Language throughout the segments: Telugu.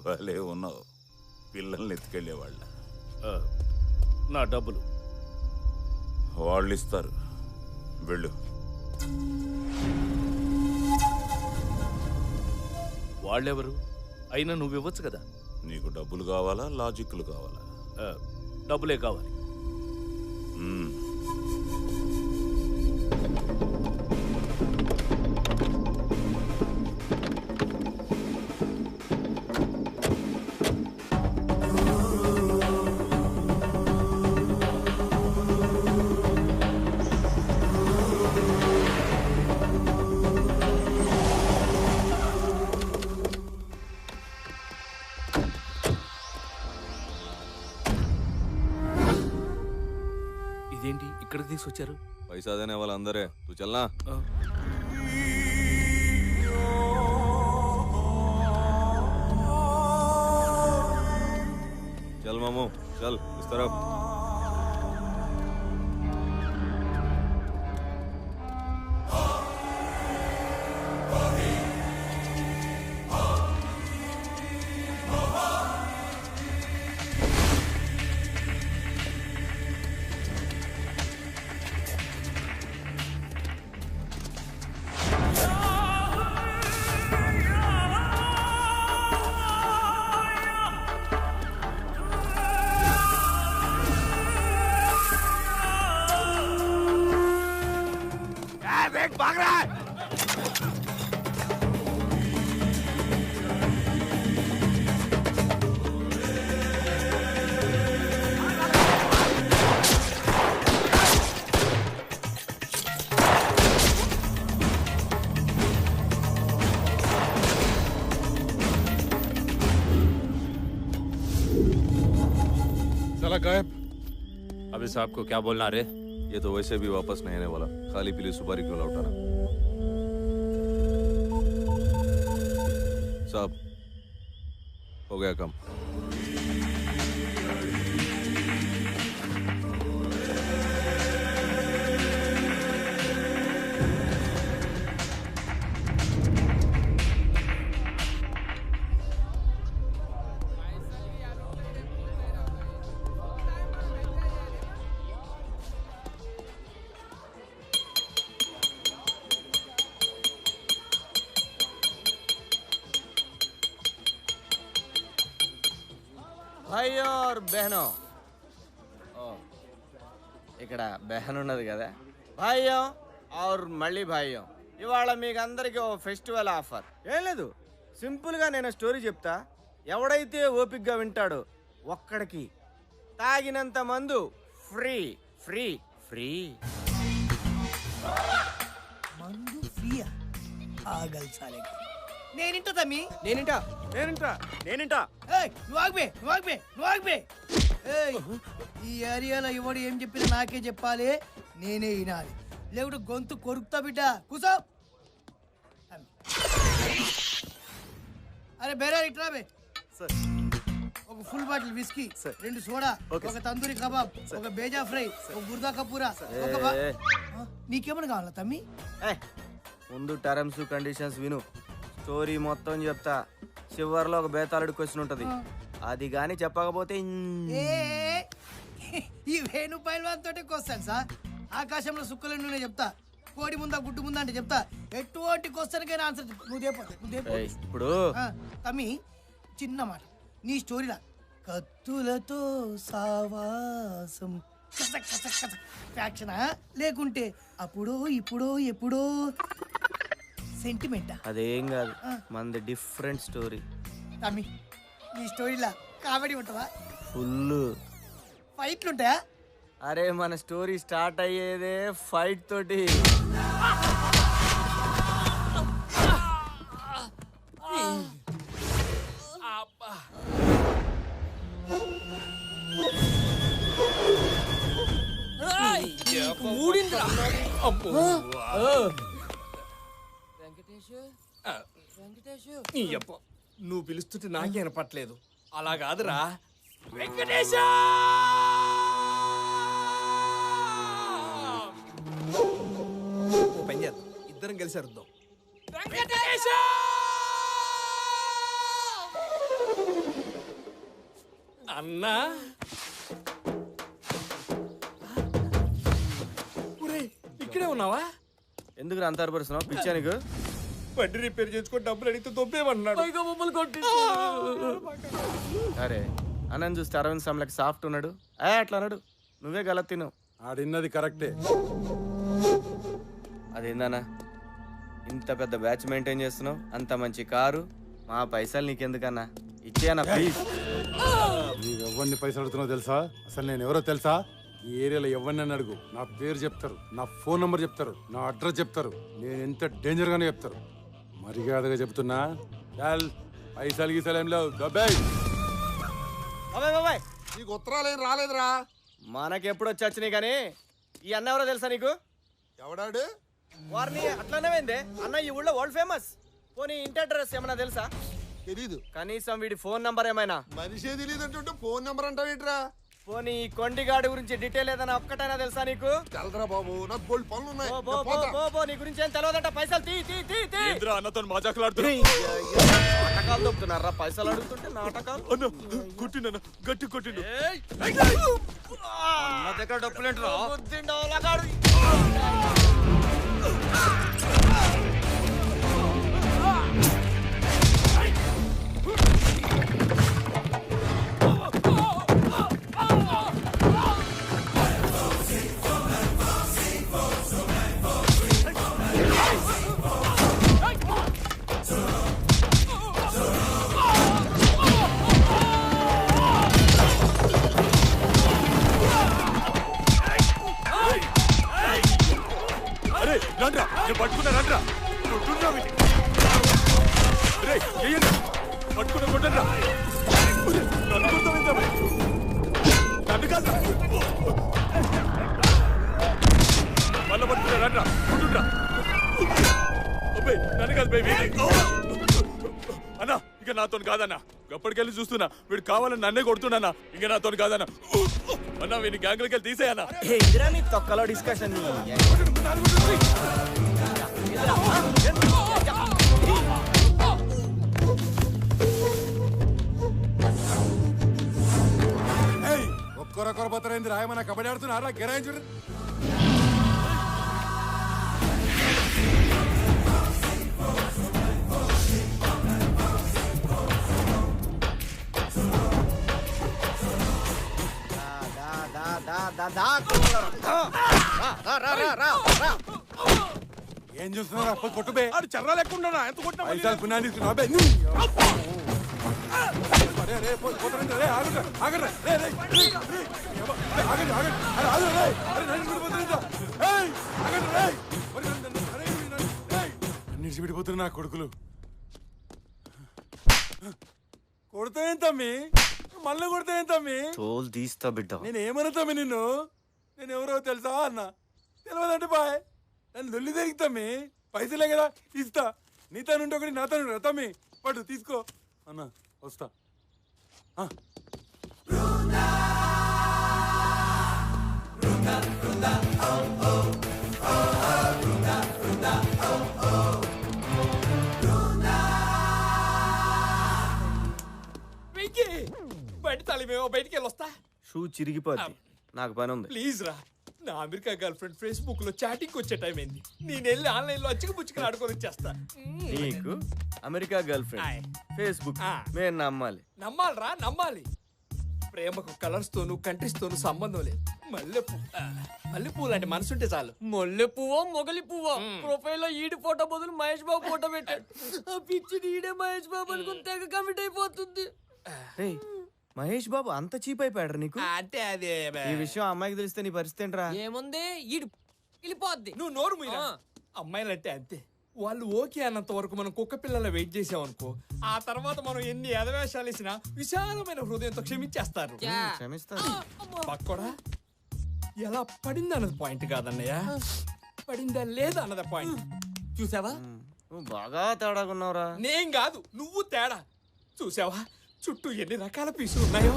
భలే ఉన్నావు. పిల్లల్ని ఎత్తుకెళ్ళేవాళ్ళ. నా డబ్బులు వాళ్ళు ఇస్తారు, వెళ్ళు. వాళ్ళెవరు? అయినా నువ్వు ఇవ్వచ్చు కదా. నీకు డబ్బులు కావాలా, లాజిక్లు కావాలా? డబ్బులే కావాలి. ఇదేంటి ఇక్కడికి తీసుకొచ్చారు? पैसा देने वाला अंदर है, तू चलना। चल मामू चल इस तरफ। भाग रहा है। साला गायब। अभी साहब को क्या बोलना रे? ये तो वैसे भी वापस नहीं आने वाला, खाली पीली सुपारी क्यों लौटाना? साहब हो गया काम। भाइयों और बहनों, ఇక్కడ బెహన్ ఉన్నది కదా, భాయ్యం ఆర్ మళ్ళీ భాయ్యం, ఇవాళ మీకు అందరికీ ఓ ఫెస్టివల్ ఆఫర్. ఏం లేదు, సింపుల్గా నేను స్టోరీ చెప్తా. ఎవడైతే ఓపిక్గా వింటాడో ఒక్కడికి తాగినంత మందు ఫ్రీ ఫ్రీ ఫ్రీ. మందు ఫ్రీయా? ఆగల్ సాలే. నేనింటా తమ్మి, నేనింటా నేనింటా నేనింటా. నువ్వు ఆగ్బే. ఈ ఏరియాలో ఎవడు ఏం చెప్పినా నాకే చెప్పాలి, నేనే వినాలి, లేకుంటే గొంతు కొరుకుతా బిడ్డ. కూసో. అరే బేరా ఇట్రా బే. ఒక ఫుల్ బాటిల్ విస్కీ, 2 సోడా, ఒక తందూరి కబాబ్, ఒక బేజా ఫ్రై, ఒక గుర్దా కపూరా. నీకేమన్నా కావాలా తమ్మి? ముందు టర్మ్స్ కండిషన్స్ విను, స్టోరీ మొత్తం చెప్తా. చివరిలో ఒక బేతాళుడి క్వశ్చన్ ఉంటది, అది గాని చెప్పకపోతే ఈ వేణు పైల్వాన్ తోటే క్వశ్చన్ సార్. ఆకాశంలో సుక్కలు చెప్తా, కోడి ముందా గుడ్డు ముందా అంటే చెప్తా. ఎటువంటి క్వశ్చన్ కైనా ఆన్సర్ నువ్వు ఇప్పుడు తమ్మి చిన్న మాట, నీ స్టోరీలా కత్తులతో సావాసం ఫ్యాక్షనా, లేకుంటే అప్పుడో ఇప్పుడో ఎప్పుడో సెంటిమెంటా? అదేం కాదు, మనది డిఫరెంట్ స్టోరీ. తమ్మి నీ స్టోరీలా కామెడీ ఉంటుందా? ఫుల్. ఫైట్లు ఉంటాయా? అరే మన స్టోరీ స్టార్ట్ అయ్యేదే ఫైట్ తోటి. నువ్వు పిలుస్తుంటే నాకే వినపట్లేదు. అలా కాదురా వెంకటేశ. పని చేద్దాం, ఇద్దరం కలిసి అరుద్దాం. వెంకటేశ. అన్నా ఒరేయ్, ఇక్కడే ఉన్నావా? ఎందుకు అంత అరపరుస్తున్నావు పిచ్చా నీకు? బండి రిపేర్ చేసుకొని డబ్బులు అడిగితే దొబ్బేమన్నాడు. అరే అన్నని చూస్తే అరవింద్ సమలకి సాఫ్ట్ ఉన్నాడు. అట్లా అన్నాడు, నువ్వే గల తిన్నావు. ఆడిన్నది కరెక్టే. అదేందన్నా ఇంత పెద్ద బ్యాచ్ మెయింటైన్ చేస్తున్నావు, అంత మంచి కారు, మా పైసలు నీకెందుకన్నా? ఇచ్చేయన్నా ప్లీజ్. నీకు ఎవరిని పైసలు అడుగుతున్నావు తెలుసా? అసలు నేను ఎవరో తెలుసా? ఈ ఏరియాలో ఎవరిని అడుగు, నా పేరు చెప్తారు, నా ఫోన్ నంబర్ చెప్తారు, నా అడ్రస్ చెప్తారు, నేను ఎంత డేంజర్ గానే చెప్తారు. మర్యాదగా చెప్తున్నా, చాల్ పైసలు గీసలు ఏం లేవు. డబ్బేయ్. బాబాయ్ నీకు ఉత్తరాలు ఏం రాలేదురా? మనకెప్పుడు వచ్చి వచ్చినాయి కానీ ఈ అన్న ఎవరో తెలుసా నీకు? ఎవడాడు? వారిని అట్లనేమైందే అన్న, ఈ ఊళ్ళో వరల్డ్ ఫేమస్. పోనీ ఇంటి అడ్రస్ ఏమన్నా తెలుసా? తెలీదు. కనీసం వీడి ఫోన్ నంబర్ ఏమైనా? మనిషే తెలియదు అంటుంటే ఫోన్ నెంబర్ అంటావేంట్రా? పోనీ ఈ కొండిగాడి గురించి డీటెయిల్ ఏదైనా ఒక్కటైనా తెలుసా నీకు? తెలరా బాబు, నాకు బోల్డ్ పనులు ఉన్నాయి. బో, బో, బో, బో, బో, నీ గురించి ఏం తెలియదట. పైసలు తీ తీ తీ తీ. అన్నతో మాజాకులాడుతున్నా. నాటకాలు దొక్కుతున్నారా? పైసలు అడుగుతుంటే నాటకాలు. కొట్టిండు గట్టి కొట్టిండు. నా దగ్గర డబ్బులేంట్రా? బుద్ధిండోలగాడు. అరే రండ్రా, నేను పట్టుకున్నా రండ్రా. కొట్టుండ్రా వీటిని. అరే చెయ్యండి, పట్టుకున్నా కొట్టండ్రా. నన్ను కొడతావేంట్రా? నన్ను కాదురా. మళ్ళా పట్టుకున్నా రండ్రా, కొట్టుండ్రా. అబ్బాయి నన్ను కాదు బేబీ. అన్నా ఇక నాతో కాదన్నా, ఎప్పటికెళ్ళి చూస్తున్నా వీడు కావాలని నన్నే కొడుతున్నా. ఇక నాతో కాదన్నా. అన్నా వీడిని గ్యాంగ్లకి వెళ్ళి తీసేయన్నా. ఎదురా నీ తొక్కలో డిస్కషన్. ఒక్కరొక్కరు పోతారైంది రాయమన్నా. కబడ్డీ ఆడుతున్నారా? గిరాయించుడు. ఏం చూస్తున్నారా? కొట్టుబే. చర్ర లేకుండా ఎంత కొట్టినా పైసలు పుణ్యాన్ని తీసుకున్నావు బే. అరే రే పోతారండి. రే ఆగండి ఆగండి. రే రే ఆగండి ఆగండి. అరే ఆగండి. రే అరే నన్ను విడిపోతుందా? ఏయ్ ఆగండి. రే అన్నిటి విడిపోతున్నా నా కొడుకులు. కొడతాయేం తమ్మి? మళ్ళీ కొడతాయేం తమ్మి? తోలు తీస్తా బిడ్డ. నేను ఏమన్నా తమ్మి నిన్ను? నేను ఎవరో తెలుసా అన్న? తెలియదంటే బాయ్. నన్ను దొల్లి తిరిగి తమ్మి. పైసలే కదా ఇస్తా. నీతో నుండి ఒకటి నాతో నుండి తమ్మి. పట్టు తీసుకో అన్న. వస్తా. బయట తలిమేమో బయటికి వెళ్ళొస్తా. షూ చిరిగిపోద్ది, నాకు పని ఉంది. ప్లీజ్ రా. నా అమెరికా గర్ల్ ఫ్రెండ్ ఫేస్బుక్ లో చాటింగ్ వచ్చే టైం అయింది. నేను వెళ్ళి ఆన్లైన్ లో అచ్చిక పుచ్చుకలు ఆడుకొని వచ్చేస్తా. నీకు అమెరికా గర్ల్ ఫ్రెండ్, ఫేస్బుక్ మేము నమ్మాలి? నమ్మాలరా, నమ్మాలి. ప్రేమకు కలర్స్ తోను కంట్రీస్ తోను సంబంధం లేదు. మల్లెపూ లాంటి మనసుంటే చాలు. మొల్లె పువ్వో మొగలి పువ్వో ప్రొఫైల్ లో ఈడి ఫోటో బదులు మహేష్ బాబు ఫోటో పెట్టాడు. ఆ పిచ్చి ఈడే మహేష్ బాబు అనుకుని తెగ కమిట్ అయిపోతుంది. మహేష్ బాబు అంత చీప్ అయిపోయాడు నీకు? అంటే అదే ఈ విషయం అమ్మాయికి తెలిస్తే నీ పరిస్థితి ఏంట్రా? ఏముంది ఈడు వెళ్ళిపోద్ది. నువ్వు నోరు మీరా. అమ్మాయిలంటే అంతే. వాళ్ళు ఓకే అన్నంత వరకు మనం కుక్క పిల్లల వెయిట్ చేసామనుకో, ఆ తర్వాత మనం ఎన్ని ఎదవేషాలు వేసినా విశాలమైన హృదయంతో క్షమించేస్తారు. క్షమిస్తారు. పక్కడా ఎలా పడింది అన్నది పాయింట్ కాదన్నయ్య, పడిందా లేదా అన్నది పాయింట్. చూసావా? నువ్వు బాగా తేడాగా ఉన్నావురా. నేను కాదు, నువ్వు తేడా. చూసావా చుట్టూ ఎన్ని రకాల పీసులు ఉన్నాయో?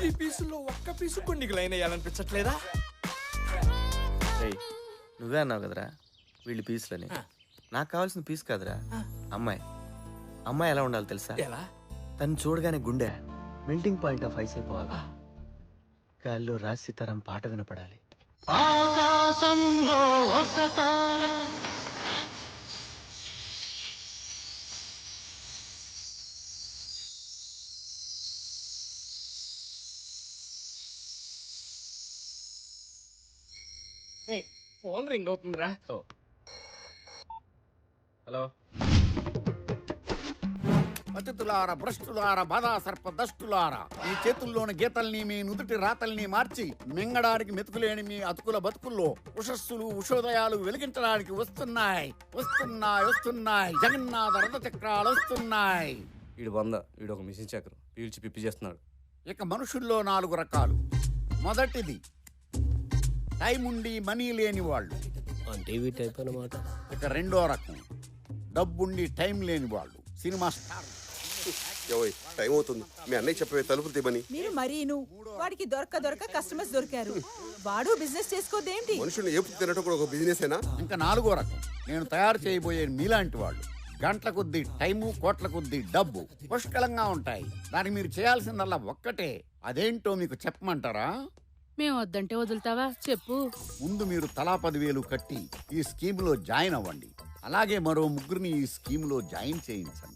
ఈ పీసుల్లో ఒక్క పీసు కొన్ని లైన్ వేయాలనిపించట్లేదా? నువ్వే అన్నావు కదరా వీళ్ళు పీసులని. నాకు కావాల్సిన పీస్ కాదురా అమ్మాయి. అమ్మాయి ఎలా ఉండాలి తెలుసా? ఎలా? తను చూడగానే గుండె మెంటింగ్ పాయింట్ ఆఫ్ ఐస్ అయిపోవాలి. గాల్లో రాసి తరం పాట వినపడాలి. ఫోన్ రింగ్ అవుతుందిరా. హలో. అతిథులార భ్రష్టులార బాధా సర్ప దష్టులారా, మీ చేతుల్లోని గీతల్ని మీ నుదుటి రాతల్ని మార్చి మింగడానికి మెతుకులేని మీ అతుకుల బతుకుల్లో ఉషస్సులు ఉషోదయాలు వెలిగించడానికి వస్తున్నాయి వస్తున్నాయి వస్తున్నాయి. జగన్నాథ రథ చక్రాలు వస్తున్నాయి. వీడు వీడు ఒక మిషన్ చక్రం పీల్చి పిప్పి చేస్తున్నాడు. ఇక మనుషుల్లో 4 రకాలు. మొదటిది టైం ఉండి మనీ లేని వాళ్ళు. ఇక రెండో రకం డబ్బుండి టైం లేని వాళ్ళు. Cinema star. టైం అవుతుంది, మీ అన్నయ్య చెప్పే తలుపులు తీమని. మీరు మరీను వాడికి దొరక కస్టమర్స్ దొరికారు. వాడు బిజినెస్ చేసుకోదేంటి? మనుషుల్ని ఏపు తినటం కూడా ఒక బిజినెస్ ఏనా? ఇంకా 4వ రకం నేను తయారు చేయబోయే మీలాంటి వాళ్ళు. గంటల కొద్దీ టైము, కోట్ల కొద్దీ డబ్బు పుష్కలంగా ఉంటాయి. దానికి మీరు చేయాల్సిందల్లా ఒక్కటే. అదేంటో మీకు చెప్పమంటారా? మేము వద్దంటే వదులుతావా? చెప్పు. ముందు మీరు తలా 10,000 కట్టి ఈ స్కీమ్ లో జాయిన్ అవ్వండి. అలాగే మరో 3 ఈ స్కీమ్ లో జాయిన్ చేయించండి.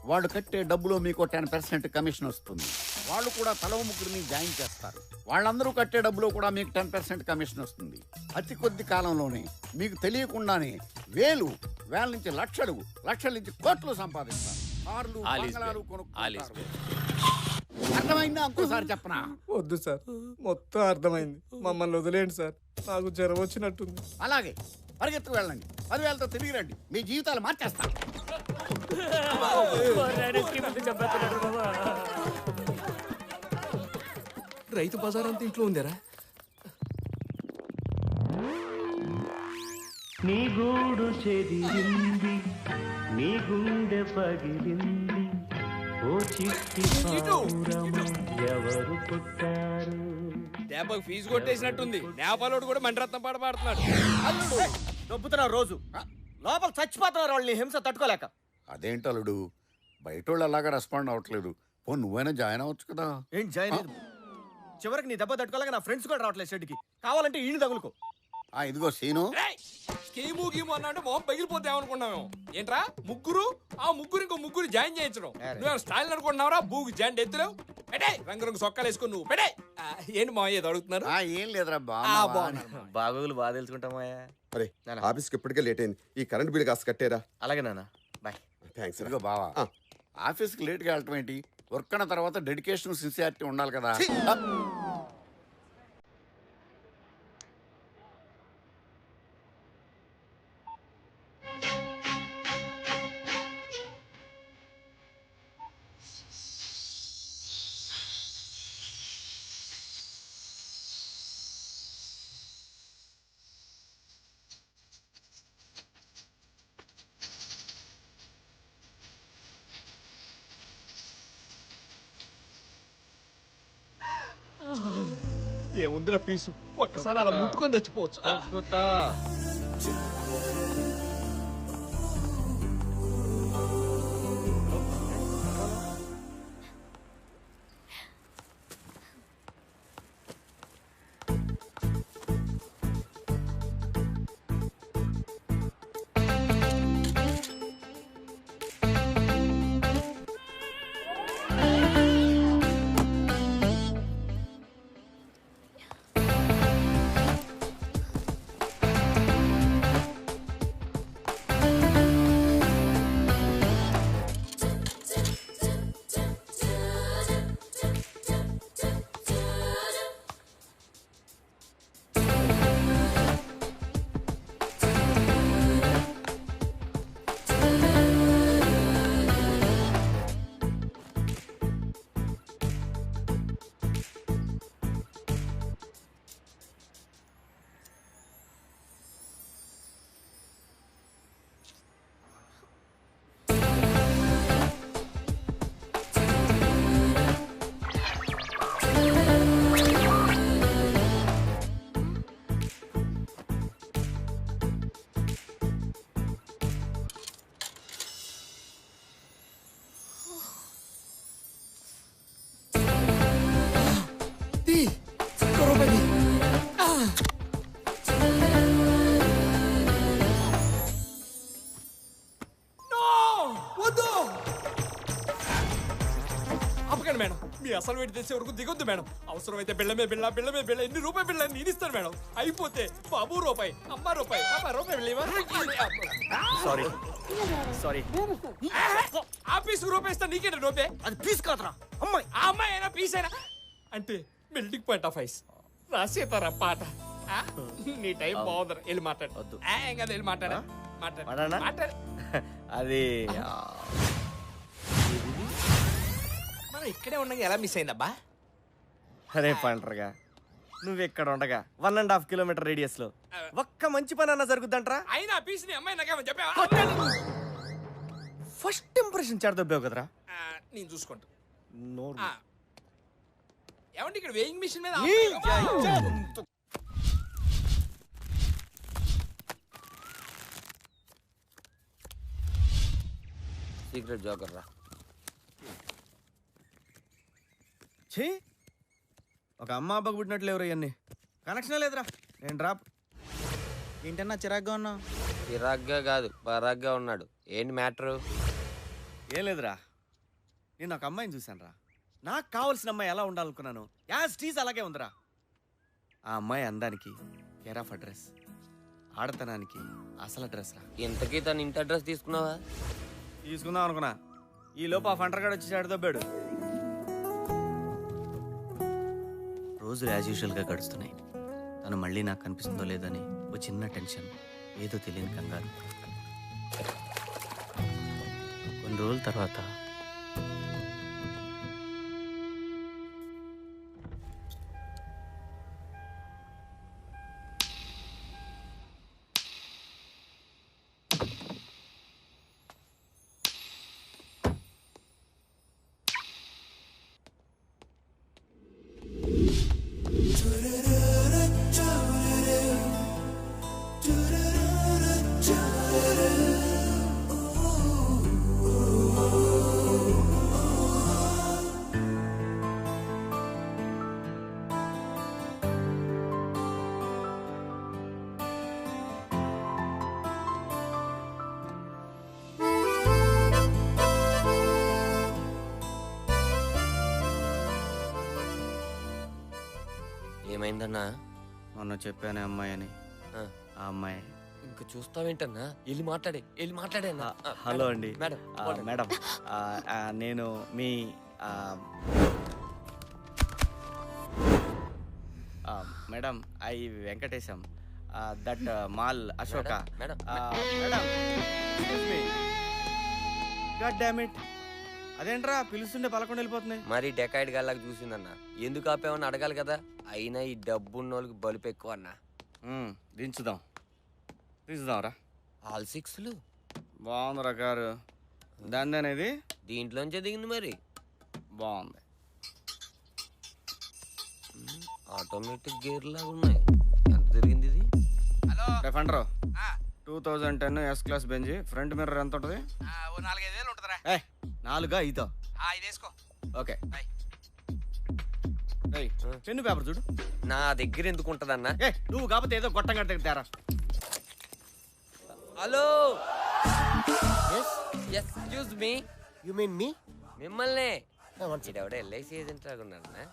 వాళ్ళు కట్టే డబ్బులో మీకు 10% కమిషన్ వస్తుంది. వాళ్ళు కూడా తలో 3 జాయిన్ చేస్తారు. వాళ్ళందరూ కట్టే డబ్బులో కూడా మీకు 10% కమిషన్ వస్తుంది. అతి కొద్ది కాలంలోనే మీకు తెలియకుండానే వేల నుంచి లక్షలు, లక్షల నుంచి కోట్లు సంపాదిస్తారు. కార్లు, బంగళాలు కొనుక్కుంటారు. అర్థమైందా? ఇంకోసారి చెప్పనా? వద్దు సార్, మొత్తం అర్థమైంది. మమ్మల్ని వదిలేండి సార్, నాకు జ్వరం వచ్చినట్టుంది. అలాగే పరిగెత్తుకు వెళ్ళండి. 10,000తో తిరిగి రండి. మీ జీవితాలు మార్చేస్తా. రైతు బజార్ అంతా ఇంట్లో ఉందేరా? నీ గూడు చెదిరింది, నీ గుండె పగిలింది, ఓ చిట్టి పావురమా ఎవరు పుట్టారు? దెబ్బకు ఫీజు కొట్టేసినట్టుంది. నేపాలోడు కూడా మంటరత్నం పాట పాడుతున్నాడు. దొబ్బుతున్నారు రోజు. లోపల చచ్చిపోతున్నారు వాళ్ళని హింస తట్టుకోలేక. అదేంటలుడు బయటోళ్ళు అలాగా రెస్పాండ్ అవ్వట్లేదు. పో నువ్వైనా జాయిన్ అవ్వచ్చు కదా. ఏం జాయిన్ అయ్యేది? చివరికి నీ దెబ్బ తట్టుకోలేక నా ఫ్రెండ్స్ కూడా రావట్లేదు షెడ్కి. కావాలంటే ఈయన తగులుకో. ఇదిగో సీను. స్కీము గీము అన్నట్టు మొహం పగిలిపోతే ఏమనుకున్నాము? ఏంట్రా ముగ్గురు ఇంకో ముగ్గురు జాయిన్ చేయించడం? నువ్వు స్టైల్ అనుకుంటున్నావురా? బూగు జాయింట్ ఎత్తులేవు. పెడే రంగు సొక్కాలు వేసుకుని నువ్వు పెడే. ఏంటి మా ఏదో అడుగుతున్నారు? ఏం లేదురా బాగోగులు బాగా తెలుసుకుంటామా? అరే ఆఫీస్కి ఇప్పటికే లేట్ అయింది. ఈ కరెంట్ బిల్ కాస్త కట్టేరా. అలాగే నాన్న, బాయ్. థ్యాంక్స్. ఇదిగో బావా, ఆఫీస్కి లేట్గా వెళ్ళటం ఏంటి? వర్క్ అన్న తర్వాత డెడికేషన్, సిన్సియారిటీ ఉండాలి కదా. ఏముందిరా పీసు, ఒక్కసారి అలా ముట్టుకొని తెచ్చిపోవచ్చు. మేడం మీ అసలు వేడి తెచ్చే వరకు దిగొద్దు మేడం. అవసరమైతే బిళ్ళమే బిళ్ళ బిళ్ళమే బిళ్ళ ఎన్ని రూపాయి బిళ్ళ నేను ఇస్తాను మేడం. అయిపోతే బాబు రూపాయి, అమ్మ రూపాయి, పాప రూపాయి బిళ్ళ సారీ సారీ. ఆఫీస్ రూపాయి ఇస్తా, నీకేంటి రూపాయి? అది పీస్ కాదురా అమ్మాయి. ఆ అమ్మాయి అయినా పీస్ అయినా అంటే మెల్టింగ్ పాయింట్ ఆఫ్ ఐస్ రాసేతారా పాట. నీ టైం బాగుందరా, వెళ్ళి మాట్లాడు. వద్దు ఏం కదా, వెళ్ళి మాట్లాడా మాట్లాడు. అది మనం ఇక్కడే ఉండగా ఎలా మిస్ అయిందబ్బా? అరే పంటరుగా, నువ్వు ఇక్కడ ఉండగా 1.5 కిలోమీటర్ రేడియస్ లో ఒక్క మంచి పని అన్న జరుగుద్దంటరా? అయినా పీస్ ని అమ్మాయి నాకేమని చెప్పావా? ఫస్ట్ ఇంప్రెషన్ చెడదొబ్బావు కదరా. నేను చూసుకుంటా. నోరు ఏమంటే ఇక్కడ వేయింగ్ మిషన్ మీద సీక్రెట్ జోకర్ రా. ఛీ, ఒక అమ్మ అబ్బకు పుట్టినట్లు ఎవరు ఇవన్నీ కనెక్షన్ లేదురా. నేను డ్రాప్. ఏంటన్నా చిరాగ్గా ఉన్నావు? చిరాగ్గా కాదు, పరాగ్గా ఉన్నాడు. ఏంటి మ్యాటరు? ఏం లేదురా, నేను ఒక అమ్మాయిని చూశాను రా. నాకు కావాల్సిన అమ్మాయి ఎలా ఉండాలనుకున్నాను యాజ్ టీజ్ అలాగే ఉందిరా. ఆ అమ్మాయి అందానికి కేర్ ఆఫ్ అడ్రస్, ఆడతనానికి అసలు అడ్రస్ రా. ఇంతకీ తన ఇంటి అడ్రస్ తీసుకున్నావా? తీసుకుందాం అనుకున్నా, ఈ లోపు ఆ ఫంటర్గాడు వచ్చి చెడదొబ్బాడు. రోజులు యాజ్ యూజువల్గా గడుస్తున్నాయి. తను మళ్ళీ నాకు కనిపిస్తుందో లేదని ఓ చిన్న టెన్షన్, ఏదో తెలియని కంగారు. కొన్ని రోజుల తర్వాత ఏమైందన్నా? మొన్న చెప్పానే అమ్మాయి అని, ఆ అమ్మాయి. ఇంకా చూస్తావేంటన్నా? వెళ్ళి మాట్లాడే. హలో అండి. మేడం మేడం, నేను మీ madam I Venkatesham, that mall Ashoka. Madam madam god damn it, అదేంట్రా పిలుస్తుండే పలకుండా వెళ్ళిపోతున్నాయి. మరి డెకాయిడ్ గల్లాగా చూసిందన్నా. ఎందుకు ఆపేమని అడగాలి కదా. అయినా ఈ డబ్బున్న వాళ్ళకి బలుపు ఎక్కువ అన్నా. దించుదాంరా. ఆల్ 6లు బాగుందిరా కారు. దాని అనేది దీంట్లోంచే దిగింది. మరి బాగుంది. ఆటోమేటిక్ గేర్ లాగా ఉన్నాయి. ఎంత తిరిగింది ఇది? ఫండ్రో 2010 S class Benz, front mirror ఎంత ఉంటుంది? 4-5 ఉంటుందిరా. 4 5 ఇది వేసుకో. ఓకే. పెన్ను పేపర్ చూడు. నా దగ్గర ఎందుకు ఉంటదన్నా? నువ్వు కాకపోతే ఏదో గొట్టంగా తేరా. Hello, excuse me. You mean me? మిమ్మల్ని. ఇడెవడ LIC ఏజెంట్ లాగా ఉన్నారన్నా.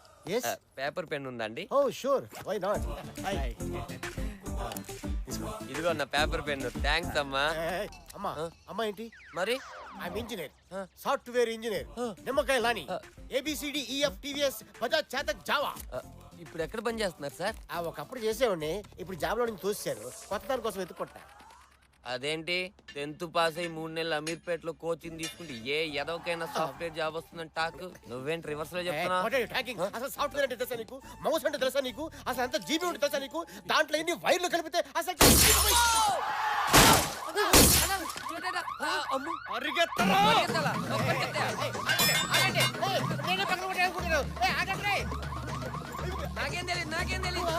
పేపర్ పెన్ ఉందండి? Oh sure, why not. ఇదిగో నా పేపర్ పెన్. థ్యాంక్స్ అమ్మా. అమ్మా ఏంటి? మరి ఐఎమ్ ఇంజనీర్, సాఫ్ట్వేర్ ఇంజనీర్. నిమ్మకాయ లాని ABCD EF TVS Bajaj Chetak Java. ఇప్పుడు ఎక్కడ పని చేస్తున్నారు సార్? ఒకప్పుడు చేసేవాడిని, ఇప్పుడు జాబ్ లో నుంచి తోసారు. కొత్త దాని కోసం ఎత్తుకుంటా. అదేంటి 10th పాస్ అయ్యి 3 నెలలు అమీర్పేటలో కోచింగ్ తీసుకుంటే ఏ ఎదవకైనా సాఫ్ట్వేర్ జాబ్ వస్తుందని టాక్. నువ్వేంటి రివర్స్ లో చెప్తున్నావు? అసలు సాఫ్ట్వేర్ అంటే తెలుసా నీకు? మౌస్ అంటే తెలుసా నీకు? అసలు ఎంత జీబీ ఉంటే తెలుసా నీకు? దాంట్లో ఎన్ని వైర్లు కలిపితే అసలు నాకేం తెలియదు.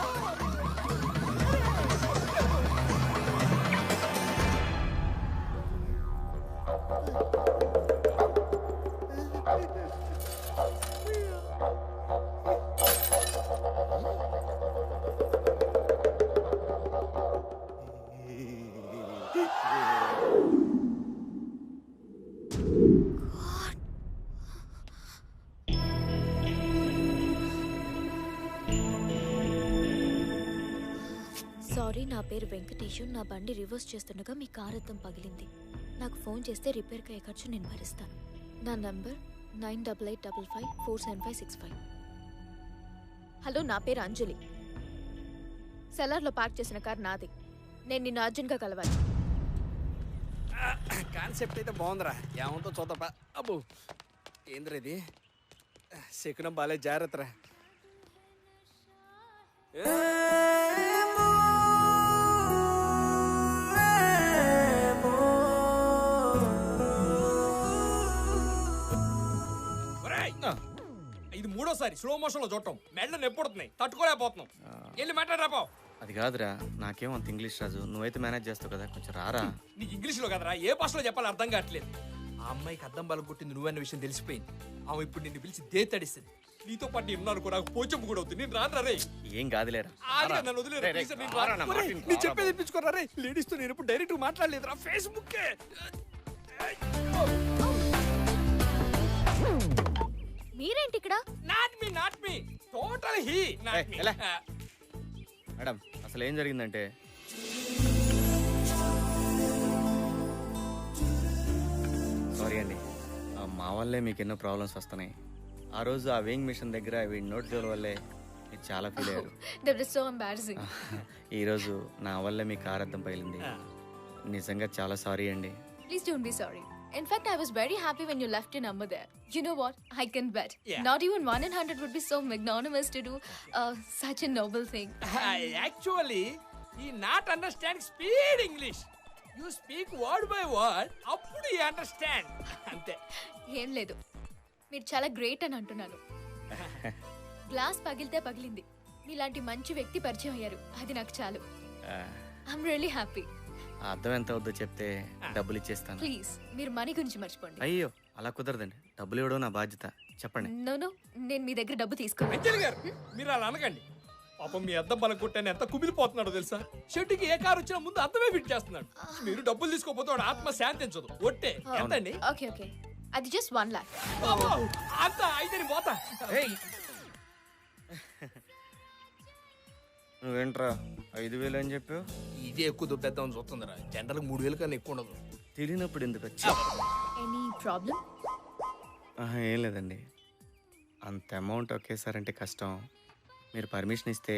సారీ, నా పేరు వెంకటేష్. నా బండి రివర్స్ చేస్తుండగా మీ కార్ అద్దం పగిలింది. నాకు ఫోన్ చేస్తే రిపేర్కి అయ్యే ఖర్చు నేను భరిస్తాను. నా నంబర్ 9885547565. హలో, నా పేరు అంజలి. సెలార్లో పార్క్ చేసిన కార్ నాది. నేను నిన్ను అర్జెంట్గా కలవాలి. కాన్సెప్ట్ అయితే బాగుందిరా, ఏమంటో చూద్దాం. అబ్బో ఏంద్రా ఇది, శకునం బాలే, జాగ్రత్తరా. ఇది మూడోసారి స్లో మోషన్ లో చూడటం, మెడలు నొప్పుడుతున్నాయి, తట్టుకోలేకపోతున్నాం. వెళ్ళి మాట్లాడరాపో. అది కాదురా, నాకేమో అంత ఇంగ్లీష్ రాజు, నువ్వైతే మేనేజ్ చేస్తావు కదా, కొంచెం రారా. నీకు ఇంగ్లీష్ లో కదరా, ఏ భాషలో చెప్పాలో అర్థం కావట్లేదు. ఆ అమ్మాయికి అద్దం బలం కొట్టింది నువ్వన్న విషయం తెలిసిపోయింది. ఆమె ఇప్పుడు నిన్ను పిలిచి దేతడిస్తుంది. నీతో పాటు ఉన్నాను కూడా, నాకు పోచంపు కూడా అవుతుంది. నేను రాను రే. ఏం కాదులేరా, నన్ను వదిలేరు. నీ చెప్పేది ఇప్పించుకోరా రే. లేడీస్ తో నేను ఇప్పుడు డైరెక్ట్ మాట్లాడలేదురా, ఫేస్బుక్. మీరేంటి ఇక్కడ? Not me total he not me. Madam, అసలు ఏం జరిగిందంటే, సారీ అండి, మా వల్లే మీకు ఎన్నో ప్రాబ్లమ్స్ వస్తున్నాయి. ఆ రోజు ఆ వేయింగ్ మిషన్ దగ్గర వీడి నోట్ జోల వల్లే మీరు చాలా ఫీల్ అయ్యారు. That is so embarrassing. ఈరోజు నా వల్లే మీ కార్ అద్దం పగిలింది. నిజంగా చాలా సారీ అండి. Please don't be sorry. In fact, I was very happy when you left your number there. You know what? I can bet. Yeah. Not even 1 in 100 would be so magnanimous to do such a noble thing. Actually, he not understand speed English. You speak word by word. అప్పుడు he understand. అంతే. ఏం లేదు, మీరు చాలా గ్రేట్ అని అంటున్నాను. గ్లాస్ పగిలితే పగిలింది, మీలాంటి మంచి వ్యక్తి పరిచయం అయ్యారు, అది నాకు చాలు. I'm really happy. ఆ అద్దం ఎంత వద్దో చెప్తే డబ్బులు ఇచ్చేస్తాను. ప్లీజ్, మీరు మనీ గురించి మర్చిపోండి. అయ్యో, అలా కుదరదండి, డబ్బులు ఇవ్వడం నా బాధ్యత. చెప్పండి. నో, నేను మీ దగ్గర డబ్బు తీసుకోను. అంజలి గారు, మీరు అలా అనకండి. పాపం మీ అద్దం బలం కొట్టాను ఎంత కుమిలిపోతున్నాడో తెలుసా. షెడ్యూకి ఏ కారు వచ్చినా ముందు అద్దమే ఫిట్ చేస్తున్నాడు. మీరు డబ్బులు తీసుకోపోతే వాడు ఆత్మ శాంతించదు. ఒట్టే ఎంతండి? ఓకే, అది జస్ట్ 1 lakh. అంత అయితే పోతా. నువ్వేంట్రా 5,000 అని చెప్పావు? ఇదే ఎక్కువ దుబ్బేద్దామని చూస్తుందిరా. జనరల్ 3,000 కన్నా ఎక్కువ ఉండదు. తెలియనప్పుడు ఎందుకు వచ్చి? Any problem? ఏం లేదండి, అంత అమౌంట్ ఒకేసారంటే కష్టం. మీరు పర్మిషన్ ఇస్తే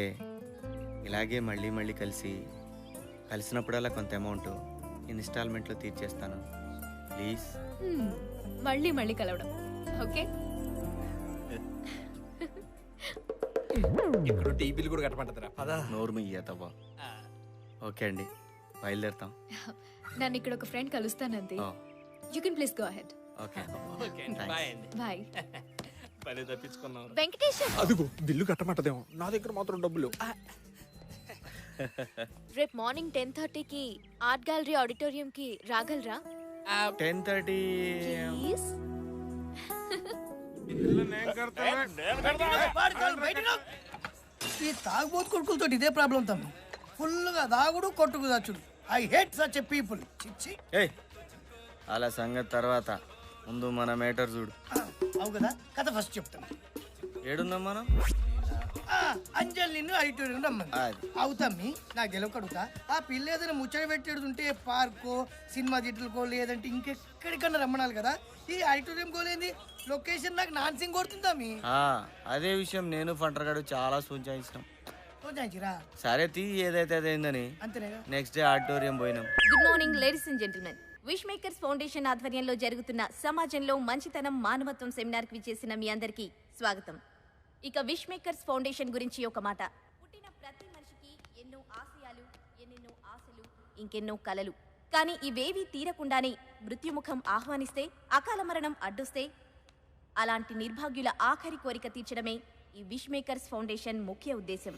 ఇలాగే మళ్ళీ మళ్ళీ కలిసినప్పుడల్లా కొంత అమౌంట్ ఇన్స్టాల్మెంట్లో తీర్చేస్తాను. ప్లీజ్. మళ్ళీ కలవడం. ఓకే, ఇక్కడ టీవీలు కూడా కట్టమంటారా? పదా. నోరు ముయ్యేతవ్వా. ఓకే అండి, బయలుదేరుతాం. నన్ను ఇక్కడ ఒక ఫ్రెండ్ కలుస్తానంతే. You can please go ahead. Okay, bye అండి. బాయ్. పని తప్పించుకున్నాం. వెంకటేష్, అదిగో బిల్లు కట్టమంటదేమో, నా దగ్గర మాత్రం డబ్బులు. రేపు మార్నింగ్ 10:30కి ఆర్ట్ గ్యాలరీ ఆడిటోరియంకి రాగలరా? 10:30. ప్లీజ్. ఈ తాగుబోతు కొడుకులతో ఇదే ప్రాబ్లం తమ్మి. ఫుల్గా దాగుడు, కొట్టుకు దాచుడు. I hate such a people. అలా సంగతి తర్వాత, ముందు మన మేటర్ చూడు. అవు కదా, కథ ఫస్ట్ చెప్తాను. ఏడున్నాం మనం? అంజలి నిన్ను ఆడిటోరియం రమ్మని. అవుతమ్మి, నాకు గెలవకడుగుతా. ఆ పిల్ల ఏదైనా ముచ్చట పెట్టేడుంటే పార్కో, సినిమా థియేటర్కో, లేదంటే ఇంకెక్కడికన్నా రమ్మనాలి కదా. ఈ ఆడిటోరియం కోలేంది, లొకేషన్ నాకు నాన్సింగ్ కొడుతుందమ్మి. అదే విషయం నేను ఫంటర్గాడు చాలా సూచించినాం. సరే తీ, ఏదైతే అదైందని. అంతేనా? నెక్స్ట్ డే ఆడిటోరియం పోయినాం. Good morning ladies and gentlemen. Wish Makers Foundation ఆధ్వర్యంలో జరుగుతున్న సమాజంలో మంచితనం మానవత్వం సెమినార్కి విచ్చేసిన మీ అందరికీ స్వాగతం. ఇక విష్ మేకర్స్ ఫౌండేషన్ గురించి ఒక మాట. పుట్టిన ప్రతి మనిషికి ఎన్నో ఆశయాలు, ఎన్నెన్నో ఆశలు, ఇంకెన్నో కలలు. కానీ ఇవేవీ తీరకుండానే మృత్యుముఖం ఆహ్వానిస్తే, అకాల మరణం అడ్డొస్తే, అలాంటి నిర్భాగ్యుల ఆఖరి కోరిక తీర్చడమే ఈ విష్ మేకర్స్ ఫౌండేషన్ ముఖ్య ఉద్దేశం.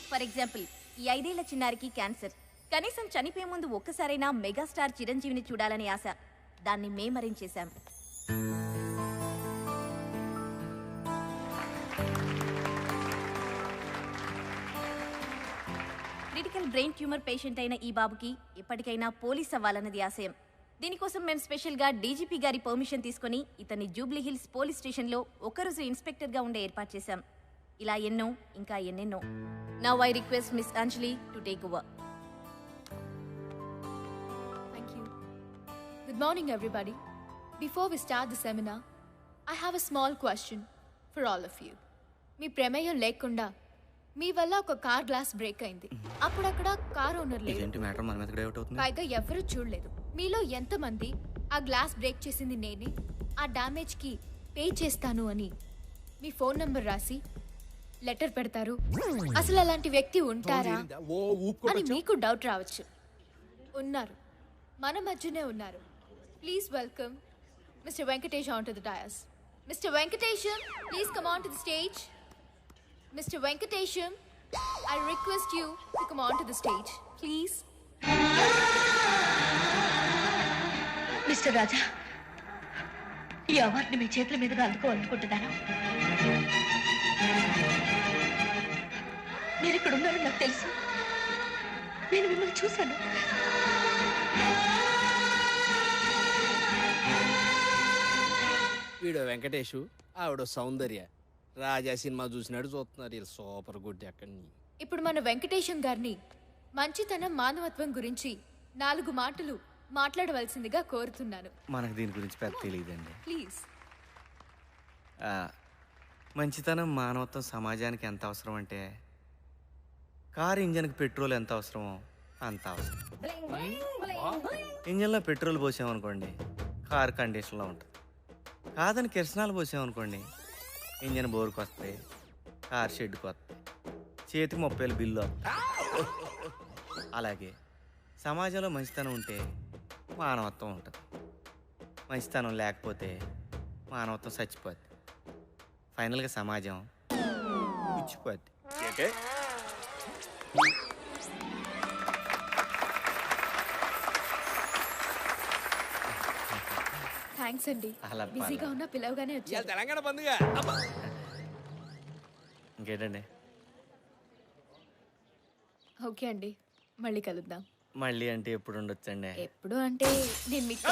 ఫర్ ఎగ్జాంపుల్, ఈ 5 ఏళ్ల చిన్నారికి క్యాన్సర్. కనీసం చనిపోయే ముందు ఒక్కసారైనా మెగాస్టార్ చిరంజీవిని చూడాలని ఆశ. దాన్ని మేమరించేశాం. క్రిటికల్ బ్రెయిన్ ట్యూమర్ పేషెంట్ అయిన ఈ బాబుకి ఎప్పటికైనా పోలీస్ అవ్వాలన్నది ఆశయం. దీనికోసం మేము స్పెషల్గా డీజీపీ గారి పర్మిషన్ తీసుకుని ఇతన్ని జూబ్లీ హిల్స్ పోలీస్ స్టేషన్లో ఒకరోజు ఇన్స్పెక్టర్గా ఉండే ఏర్పాటు చేశాం. ఇలా ఎన్నో, ఇంకా ఎన్నెన్నో. Now I request miss Anjali to take over. Good morning, everybody. Before we start the seminar, I have a small question for all of you. మీ ప్రమేయం లేకుండా మీ వల్ల ఒక కార్ గ్లాస్ బ్రేక్ అయింది. అప్పుడు అక్కడ కార్ ఓనర్ లేదు, పైగా ఎవరు చూడలేదు. మీలో ఎంతమంది ఆ గ్లాస్ బ్రేక్ చేసింది నేనే, ఆ డ్యామేజ్ కి పే చేస్తాను అని మీ ఫోన్ నంబర్ రాసి లెటర్ పెడతారు? అసలు అలాంటి వ్యక్తి ఉంటారా అని మీకు డౌట్ రావచ్చు. ఉన్నారు, మన మధ్యనే ఉన్నారు. Please welcome Mr. Venkatesh onto the dais. Mr. Venkatesham, please come on to the stage. Mr. Venkatesham, I request you to come on to the stage, please. Mister Raja, ఈ అవార్డుని మీ చేతుల మీదుగా అందుకోవాలనుకుంటున్నాను. మీరు ఇక్కడ ఉన్నారని నాకు తెలుసు. నేను మిమ్మల్ని చూశాను. వీడు వెంకటేషు, ఆవిడ సౌందర్య. రాజా సినిమా చూసినాడు చూస్తున్నారు. వీళ్ళు సూపర్ గుడ్. అక్కడి ఇప్పుడు మన వెంకటేశం గారిని మంచితనం మానవత్వం గురించి 4 మాటలు మాట్లాడవలసిందిగా కోరుతున్నాను. మనకు దీని గురించి పెద్ద తెలియదండి. ప్లీజ్. మంచితనం మానవత్వం సమాజానికి ఎంత అవసరం అంటే కారు ఇంజన్కి పెట్రోల్ ఎంత అవసరమో అంత అవసరం. ఇంజన్లో పెట్రోల్ పోసామనుకోండి కారు కండిషన్లో ఉంటుంది. కాదని కిరసనాలు పోసామనుకోండి ఇంజన్ బోరుకు వస్తాయి, కార్ షెడ్కి వస్తాయి, చేతికి 30,000 బిల్లు వస్తాయి. అలాగే సమాజంలో మంచితనం ఉంటే మానవత్వం ఉంటుంది. మంచితనం లేకపోతే మానవత్వం చచ్చిపోద్ది. ఫైనల్గా సమాజం పుచ్చిపోద్ది. థ్యాంక్స్ అండి. బిజీగా ఉన్న పిలవగానే వచ్చారు. తెలంగాణ పండుగ ఇంకేంటండి? ఓకే అండి, మళ్ళీ కలుద్దాం. మళ్ళీ అంటే ఎప్పుడు ఉండొచ్చండి? ఎప్పుడు అంటే నేను మీకు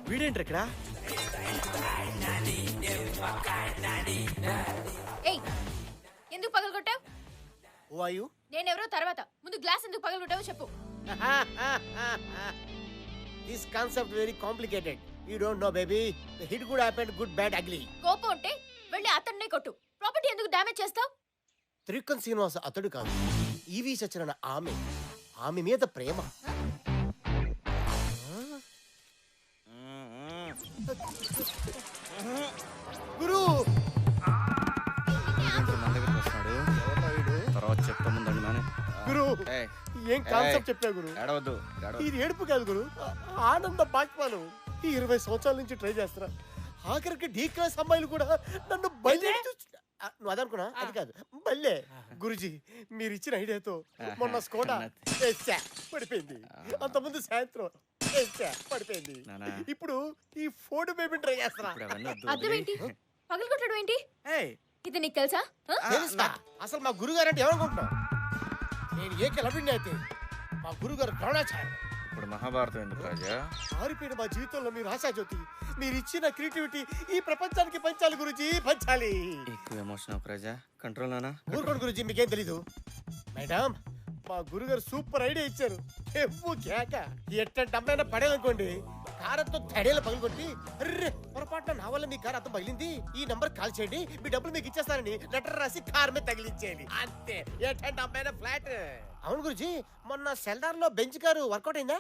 వీడేంటి ఇక్కడ? ఏయ్, ఎందుకు పగలగొట్టావు? Who are you? నేనెవరో తర్వాత, ముందు గ్లాస్ ఎందుకు పగలగొట్టావో చెప్పు. This concept very complicated. You don't know, baby. The hit good happened, good, bad, ugly. కోపం ఉంటే వెళ్ళి అతన్నే కొట్టు. ప్రాపర్టీ ఎందుకు డ్యామేజ్ చేస్తావు? త్రికన్ శ్రీనివాస అతడు కాదు, ఈవి సత్యనారాయణ ఆమె మీద ప్రేమ. గురు తర్వాత చెప్తా ముందండి నానే. గురు ఏం కాన్సెప్ట్ చెప్పా గురు? ఇది ఏడుపు కాదు గురు, ఆనంద బాష్పాలు. ఈ 20 సంవత్సరాల నుంచి ట్రై చేస్తున్నా. ఆఖరికి డీ క్లాస్ అమ్మాయిలు కూడా నన్ను బయలు నువ్వు అదనుకున్నా, అది కాదు బల్లే. గురుజీ మీరు ఇచ్చిన ఐడియాతో మొన్న స్కోడా పడిపోయింది, అంతకుముందు సాయంత్రం పడిపోయింది. ఇప్పుడు ఈ ఫోర్డ్ బేబీ ట్రై చేస్తున్నా. అర్థం ఏంటి? పగలగొట్టడం ఏంటి? ఇది నీకు తెలుసా? అసలు మా గురుగారు అంటే ఏమనుకుంటున్నావు? నేను ఏకలవ్యుణ్ణి అయితే మా గురుగారు ద్రోణాచార్య. ఇప్పుడు మహాభారతం ఎందుకు రాజా? మారిపోయిన మా జీవితంలో మీరు ఆశాజ్యోతి. మీరు ఇచ్చిన క్రియేటివిటీ ఈ ప్రపంచానికి పంచాలి గురుజీ, పంచాలి. ఎక్కువ ఎమోషన్ ఒక రాజా, కంట్రోల్ నానా. ఊరుకోండి గురుజీ, మీకేం తెలీదు. మేడం మా గురుగారు సూపర్ ఐడియా ఇచ్చారు. ఎవ్వు కేక ఎట్టంటే అమ్మాయినా పడేదనుకోండి, కారంతో తడేలా పగలగొట్టి అర్రే పొరపాటున నా వల్ల మీ కారు అర్థం పగిలింది, ఈ నంబర్ కాల్ చేయండి, మీ డబ్బులు మీకు ఇచ్చేస్తానని లెటర్ రాసి కార్ మీద తగిలించేయండి. అంతే, ఎట్టంటే అమ్మాయినా ఫ్లాట్. అవును గురుజీ, మొన్న సెల్దార్ లో బెంచ్ కారు వర్కౌట్ అయిందా?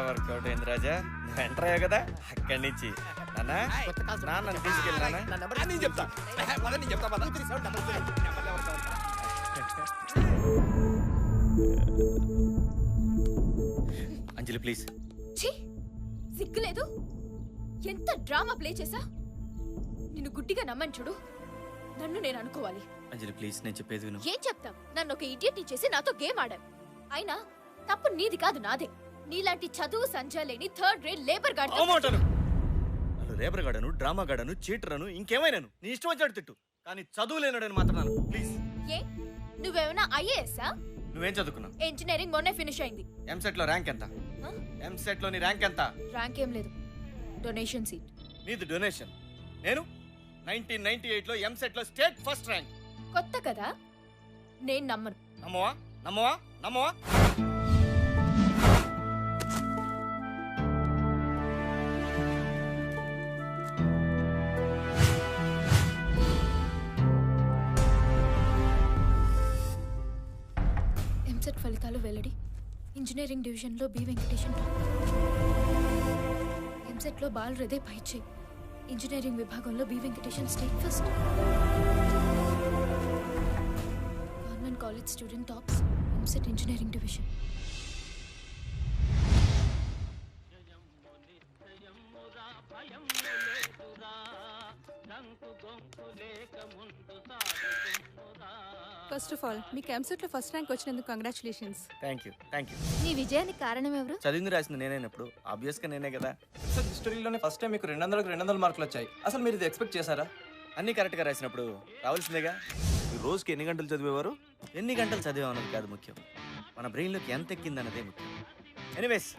వర్కౌట్ అయింది రాజా. నువ్వు ఎంటర్ అయ్యావు కదా అక్కడి నుంచి. నాన్న తీసుకెళ్ళి నేను చెప్తా. అంజలి ప్లీజ్. సిగ్గులేదు? ఎంత డ్రామా ప్లే చేసా? నిన్ను గుడ్డిగా నమ్మని చూడు, నన్ను నేను అనుకోవాలి. అంజలి ప్లీజ్, నేను చెప్పేది విను. ఏం చెప్తాం? నన్ను ఒక ఇడియట్ చేసి నాతో గేమ్ ఆడాం. అయినా తప్పు నీది కాదు, నాదే. నీలాంటి చదువు సంజా లేని 3rd grade labour guard. Labour గాడను, డ్రామా గాడను, చీటరను, ఇంకేమైనాను నీ ఇష్టం వచ్చాడు తిట్టు, కానీ చదువు లేనాడని మాత్రం ప్లీజ్. ఏ నువ్వేమైనా ఐఏఎస్ఆ? నువ్వేం చదువుకున్నావు? ఇంజనీరింగ్ మొన్నే ఫినిష్ అయింది. ఎంసెట్ లో ర్యాంక్ ఎంత? ఎంసెట్ లో నీ ర్యాంక్ ఎంత? ర్యాంక్ ఏం లేదు, డొనేషన్ సీట్. నీది డొనేషన్. నేను 1998లో ఎంసెట్ లో స్టేట్ ఫస్ట్ ర్యాంక్. కొత్త కదా, నేను నమ్మను. నమ్మవా నమ్మవా నమ్మవా? ఎంసెట్ ఫలితాలు వెల్లడి. ఇంజనీరింగ్ డివిజన్లో బి వెంకటేశన్ టాప్. ఎంసెట్లో బాల్ హృదయ్ పైచే. ఇంజనీరింగ్ విభాగంలో B Venkatesan state first. Government college student tops EAMCET engineering division. First of all మీకు ఎంసెట్లో ఫస్ట్ ర్యాంక్ వచ్చినందుకు కంగ్రాచులేషన్స్. Thank you. నీ విజయానికి కారణం ఎవరు? చదివింది రాసింది నేనైనప్పుడు ఆబ్వియస్ గా నేనే కదా. హిస్టరీలోనే ఫస్ట్ టైం మీకు 200 మార్కులు వచ్చాయి. అసలు మీరు ఇది ఎక్స్పెక్ట్ చేశారా? అన్ని కరెక్ట్ గా రాసినప్పుడు రావాల్సిందేగా. ఈ రోజుకి ఎన్ని గంటలు చదివేవారు? ఎన్ని గంటలు చదివామన్నది కాదు ముఖ్యం, మన బ్రెయిన్లోకి ఎంత ఎక్కిందన్నదే ముఖ్యం. ఎనీవేస్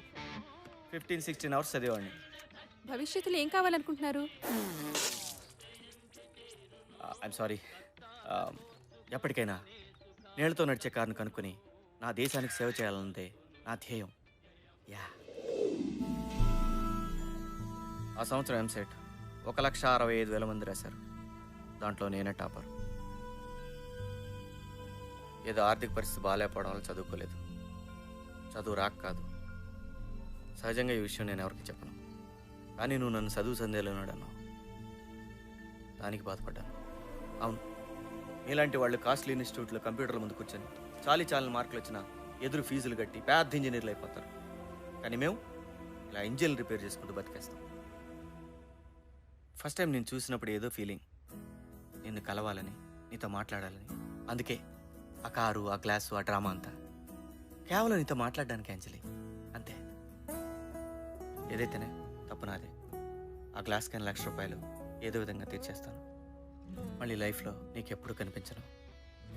15-16 అవర్స్ చదివేవాడిని. భవిష్యత్తులో ఏం కావాలనుకుంటున్నారు? I'm sorry. ఎప్పటికైనా నీళ్ళతో నడిచే కారును కనుక్కొని నా దేశానికి సేవ చేయాలన్నదే నా ధ్యేయం. యా. ఆ సంవత్సరం ఎంసెట్ 1,65,000 మంది రాశారు. దాంట్లో నేనే టాపర్. ఏదో ఆర్థిక పరిస్థితి బాగాలేకపోవడం వల్ల చదువుకోలేదు. చదువు రాక కాదు, సహజంగా ఈ విషయం నేను ఎవరికి చెప్పను. కానీ నువ్వు నన్ను చదువు సందేహంలోనాడు అన్నావు, దానికి బాధపడ్డాను. అవును, ఇలాంటి వాళ్ళు కాస్ట్లీ ఇన్స్టిట్యూట్లో కంప్యూటర్ల ముందు కూర్చొని చాలని మార్కులు వచ్చినా ఎదురు ఫీజులు కట్టి పెద్ద ఇంజనీర్లు అయిపోతారు. కానీ మేము ఇలా ఇంజిన్ రిపేర్ చేసుకుంటూ బతికేస్తాం. ఫస్ట్ టైం నేను చూసినప్పుడు ఏదో ఫీలింగ్, నిన్ను కలవాలని, నీతో మాట్లాడాలని. అందుకే ఆ కారు, ఆ గ్లాసు, ఆ డ్రామా అంతా కేవలం నీతో మాట్లాడడానికి అంజలి, అంతే. ఏదైతేనే తప్పు నాదే. ఆ గ్లాస్ కానీ ₹1,00,000 ఏదో విధంగా తీర్చేస్తాను. మళ్ళీ లైఫ్లో నీకెప్పుడు కనిపించను.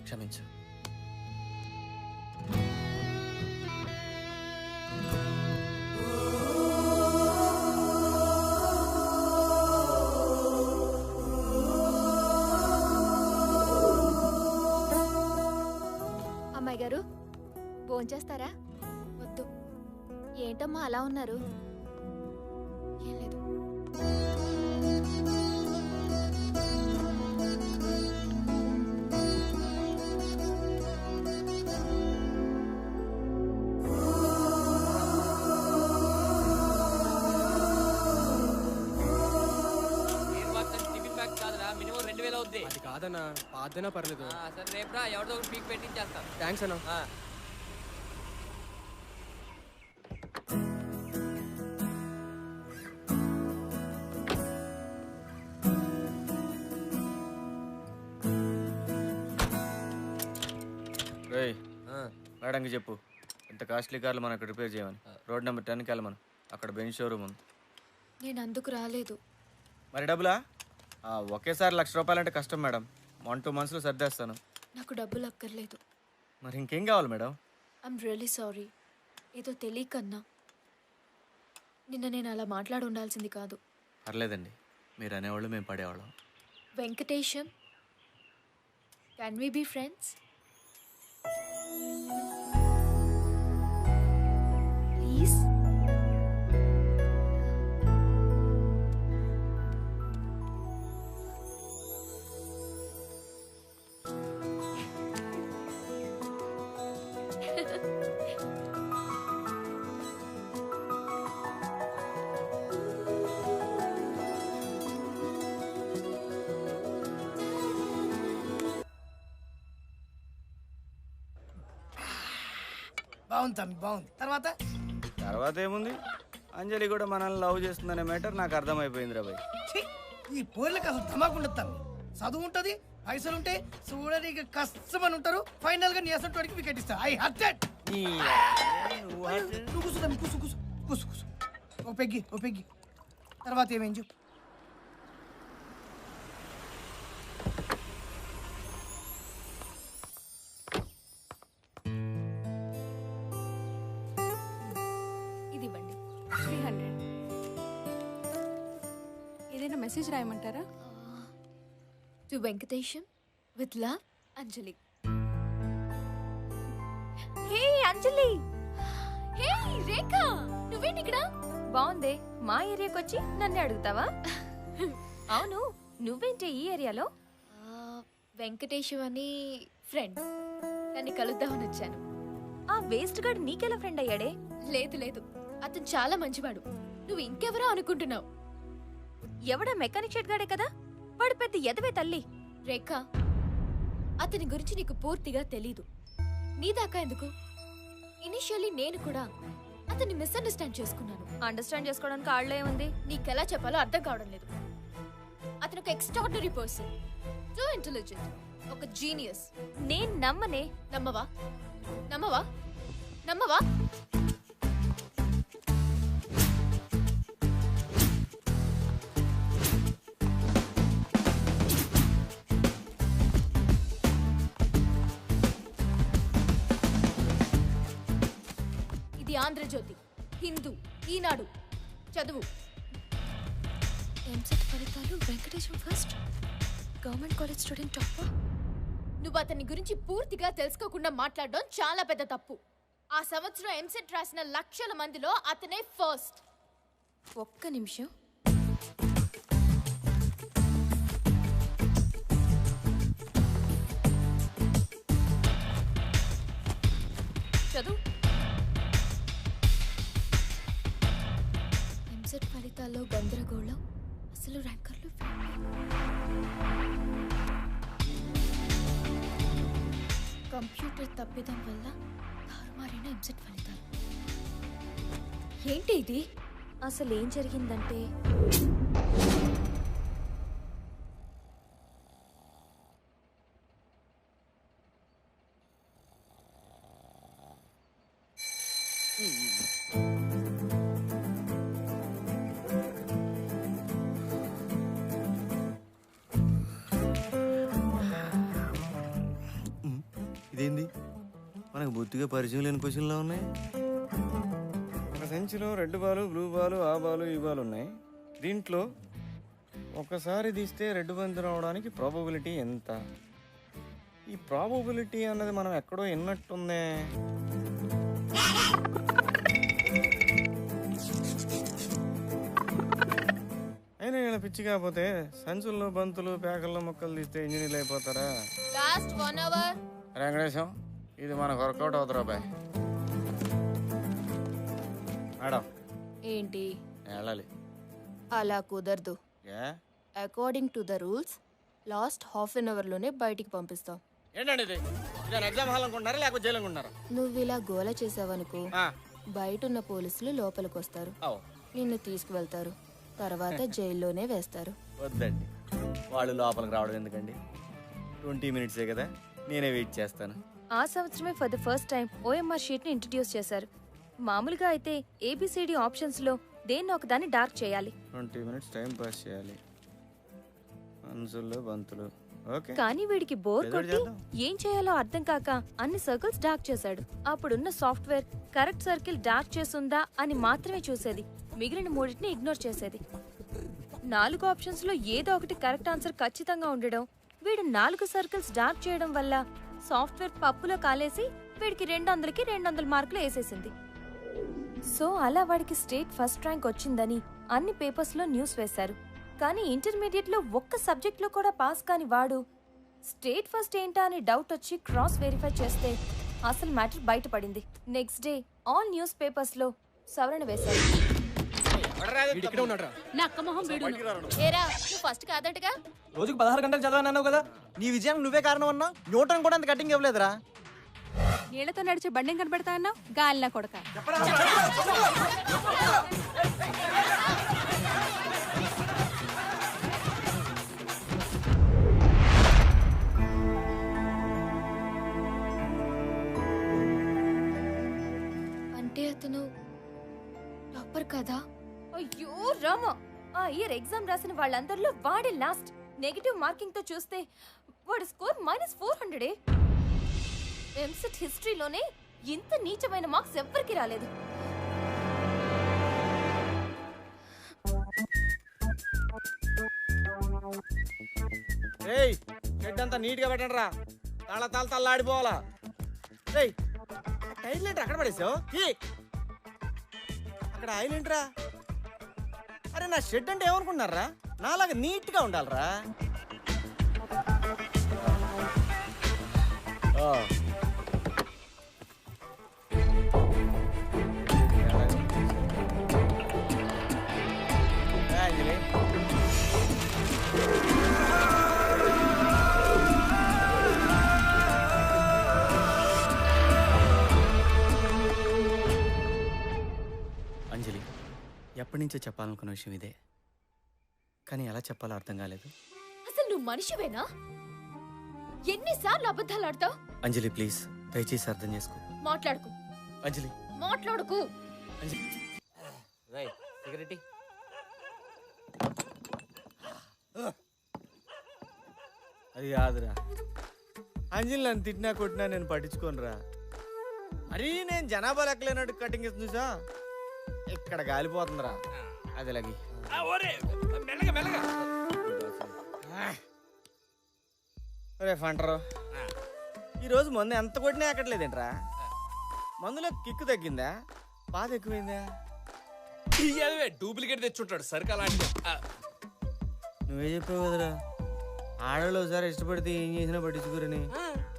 క్షమించు. అమ్మాయి గారు భోంచేస్తారా? వద్దు. ఏంటమ్మా అలా ఉన్నారు? ఏం లేదు. మినిమం 2,000 అవుద్ది. అది కాదన్నా, పాదైనా పర్లేదు. సరే రేపురా, ఎవరితో ఒకటి పీక్ పెట్టించేస్తాను. థ్యాంక్స్ అన్నా. మేడంకి చెప్పు, ఇంత కాస్ట్లీ కార్లు మనం అక్కడ రిపేర్ చేయమని. రోడ్ నెంబర్ 10కి వెళ్ళమను, అక్కడ బెంచ్ షోరూమ్ ఉంది. నేను అందుకు రాలేదు. మరి డబ్బులా? ఒకేసారి ₹1,00,000 అంటే కష్టం మేడం. 1-2 monthsలో సర్దేస్తాను. నాకు డబ్బులు అక్కర్లేదు. మరి ఇంకేం కావాలి మేడం? I'm really sorry. ఏదో తెలియకన్నా. నిన్న నేను అలా మాట్లాడి ఉండాల్సింది కాదు. పర్లేదండి, మీరు అనేవాళ్ళు మేము పడేవాళ్ళం. Venkatesham, can we be friends? Please. బాగుంది తమ్మి, బాగుంది. తర్వాత ఏముంది, అంజలి కూడా మనల్ని లవ్ చేస్తుందనే మ్యాటర్ నాకు అర్థమైపోయింది రా భయ్. ఈ పోర్లకు అసలు ధమాకుండా తమ్మి. చదువు ఉంటుంది, పైసలు ఉంటాయి, చూడడానికి కష్టమని ఉంటారు. ఫైనల్ గా నీ అసలు వాడికి వికెట్ ఇస్తా. I hurted. నువ్వు కూర్చో తమ్మి, కూసు కూసు కూసు కూసు. ఓ పెగ్గి. తర్వాత ఏమేం చెప్పు. మెసేజ్ రాయమంటారా? To Venkatesham with love Anjali. Hey Anjali. Hey Rekha, నువ్వేంటి ఇక్కడ? బాగుందే, మా ఏరియాకి వచ్చి నన్ను అడుగుతావా? అవును, నువ్వేంటి ఈ ఏరియాలో? వెంకటేశం అని ఫ్రెండ్, నన్ను కలుద్దామని వచ్చాను. ఆ వేస్ట్ గాడు నీకెలా ఫ్రెండ్ అయ్యాడే? లేదు లేదు, అతను చాలా మంచివాడు. నువ్వు ఇంకెవరో అనుకుంటున్నావు. ఎవడా మెకానిక్ షెడ్ గాడే కదా, వాడు పెద్ద ఎదవే తల్లి. రేఖ, అతని గురించి నీకు పూర్తిగా తెలీదు. నీ దాకా ఎందుకు? ఇనిషియల్లీ నేను కూడా అతన్ని మిస్అండర్స్టాండ్ చేసుకున్నాను. అండర్స్టాండ్ చేసుకోవడానికి ఆళ్ళే ఉంది. నీకెలా చెప్పాలో అర్థం కావడం లేదు. అతను ఒక ఎక్స్ట్రాడినరీ పర్సన్, టూ ఇంటెలిజెంట్, ఒక జీనియస్. నేను నమ్మనే. నమ్మవా? నమ్మవా? నమ్మవా? ఇది ఆంధ్రజ్యోతి, హిందూ, ఈనాడు. చదువు. ఎంసెట్ ఫలితాలు Venkatesham first, government college student topper. నువ్వు అతని గురించి పూర్తిగా తెలుసుకోకుండా మాట్లాడడం చాలా పెద్ద తప్పు. ఆ సంవత్సరం ఎంసెట్ రాసిన లక్షల మందిలో అతనే ఫస్ట్. ఒక్క నిమిషం. చదువు. ఎంసెట్ ఫలితాల్లో గందరగోళం, అసలు ర్యాంకర్లు కంప్యూటర్ తప్పిదం వల్ల తారుమారైన ఎంసెట్ ఫలితాలు. ఏంటి ఇది? అసలు ఏం జరిగిందంటే, ఇదేంది మనకు బొత్తిగా పరిచయం లేని క్వశ్చన్లో ఉన్నాయి. ఒక సంచిలో రెడ్ బాలు, బ్లూ బాలు, ఆ బాలు, ఈ బాలు ఉన్నాయి. దీంట్లో ఒకసారి తీస్తే రెడ్ బంతి రావడానికి ప్రాబబిలిటీ ఎంత? ఈ ప్రాబబిలిటీ అన్నది మనం ఎక్కడో విన్నట్టుందే. అయినా ఇలా పిచ్చి కాకపోతే సంచుల్లో బంతులు, పేకల్లో మొక్కలు తీస్తే ఇంజనీర్లు అయిపోతారా? Last 1 hour. వెంకటేశం, ఇది మనకు వర్కౌట్ అవుతారా బాయ్? మేడం ఏంటి? వెళ్ళాలి. అలా కుదరదు. ఏ? According to the rules last half an hour లోనే బయటికి పంపిస్తాం. ఏంటండి ఇది? ఎగ్జామ్ హాల్ అనుకుంటున్నారా లేకపోతే జైలు అనుకుంటున్నారా? నువ్వు ఇలా గోల చేసావనుకో, బయట ఉన్న పోలీసులు లోపలికి వస్తారు, నిన్ను తీసుకువెళ్తారు, తర్వాత జైల్లోనే వేస్తారు. వద్దండి, వాళ్ళు లోపలికి రావడం ఎందుకండి? 20 మినిట్సే కదా, నేనే వెయిట్ చేస్తాను. ఆ సంవత్సరమే for the first time OMR sheet ని ఇంట్రడ్యూస్ చేశారు. మామూలుగా అయితే ఏబిసిడి ఆప్షన్స్ లో దేన్ని ఒకదాన్ని డార్క్ చేయాలి. 20 మినిట్స్ టైం పాస్ చేయాలి. అంచుల్లో బంతులు. ఓకే. కానీ వీడికి బోర్ కొట్టి ఏం చేయాలో అర్థం కాక అన్ని సర్కిల్స్ డార్క్ చేశాడు. అప్పుడున్న సాఫ్ట్వేర్ కరెక్ట్ సర్కిల్ డార్క్ చేసుందా అని మాత్రమే చూసేది, మిగిలిన మూడింటిని ఇగ్నోర్ చేసేది. 4 ఆప్షన్స్ లో ఏదో ఒకటి కరెక్ట్ ఆన్సర్ ఖచ్చితంగా ఉండడం, వీడు 4 సర్కిల్స్ డార్క్ చేయడం వల్ల సాఫ్ట్వేర్ పప్పులో కాలేసి వీడికి 200కి 200 మార్కులు వేసేసింది. సో అలా వాడికి స్టేట్ ఫస్ట్ ర్యాంక్ వచ్చిందని అన్ని పేపర్స్ లో న్యూస్ వేశారు. కానీ ఇంటర్మీడియట్ లో ఒక్క సబ్జెక్ట్ లో కూడా పాస్ కాని వాడు స్టేట్ ఫస్ట్ ఏంటా అని డౌట్ వచ్చి క్రాస్ వెరిఫై చేస్తే అసలు మ్యాటర్ బయటపడింది. Next day all news papers లో సవరణ వేశారు. ఏరా, నువ్వు ఫస్ట్ కాదంటగా? రోజుకు 16 గంటలు చదవనన్నావు కదా, నీ విజయానికి నువ్వే కారణం అన్నా. న్యూటన్ కూడా అంత కటింగ్ ఇవ్వలేదురా. నీళ్లతో నడిచే బండి కనబడతా అన్నావు, గాలినా కొడక. అంటే అతను టాపర్ కదా? అయ్యో రామ, ఆ ఇయర్ ఎగ్జామ్ రాసిన వాళ్ళందరిలో వాడే లాస్ట్. నెగటివ్ మార్కింగ్ తో చూస్తే వాడి స్కోర్ -400. ఎంసెట్ హిస్టరీలోనే ఇంత నీచమైన మార్క్స్ ఎవ్వరికి రాలేదు. ఏయ్ షెడ్ అంతా నీట్గా పెట్టండి రా. తల్లాడిపోవాలా. రేయ్ టైర్లు ఏంటి అక్కడ పడేసావు? అక్కడ ఆయిల్ ఏంట్రా? అరే నా షెడ్ అంటే ఏమనుకున్నారా? నాలాగా నీట్గా ఉండాలరా. అంజలి, ఎప్పటి నుంచో చెప్పాలనుకున్న విషయం ఇదే, కానీ ఎలా చెప్పాలో అర్థం కాలేదు. అసలు నువ్వు మనిషివేనా? ఎన్నిసార్లు అబద్ధాలు ఆడతావు? అంజలి ప్లీజ్, దయచేసి అర్థం చేసుకో. మాట్లాడుకు. అంజలి మాట్లాడుకు. సిగరెట్ అది కాదురా, అంజలి నన్ను తిట్టినా కొట్టినా నేను పట్టించుకోనురా. అరే నేను జనాభా లెక్కలేనట్టు కటింగ్ ఇస్తుంది చూసా, ఇక్కడ గాలిపోతుందిరా. అది లగి రే ఫంటరు, ఈరోజు మందు ఎంత కొట్టినా ఎక్కట్లేదేంట్రా? మందులో కిక్కు తగ్గిందా, బాధ ఎక్కువైందా? డూప్లికేట్ తెచ్చుంటాడు సరుకు అలాంటి. నువ్వే చెప్పావు కదరా, ఆడవాళ్ళు ఒకసారి ఇష్టపడితే ఏం చేసినా పట్టించుకోరని.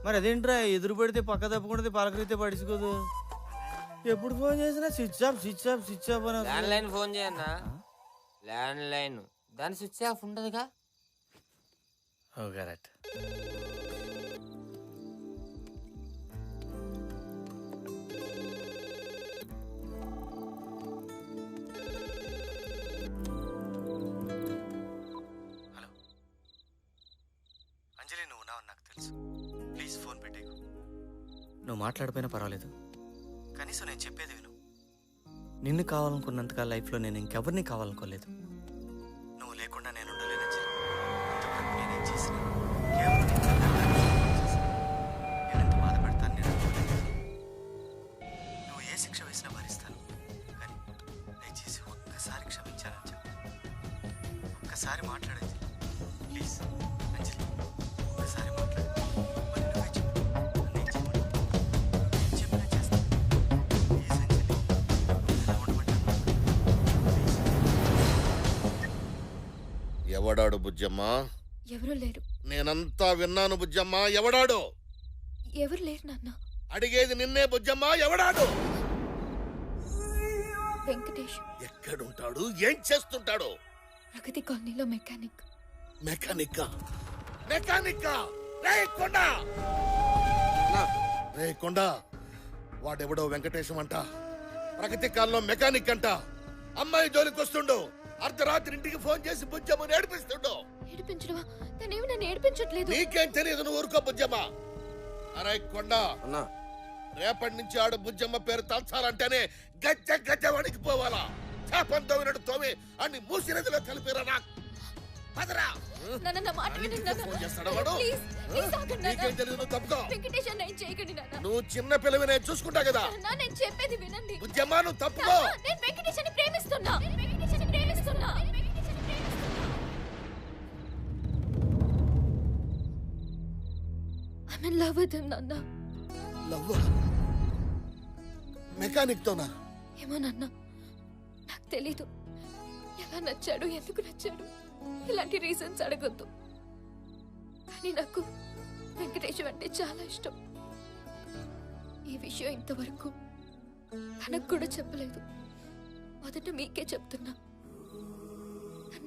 మరి అదేంట్రా, ఎదురు పడితే పక్క తప్పకుండా పలకరితే పట్టించుకోదు. ఎప్పుడు ఫోన్ చేసినా switch off switch off switch off అని. ల్యాండ్ లైన్ ఫోన్ చేయన్నా, ల్యాండ్ లైన్ దాని స్విచ్ ఆఫ్ ఉండదుగా. Oh correct. హలో అంజలి, నువ్వు ఉన్నావు నాకు తెలుసు. ప్లీజ్ ఫోన్ పెట్టేకు. నువ్వు మాట్లాడిపోయినా పర్వాలేదు, కనీసం నేను చెప్పేది విను. నిన్ను కావాలనుకున్నంతగా లైఫ్లో నేను ఇంకెవరిని కావాలనుకోలేదు. నువ్వు లేకుండా నేను ఉండలేను అంజలి. ఇంతవరకు నేనేం చేసినా కేవలం నీ తల్లి చేశాను. నేనెంత బాధపడతాను నేను అనుకోలేదు. నువ్వు ఏ శిక్ష వేసినా భరిస్తాను, కానీ దయచేసి ఒక్కసారి క్షమించానని చెప్పు. ఒక్కసారి మాట్లాడంజలి ప్లీజ్. అంజలి ఒక్కసారి మాట్లాడు. మరి నువ్వే చెప్పు, నేను చెప్పను. నేను చెప్పినా చేస్తాను. ప్లీజ్ అంజలి, ఎలా ఉండమంటాను? ఎవడాడు బుజ్జమ్మ? ఎవరు లేరు. నేనంతా విన్నాను బుజ్జమ్మ. ఎవడాడు? ఎవరు లేరు నాన్న. అడిగేది నిన్నే బుజ్జమ్మ. ఎవడాడు? వెంకటేష్. ఎక్కడుంటాడు? ఏం చేస్తుంటాడు? ప్రగతి కాలనీలో మెకానిక్. మెకానిక్కా? మెకానిక్కా? రే కొండ, రే కొండ, వాడెవడో వెంకటేశం అంట, ప్రగతి కాలంలో మెకానిక్ అంట. అమ్మాయి జోలికి వస్తుండు. అర్ధరాత్రి ఇంటికి ఫోన్ చేసి బుజ్జమ్మని ఏడిపిస్తుండు. ఏడిపించడమా? తనేమి నన్ను ఏడిపించట్లేదు. నీకేం తెలియదు, నువ్వు ఊరుకో బుజ్జమ్మ. అరే కొండ, రేపటి నుంచి ఆడు బుజ్జమ్మ పేరు తలచాలంటేనే గజ్జ గజ్జ వణికిపోవాలా. చేపం తోమినట్టు తోమి అన్ని మూసి నదిలో కలిపిరా. నాకు పదరా. నువ్వు చిన్న పిల్లవి, నేను చూసుకుంటా కదా. నేను చెప్పేది వినండి. బుజ్జమ్మ నువ్వు తప్పుకో. నేను వెంకటేశ్ని ప్రేమిస్తున్నా. వెంకటేశ్ని ప్రేమిస్తున్నా. I'm in love with him, నాన్న. లవ్? మెకానిక్ తోనా? ఏమో నాన్న, నాకు తెలీదు. ఎలా నచ్చాడు, ఎందుకు నచ్చాడు, ఇలాంటి రీజన్స్ అడగొద్దు. కానీ నాకు వెంకటేశ్వర అంటే చాలా ఇష్టం. ఈ విషయం ఇంతవరకు తనకు కూడా చెప్పలేదు. మొదట మీకే చెప్తున్నా.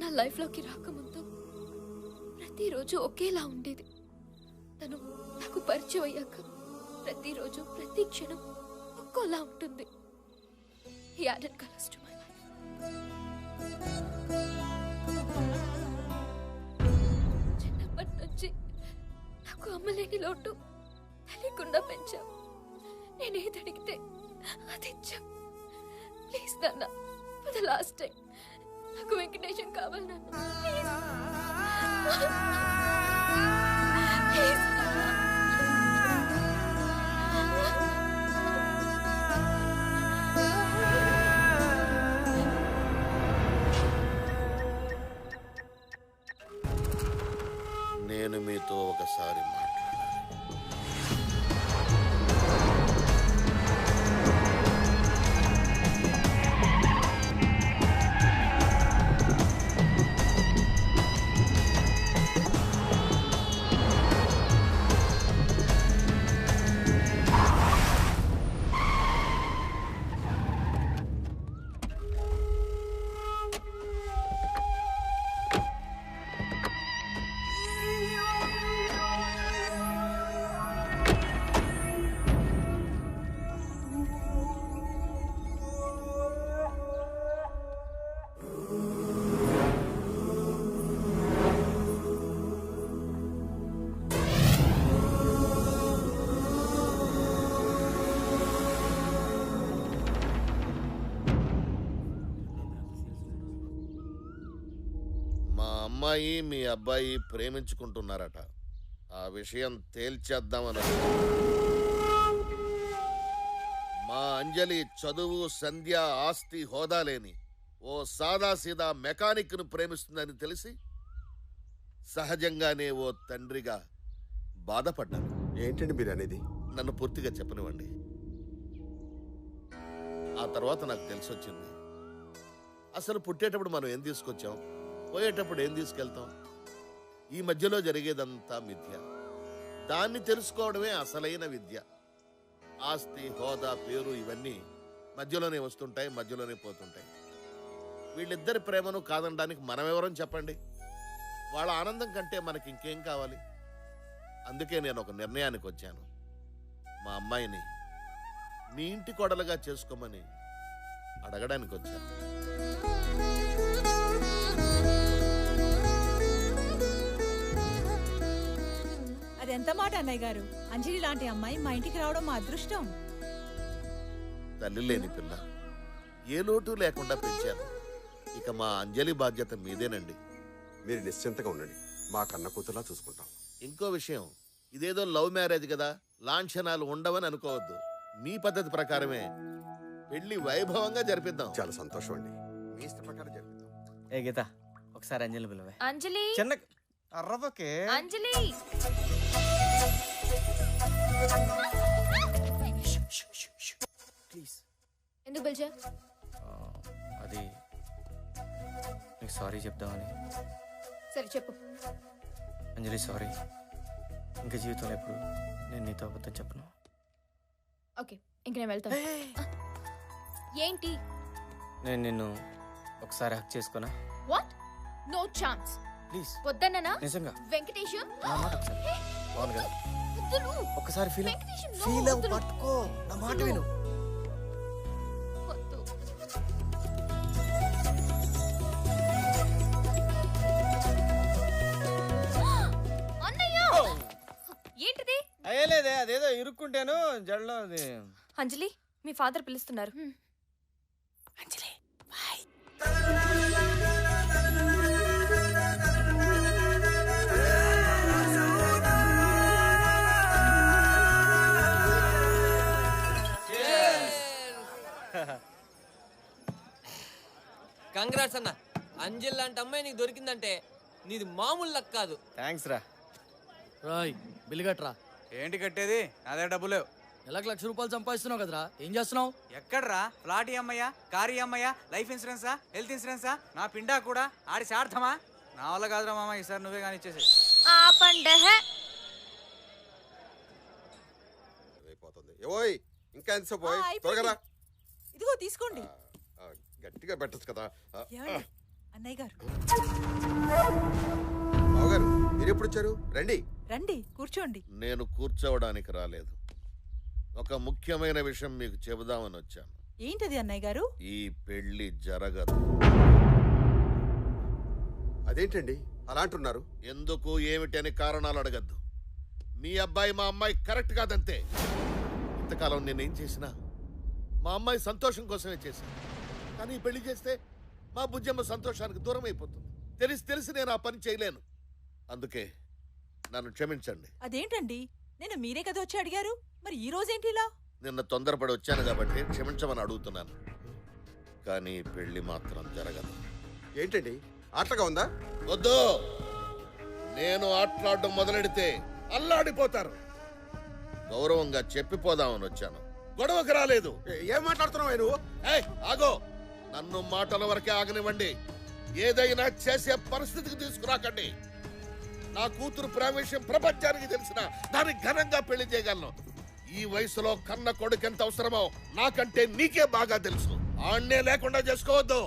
నా లైఫ్లోకి రాకముందు ప్రతిరోజు ఒకేలా ఉండేది. తను నాకు పరిచయం అయ్యాక ప్రతిరోజు ప్రతి క్షణం ఒక్కోలా ఉంటుంది. He added colors to my life. చిన్నప్పటి నుంచి నాకు అమ్మలేని లోటు తెలియకుండా పెంచావు. నేనేది అడిగితే అది ఇచ్చావు. ప్లీజ్ నాన్న, ఫర్ ద లాస్ట్ టైం నాకు వెంకటేశం కావాలి నాన్న. ప్లీజ్ నేను మీతో ఒకసారి మాట్లాడాలి. అమ్మాయి మీ అబ్బాయి ప్రేమించుకుంటున్నారట. ఆ విషయం తేల్చేద్దామని. మా అంజలి చదువు, సంధ్య, ఆస్తి, హోదా లేని ఓ సాదాసీదా మెకానిక్ను ప్రేమిస్తుందని తెలిసి సహజంగానే ఓ తండ్రిగా బాధపడ్డాను. ఏంటండి మీరు అనేది? నన్ను పూర్తిగా చెప్పనివ్వండి. ఆ తర్వాత నాకు తెలిసొచ్చింది, అసలు పుట్టేటప్పుడు మనం ఏం తీసుకొచ్చాం, పోయేటప్పుడు ఏం తీసుకెళ్తాం, ఈ మధ్యలో జరిగేదంతా మిథ్య. దాన్ని తెలుసుకోవడమే అసలైన విద్య. ఆస్తి, హోదా, పేరు ఇవన్నీ మధ్యలోనే వస్తుంటాయి, మధ్యలోనే పోతుంటాయి. వీళ్ళిద్దరి ప్రేమను కాదనడానికి మనమెవరం చెప్పండి? వాళ్ళ ఆనందం కంటే మనకి ఇంకేం కావాలి? అందుకే నేను ఒక నిర్ణయానికి వచ్చాను. మా అమ్మాయిని మీ ఇంటి కోడలుగా చేసుకోమని అడగడానికి వచ్చాను. అదెంత మాట అన్నయ్య గారు, అంజలి లాంటి అమ్మాయి మా ఇంటికి రావడం మా అదృష్టం. తల్లి లేని పిల్ల, ఏ లోటు లేకుండా పెంచాను. ఇక మా అంజలి బాధ్యత మీదేనండి. మీరు నిశ్చింతగా ఉండండి, మా కన్న కూతురులా చూసుకుంటాం. ఇంకో విషయం, ఇదేదో లవ్ మ్యారేజ్ కదా, లాంఛనాలు ఉండవని అనుకోవద్దు. మీ పద్ధతి ప్రకారమే పెళ్లి వైభవంగా జరిపిద్దాం. చాలా సంతోషం అండి, మీ ఇష్ట ప్రకారం జరిపిద్దాం. ఏ గీత, ఒకసారి అంజలి పిలవే. అంజలి చిన్న అర్రవకే. అంజలి ప్లీజ్. ఎందుకు పిలిచా? అది నీకు సారీ చెప్దామని. సరే చెప్పు. అంజలి సారీ, ఇంకా జీవితంలో ఎప్పుడు నేను నీతో అబద్ధం చెప్పను. ఓకే, ఇంక నేను వెళ్తాను. ఏంటి? నేను నిన్ను ఒకసారి హక్ చేసుకోనా? వాట్? No chance. ప్లీజ్ వద్దన్నా. నిజంగా వెంకటేష్ నా మాట ఒకసారి. బాగుంది కదా? ఒక్కసారి ఫీల్ ఫీల్ అవ్వు, పట్టుకో, నా మాట విను. ఏంటిది? అయ్యలేదే, అదేదో ఇరుక్కుంటాను జడలో. అది అంజలి, మీ ఫాదర్ పిలుస్తున్నారు. అంజలి బాయ్. కంగ్రాట్స్ అన్న. అంజల్ లాంటి అమ్మాయి నీకు దొరికిందంటే నీది మామూలు లక్ కాదు. థ్యాంక్స్ రా. రాయ్ బిల్లు కట్టరా. ఏంటి కట్టేది? అదే డబ్బులు. నెలకు ₹1,00,000 సంపాదిస్తున్నావు కదరా, ఏం చేస్తున్నావు? ఎక్కడ్రా? ఫ్లాట్ అమ్మయ్యా, కారు అమ్మయ్యా, లైఫ్ ఇన్సూరెన్సా, హెల్త్ ఇన్సూరెన్సా, నా పిండా కూడా ఆడి సార్థమా? నా వల్ల కాదురా మామ, ఈసారి నువ్వే కానీ ఇచ్చేసి. ఓయ్ ఇంకా ఎంత పోయి త్వరగా రా. ఇదిగో తీసుకోండి. గట్టిగా పెట్టచ్చు కదా. అన్నయ్య గారు, బావగారు మీరు ఎప్పుడు వచ్చారు? రండి రండి కూర్చోండి. నేను కూర్చోవడానికి రాలేదు, ఒక ముఖ్యమైన విషయం మీకు చెబుదామని వచ్చాను. ఏంటది అన్నయ్య గారు? ఈ పెళ్లి జరగదు. అదేంటండి అలా అంటున్నారు? ఎందుకు ఏమిటి అని కారణాలు అడగద్దు. మీ అబ్బాయి మా అమ్మాయి కరెక్ట్ కాదంతే. ఇంతకాలం నేనేం చేసినా మా అమ్మాయి సంతోషం కోసమే చేశాను. కానీ ఈ పెళ్లి చేస్తే మా బుజ్జమ్మ సంతోషానికి దూరం అయిపోతుంది. తెలిసి నేను ఆ పని చేయలేను. అందుకే నన్ను క్షమించండి. అదేంటండి, నేను మీరే కదా వచ్చి అడిగారు, మరి ఈ రోజేంటి ఇలా? నిన్న తొందరపడి వచ్చాను కాబట్టి క్షమించమని అడుగుతున్నాను. కానీ పెళ్లి మాత్రం జరగదు. ఏంటండి ఆటగా ఉందా? వద్దు, నేను ఆటలాడడం మొదలెడితే అల్లాడిపోతారు. గౌరవంగా చెప్పిపోదామని వచ్చాను, గొడవకు రాలేదు. ఏం మాట్లాడుతున్నావు నువ్వు? ఆగో, నన్ను మాటల వరకే ఆగనివ్వండి. ఏదైనా చేసే పరిస్థితికి తీసుకురాకండి. నా కూతురు ప్రేమ విషయం ప్రపంచానికి తెలిసిన దాన్ని ఘనంగా పెళ్లి చేయగలను. ఈ వయసులో కన్న కొడుకు ఎంత అవసరమో నాకంటే నీకే బాగా తెలుసు. ఆన్నే లేకుండా చేసుకోవద్దు.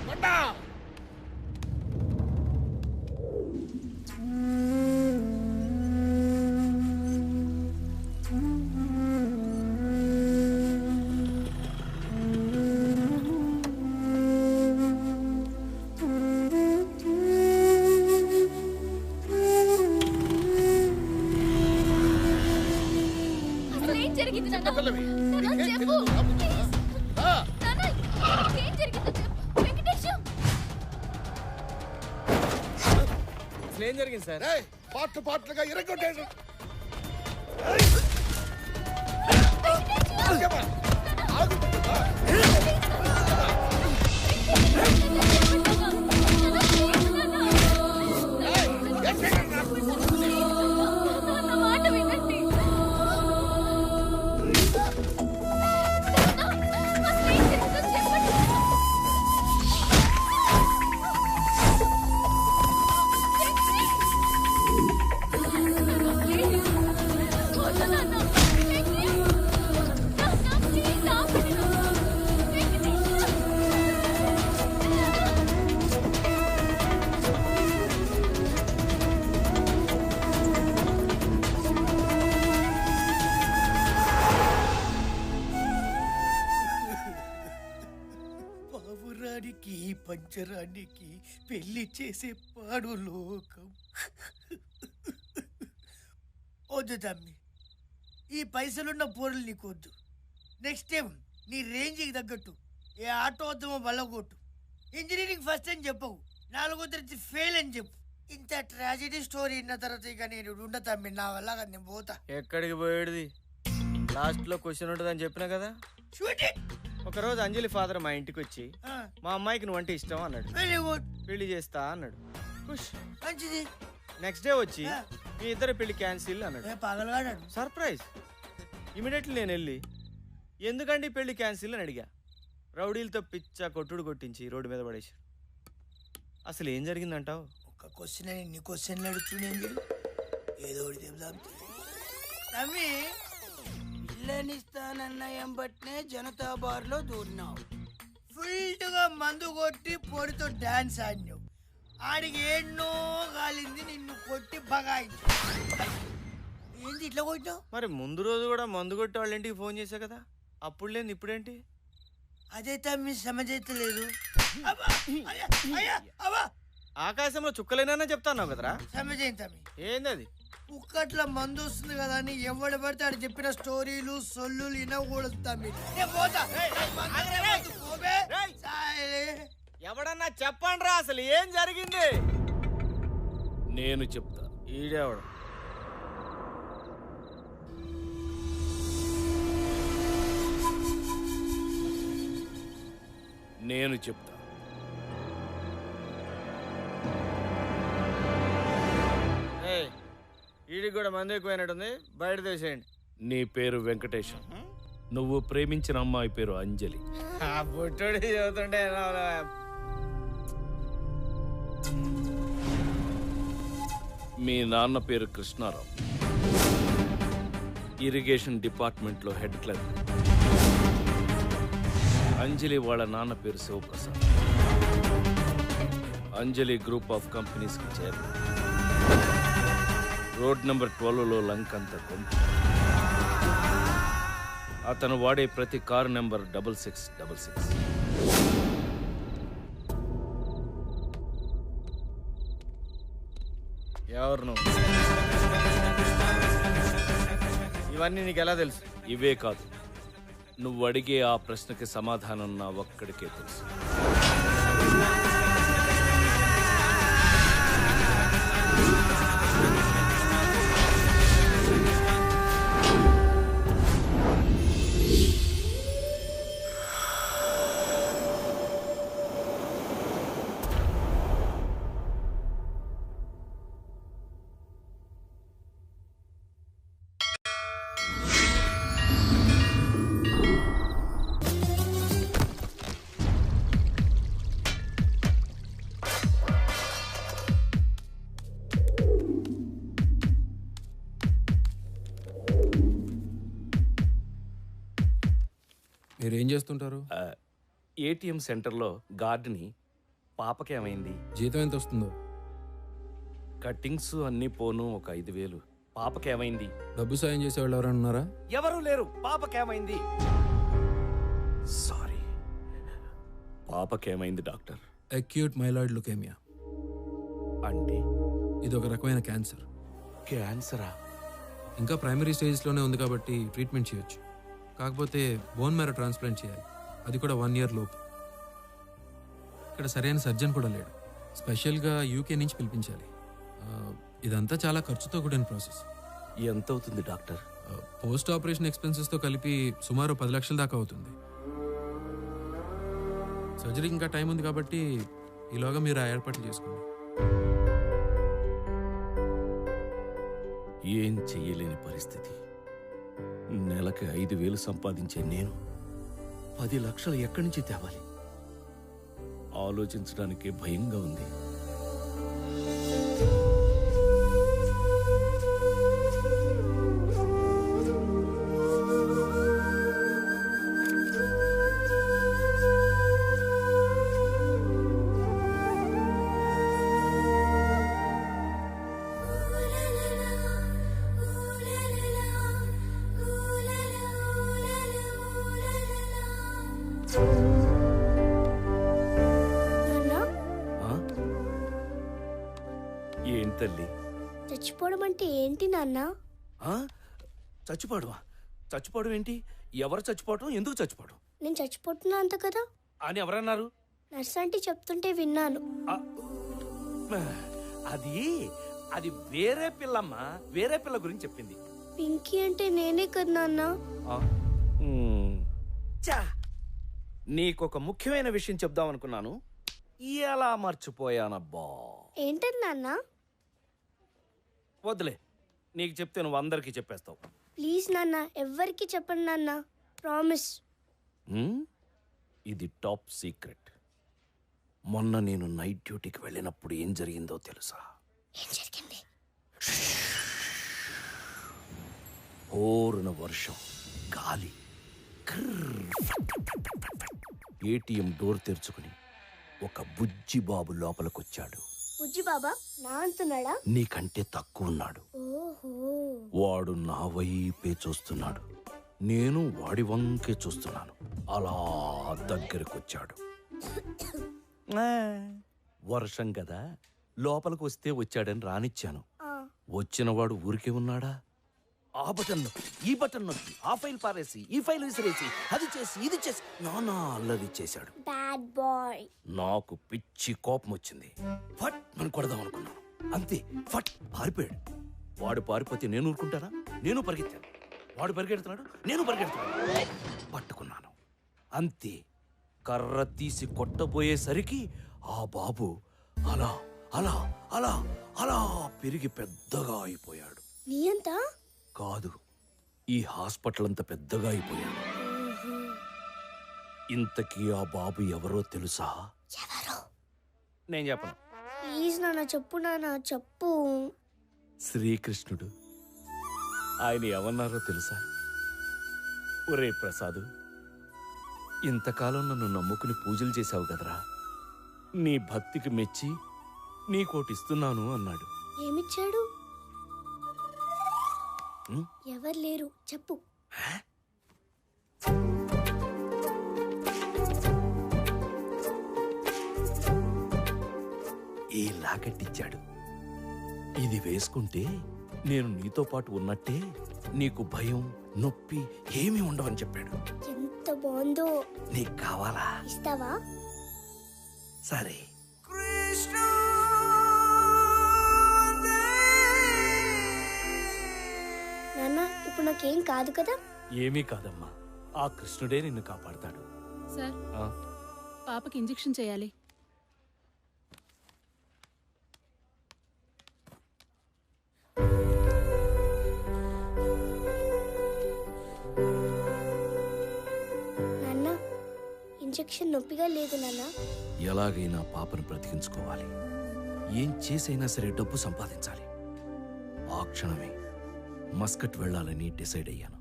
కొండా అసలు ఏం జరిగింది నాన్న? నాన్న, చెప్పు. ప్లీజ్. నాన్న, ఏం జరిగిందో చెప్పు. వెంకటేశం. అసలు ఏం జరిగింది సార్? పాటలు పాటలుగా ఇరగొట్టాడు. నాన్న మాట వినండి. అసలు ఏం జరిగిందో చెప్పండి. పావురానికి పంచరానికి పెళ్లి చేసే పాడు లోకం. వద్దు తమ్మి, ఈ పైసలున్న పోరులు నీకు వద్దు. నెక్స్ట్ టైం నీ రేంజ్కి తగ్గట్టు ఏ ఆటో వద్దామో బల్లగొట్టు. ఇంజనీరింగ్ ఫస్ట్ అని చెప్పవు, 4వ తరగతి ఫెయిల్ అని చెప్పు. ఇంత ట్రాజెడీ స్టోరీ విన్న తర్వాత ఇక నేను ఉండ తమ్మి, నా వల్ల కాదు, నేను పోతా. ఎక్కడికి పోయేది? లాస్ట్ లో క్వశ్చన్ ఉంటుందని చెప్పినా కదా. ఒకరోజు అంజలి ఫాదర్ మా ఇంటికి వచ్చి మా అమ్మాయికి నువ్వంటే ఇష్టం అన్నాడు. పెళ్లి చేస్తా అన్నాడు. మంచిది. నెక్స్ట్ డే వచ్చి మీ ఇద్దరు పెళ్లి క్యాన్సిల్ అన్నాడు. పగలగాడు. సర్ప్రైజ్. ఇమీడియట్లీ నేను వెళ్ళి ఎందుకండి పెళ్లి క్యాన్సిల్ అని అడిగా. రౌడీలతో పిచ్చ కొట్టుడు కొట్టించి రోడ్డు మీద పడేశాడు. అసలు ఏం జరిగిందంటావు? ఒక క్వశ్చన్ అని ఇన్ని క్వశ్చన్లు అడుగుతున్నాను. ఏదో ఒకటి చెప్దాం తమ్మి. పిల్లనిస్తానన్న ఎంబట్నే జనతా బార్ లో దూరినావు. ఫుల్ గా మందు కొట్టి పొడితో డాన్స్ ఆడినావు. ఆడికి ఎన్నో కాలింది, నిన్ను కొట్టి బగాయించు. ఏంటి ఇట్లా కొట్టినావు? మరి ముందు రోజు కూడా మందు కొట్టి వాళ్ళ ఇంటికి ఫోన్ చేశా కదా, అప్పుడు లేదు ఇప్పుడేంటి? అదే తమ్మి సమజైతలేదు. ఆకాశంలో చుక్కలేనా చెప్తాను కదరా. సమజైంది తమ్మి. ఏంది అది? ఉక్కట్ల మందు వస్తుంది కదా అని ఎవడు పడితే ఆడు చెప్పిన స్టోరీలు సొల్లులు వినకూడదు తమ్మి. ఎవడన్నా చెప్పండి రా, అసలు ఏం జరిగింది? నేను చెప్తా. ఈడేవాడు నేను చెప్తా. ఈడికి కూడా మంది ఎక్కువైనట్టుంది, బయట తీసేయండి. నీ పేరు వెంకటేశం, నువ్వు ప్రేమించిన అమ్మాయి పేరు అంజలి. బుట్టడి చదువుతుంటే మీ నాన్న పేరు కృష్ణారావు, ఇరిగేషన్ డిపార్ట్మెంట్ లో హెడ్ క్లర్క్. అంజలి వాళ్ళ నాన్న పేరు శివప్రసాద్, అంజలి గ్రూప్ ఆఫ్ కంపెనీస్ కి చైర్మన్. రోడ్ నెంబర్ 12లో లంక్ అంత కొంత. అతను వాడే ప్రతి కారు నెంబర్ 6666. ఎవరు నువ్వు? ఇవన్నీ నీకు ఎలా తెలుసు? ఇవే కాదు, నువ్వు అడిగే ఆ ప్రశ్నకి సమాధానం నా ఒక్కడికే తెలుసు. మీరేం చేస్తుంటారు? ఏటీఎం సెంటర్లో గార్డ్ని. పాపకేమైంది? జీతం ఎంత వస్తుందో? కట్టింగ్స్ అన్నీ పోను ఒక 5,000. పాపకేమైంది? డబ్బు సాయం చేసేవాళ్ళు ఎవరైనా ఉన్నారా? ఎవరు లేరు. పాపకేమైంది? సారీ, పాపకేమైంది డాక్టర్? Acute myeloid leukaemia. అంటే ఇది ఒక రకమైన క్యాన్సర్. క్యాన్సరా? ఇంకా ప్రైమరీ స్టేజ్లోనే ఉంది కాబట్టి ట్రీట్మెంట్ చేయొచ్చు. కాకపోతే బోన్ మ్యారో ట్రాన్స్ప్లాంట్ చేయాలి, అది కూడా 1 year లోపు. ఇక్కడ సరైన సర్జన్ కూడా లేడు. స్పెషల్గా యూకే నుంచి పిలిపించాలి. ఇదంతా చాలా ఖర్చుతో కూడిన ప్రాసెస్. ఎంత అవుతుంది డాక్టర్? పోస్ట్ ఆపరేషన్ ఎక్స్పెన్సెస్తో కలిపి సుమారు 10 లక్షల దాకా అవుతుంది. సర్జరీకి ఇంకా టైం ఉంది కాబట్టి ఈలోగా మీరు ఆ ఏర్పాట్లు చేసుకోండి. ఏం చెయ్యలేని పరిస్థితి. నెలకి 5,000 సంపాదించే నేను 10 లక్షలు ఎక్కడి నుంచి తేవాలి? ఆలోచించడానికి భయంగా ఉంది. ఏం తల్లి? చచ్చిపోవడం అంటే ఏంటి నాన్న? చచ్చిపోవడమా? చచ్చిపోవడం ఏంటి? ఎవరు చచ్చిపోవడం? ఎందుకు చచ్చిపోవడం? నేను చచ్చిపోతున్నా అంత కదా అని ఎవరన్నారు? నర్స్ అంటే చెప్తుంటే విన్నాను. అది అది వేరే పిల్లమ్మా, వేరే పిల్ల గురించి చెప్పింది. పింకీ అంటే నేనే కదా నాన్న. నీకొక ముఖ్యమైన విషయం చెప్దాం అనుకున్నాను, ఎలా మర్చిపోయానబ్బా. ఏంటది నాన్న? వద్దులే, నీకు చెప్తే నువ్వు అందరికీ చెప్పేస్తావు. ప్లీజ్ నాన్న, ఎవ్వరికి చెప్పండి నాన్న, ప్రామిస్. ఇది టాప్ సీక్రెట్. మొన్న నేను నైట్ డ్యూటీకి వెళ్ళినప్పుడు ఏం జరిగిందో తెలుసా? ఏం జరిగింది? ఓరున వర్షం, గాలి. ఏటీఎం డోర్ తెరుచుకుని ఒక బుజ్జి బాబు లోపలికొచ్చాడు. బుజ్జి బాబా నా అంటున్నాడా? నీకంటే తక్కువ ఉన్నాడు. ఓహో. వాడు నా వైపే చూస్తున్నాడు, నేను వాడి వంకే చూస్తున్నాను. అలా దగ్గరకొచ్చాడు. వర్షం కదా, లోపలికి వస్తే వచ్చాడని రానిచ్చాను. వచ్చినవాడు ఊరికే ఉన్నాడా? ఆ బటన్ నొక్కి, ఈ బటన్ నొక్కి, ఆ ఫైల్ పారేసి, ఈ ఫైల్ విసిరేసి, అది చేసి, ఇది చేసి నానా అల్లరి చేశాడు. Bad boy. నాకు పిచ్చి కోపం వచ్చింది. ఫట్ మనం కొడదాం అనుకున్నాను, అంతే ఫట్ పారిపోయాడు. వాడు పారిపోతే నేను ఊరుకుంటానా? నేను పరిగెత్తాను. వాడు పరిగెడుతున్నాడు, నేను పరిగెడుతున్నాను. పట్టుకున్నాను, అంతే. కర్ర తీసి కొట్టబోయేసరికి ఆ బాబు అలా అలా అలా అలా పెరిగి పెద్దగా అయిపోయాడు. నీ అంతా కాదు, ఈ హాస్పిటల్ అంత పెద్దగా అయిపోయాడు. ఇంతకీ ఆ బాబు ఎవరో తెలుసా? నేను చెప్పను. ప్లీజ్ నాన్న చెప్పు, నాన్న చెప్పు. శ్రీకృష్ణుడు. ఆయన ఏమన్నారో తెలుసా? ఒరే ప్రసాదు, ఇంతకాలం నన్ను నమ్ముకుని పూజలు చేశావు కదరా, నీ భక్తికి మెచ్చి నీకోటిస్తున్నాను అన్నాడు. ఏమిచ్చాడు? ఎవరు లేరు, చెప్పు. ఈ లాకెట్టిచ్చాడు. ఇది వేసుకుంటే నేను నీతో పాటు ఉన్నట్టే, నీకు భయం నొప్పి ఏమీ ఉండవని చెప్పాడు. ఎంత బాగుందో. నీకు కావాలా? ఇస్తావా? సరే. నాన్న, ఇప్పుడు నాకేం కాదు కదా? ఏమీ కాదమ్మా, ఆ కృష్ణుడే నిన్ను కాపాడతాడు. సార్, ఆ? పాపకి ఇంజెక్షన్ చేయాలి. నాన్న, ఇంజెక్షన్ నొప్పిగా లేదు నాన్న. ఎలాగైనా పాపను బ్రతికించుకోవాలి. ఏం చేసైనా సరే డబ్బు సంపాదించాలి. ఆ క్షణమే మస్కట్ వెళ్ళాలని డిసైడ్ అయ్యాను.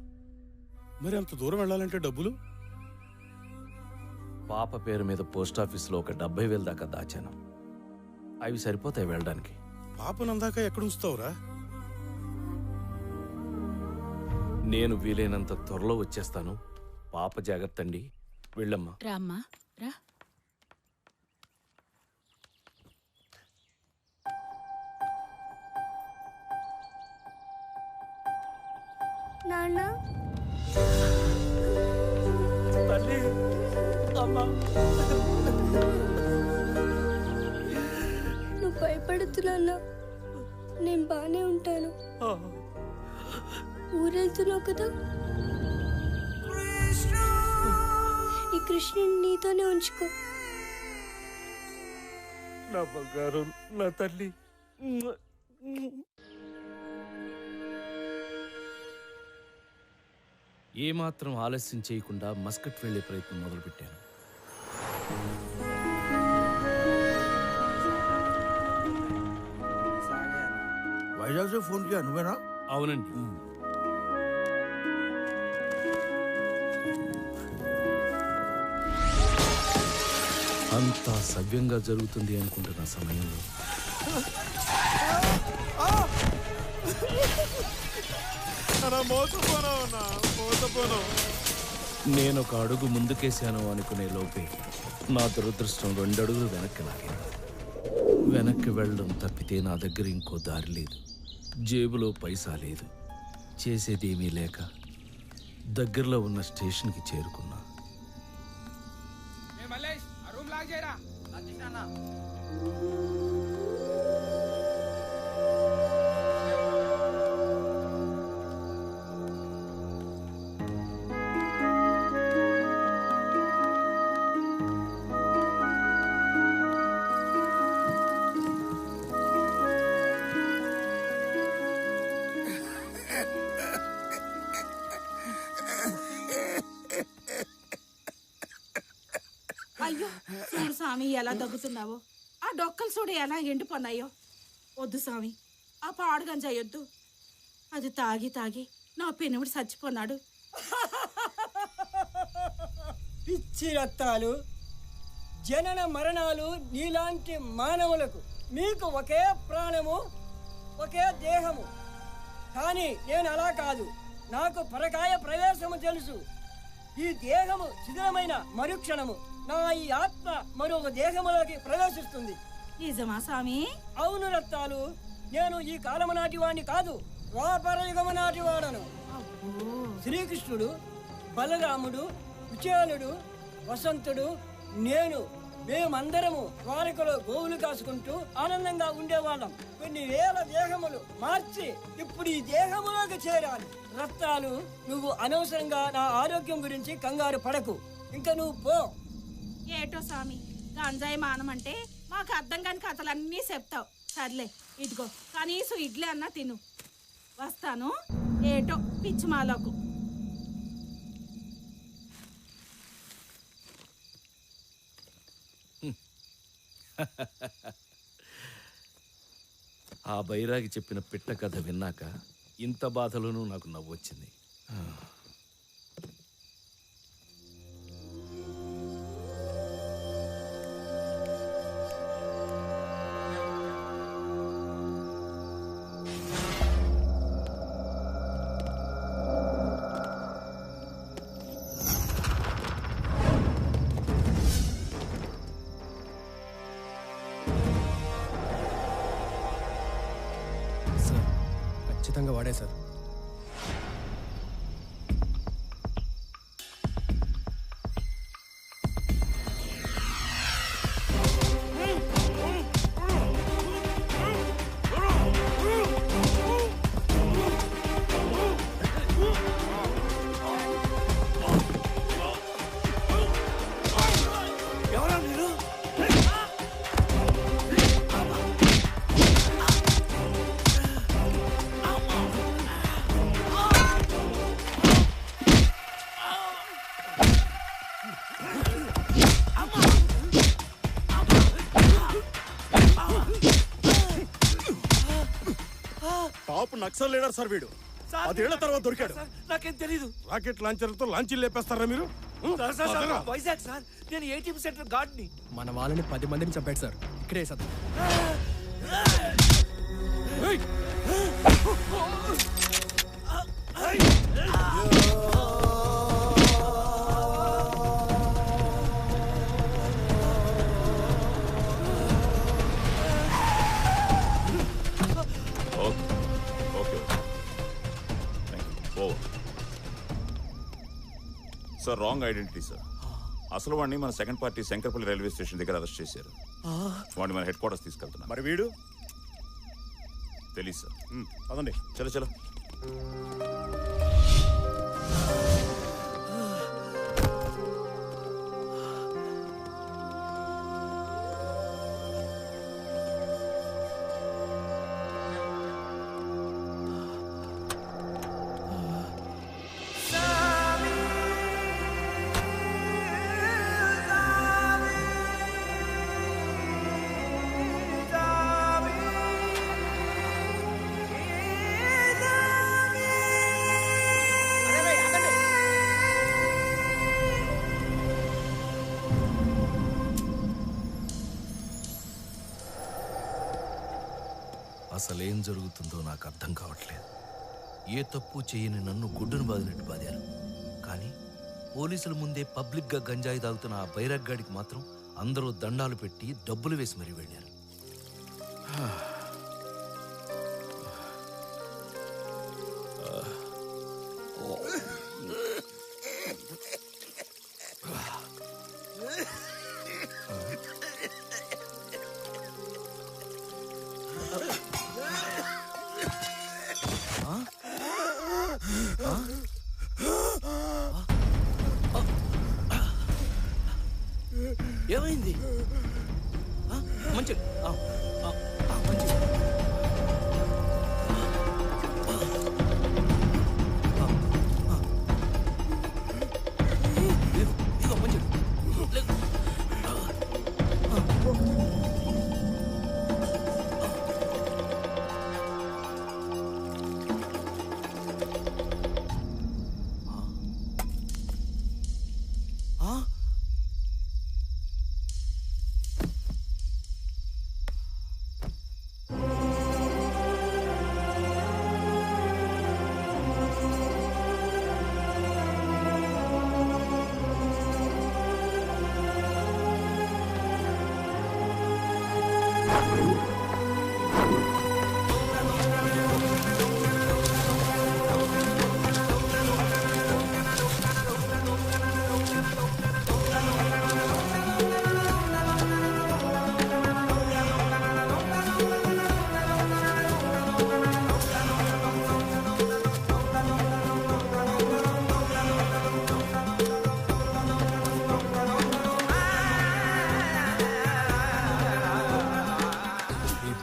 మరి అంత దూరం వెళ్ళాలంటే డబ్బులు? పాప పేరు మీద పోస్ట్ ఆఫీస్లో ఒక 70,000 దాకా దాచాను. అవి సరిపోతాయి వెళ్ళడానికి. పాపనందాక ఎక్కడ ఉంచుతావురా? నేను వీలైనంత త్వరలో వచ్చేస్తాను. పాప జాగ్రత్త అండి. వెళ్ళమ్మా. రామ్మా రా. నాన్న తల్లి అమ్మా, నువ్వు భయపడుతున్నా, నేను బానే ఉంటాను. ఊరెళ్తున్నావు కదా, ఈ కృష్ణుని నీతోనే ఉంచుకో. నా బంగారు, నా తల్లి. ఏమాత్రం ఆలస్యం చేయకుండా మస్కట్ వెళ్లే ప్రయత్నం మొదలుపెట్టాను. వైజాగ్ से फोन किया నువ్వేనా? అవునండి. అంతా సవ్యంగా జరుగుతుంది అనుకుంటున్న సమయంలో నేను ఒక అడుగు ముందుకేశాను అనుకునే లోపే నా దురదృష్టం 2 అడుగులు వెనక్కి లాగింది. వెనక్కి వెళ్ళడం తప్పితే నా దగ్గర ఇంకో దారి లేదు. జేబులో పైసా లేదు. చేసేదేమీ లేక దగ్గరలో ఉన్న స్టేషన్కి చేరుకున్నా. అయ్యో చూడు స్వామి ఎలా దగ్గుతున్నావో, ఆ డొక్కలు చూడు ఎలా ఎండిపోన్నాయో. వద్దు స్వామి, ఆ పాడుగం చేయొద్దు. అది తాగి తాగి నా పెనుముడు చచ్చిపోన్నాడు. పిచ్చి రక్తాలు, జనన మరణాలు నీలాంటి మానవులకు. మీకు ఒకే ప్రాణము, ఒకే దేహము. కానీ నేను అలా కాదు. నాకు పరకాయ ప్రవేశము తెలుసు. ఈ దేహము శిథిలమైన మరుక్షణము నా ఈ ఆత్మ మరొక దేహములోకి ప్రవేశిస్తుంది. నిజమా స్వామి? అవును రక్తాలు, నేను ఈ కాలము నాటి వాడిని కాదు, ద్వాపర యుగము నాటి వాడను. శ్రీకృష్ణుడు, బలరాముడు, కుచేలుడు, వసంతుడు, నేను, మేమందరము ద్వారకలో గోవులు కాసుకుంటూ ఆనందంగా ఉండేవాళ్ళం. కొన్ని వేల దేహములు మార్చి ఇప్పుడు ఈ దేహములోకి చేరాలి. రక్తాలు, నువ్వు అనవసరంగా నా ఆరోగ్యం గురించి కంగారు పడకు. ఇంకా నువ్వు పో. ఏటో స్వామి, గంజాయి మానమంటే మాకు అర్థం కాని కథలన్నీ చెప్తావు. సర్లే, ఇదిగో కనీసం ఇడ్లీ అన్నా తిను. వస్తాను. ఏటో పిచ్చి మాలకు. ఆ బైరాగి చెప్పిన పిట్ట కథ విన్నాక ఇంత బాధలోనూ నాకు నవ్వొచ్చింది. ఖచ్చితంగా వాడే sir. Top Naxal leader sir వీడు. 10 ఏళ్ల తర్వాత దొరికాడు. నాకేం తెలీదు. రాకెట్ లాంచర్లతో లాంచీలు లేపేస్తారా మీరు? వైజాగ్ సార్, నేను ఏటీఎం సెంటర్ గార్డ్ని. మన వాళ్ళని 10 మందిని చంపాడు సార్. ఇక్కడే sir. Sir wrong identity sir. అసలు వాడిని మన second party Shankarpally railway station దగ్గర అరెస్ట్ చేశారు. వాడిని మన హెడ్ క్వార్టర్స్ తీసుకెళ్తున్నాం. మరి వీడు తెలీదు సార్. అదండి. చలో చలో. అసలేం జరుగుతుందో నాకు అర్థం కావట్లేదు. ఏ తప్పు చేయని నన్ను గుడ్డును బాదినట్టు బాదారు. కానీ పోలీసుల ముందే పబ్లిక్గా గంజాయి తాగుతున్న ఆ బైరగ్గాడికి మాత్రం అందరూ దండాలు పెట్టి డబ్బులు వేసి మరీ వెళ్ళారు. ఏమైంది? మంచి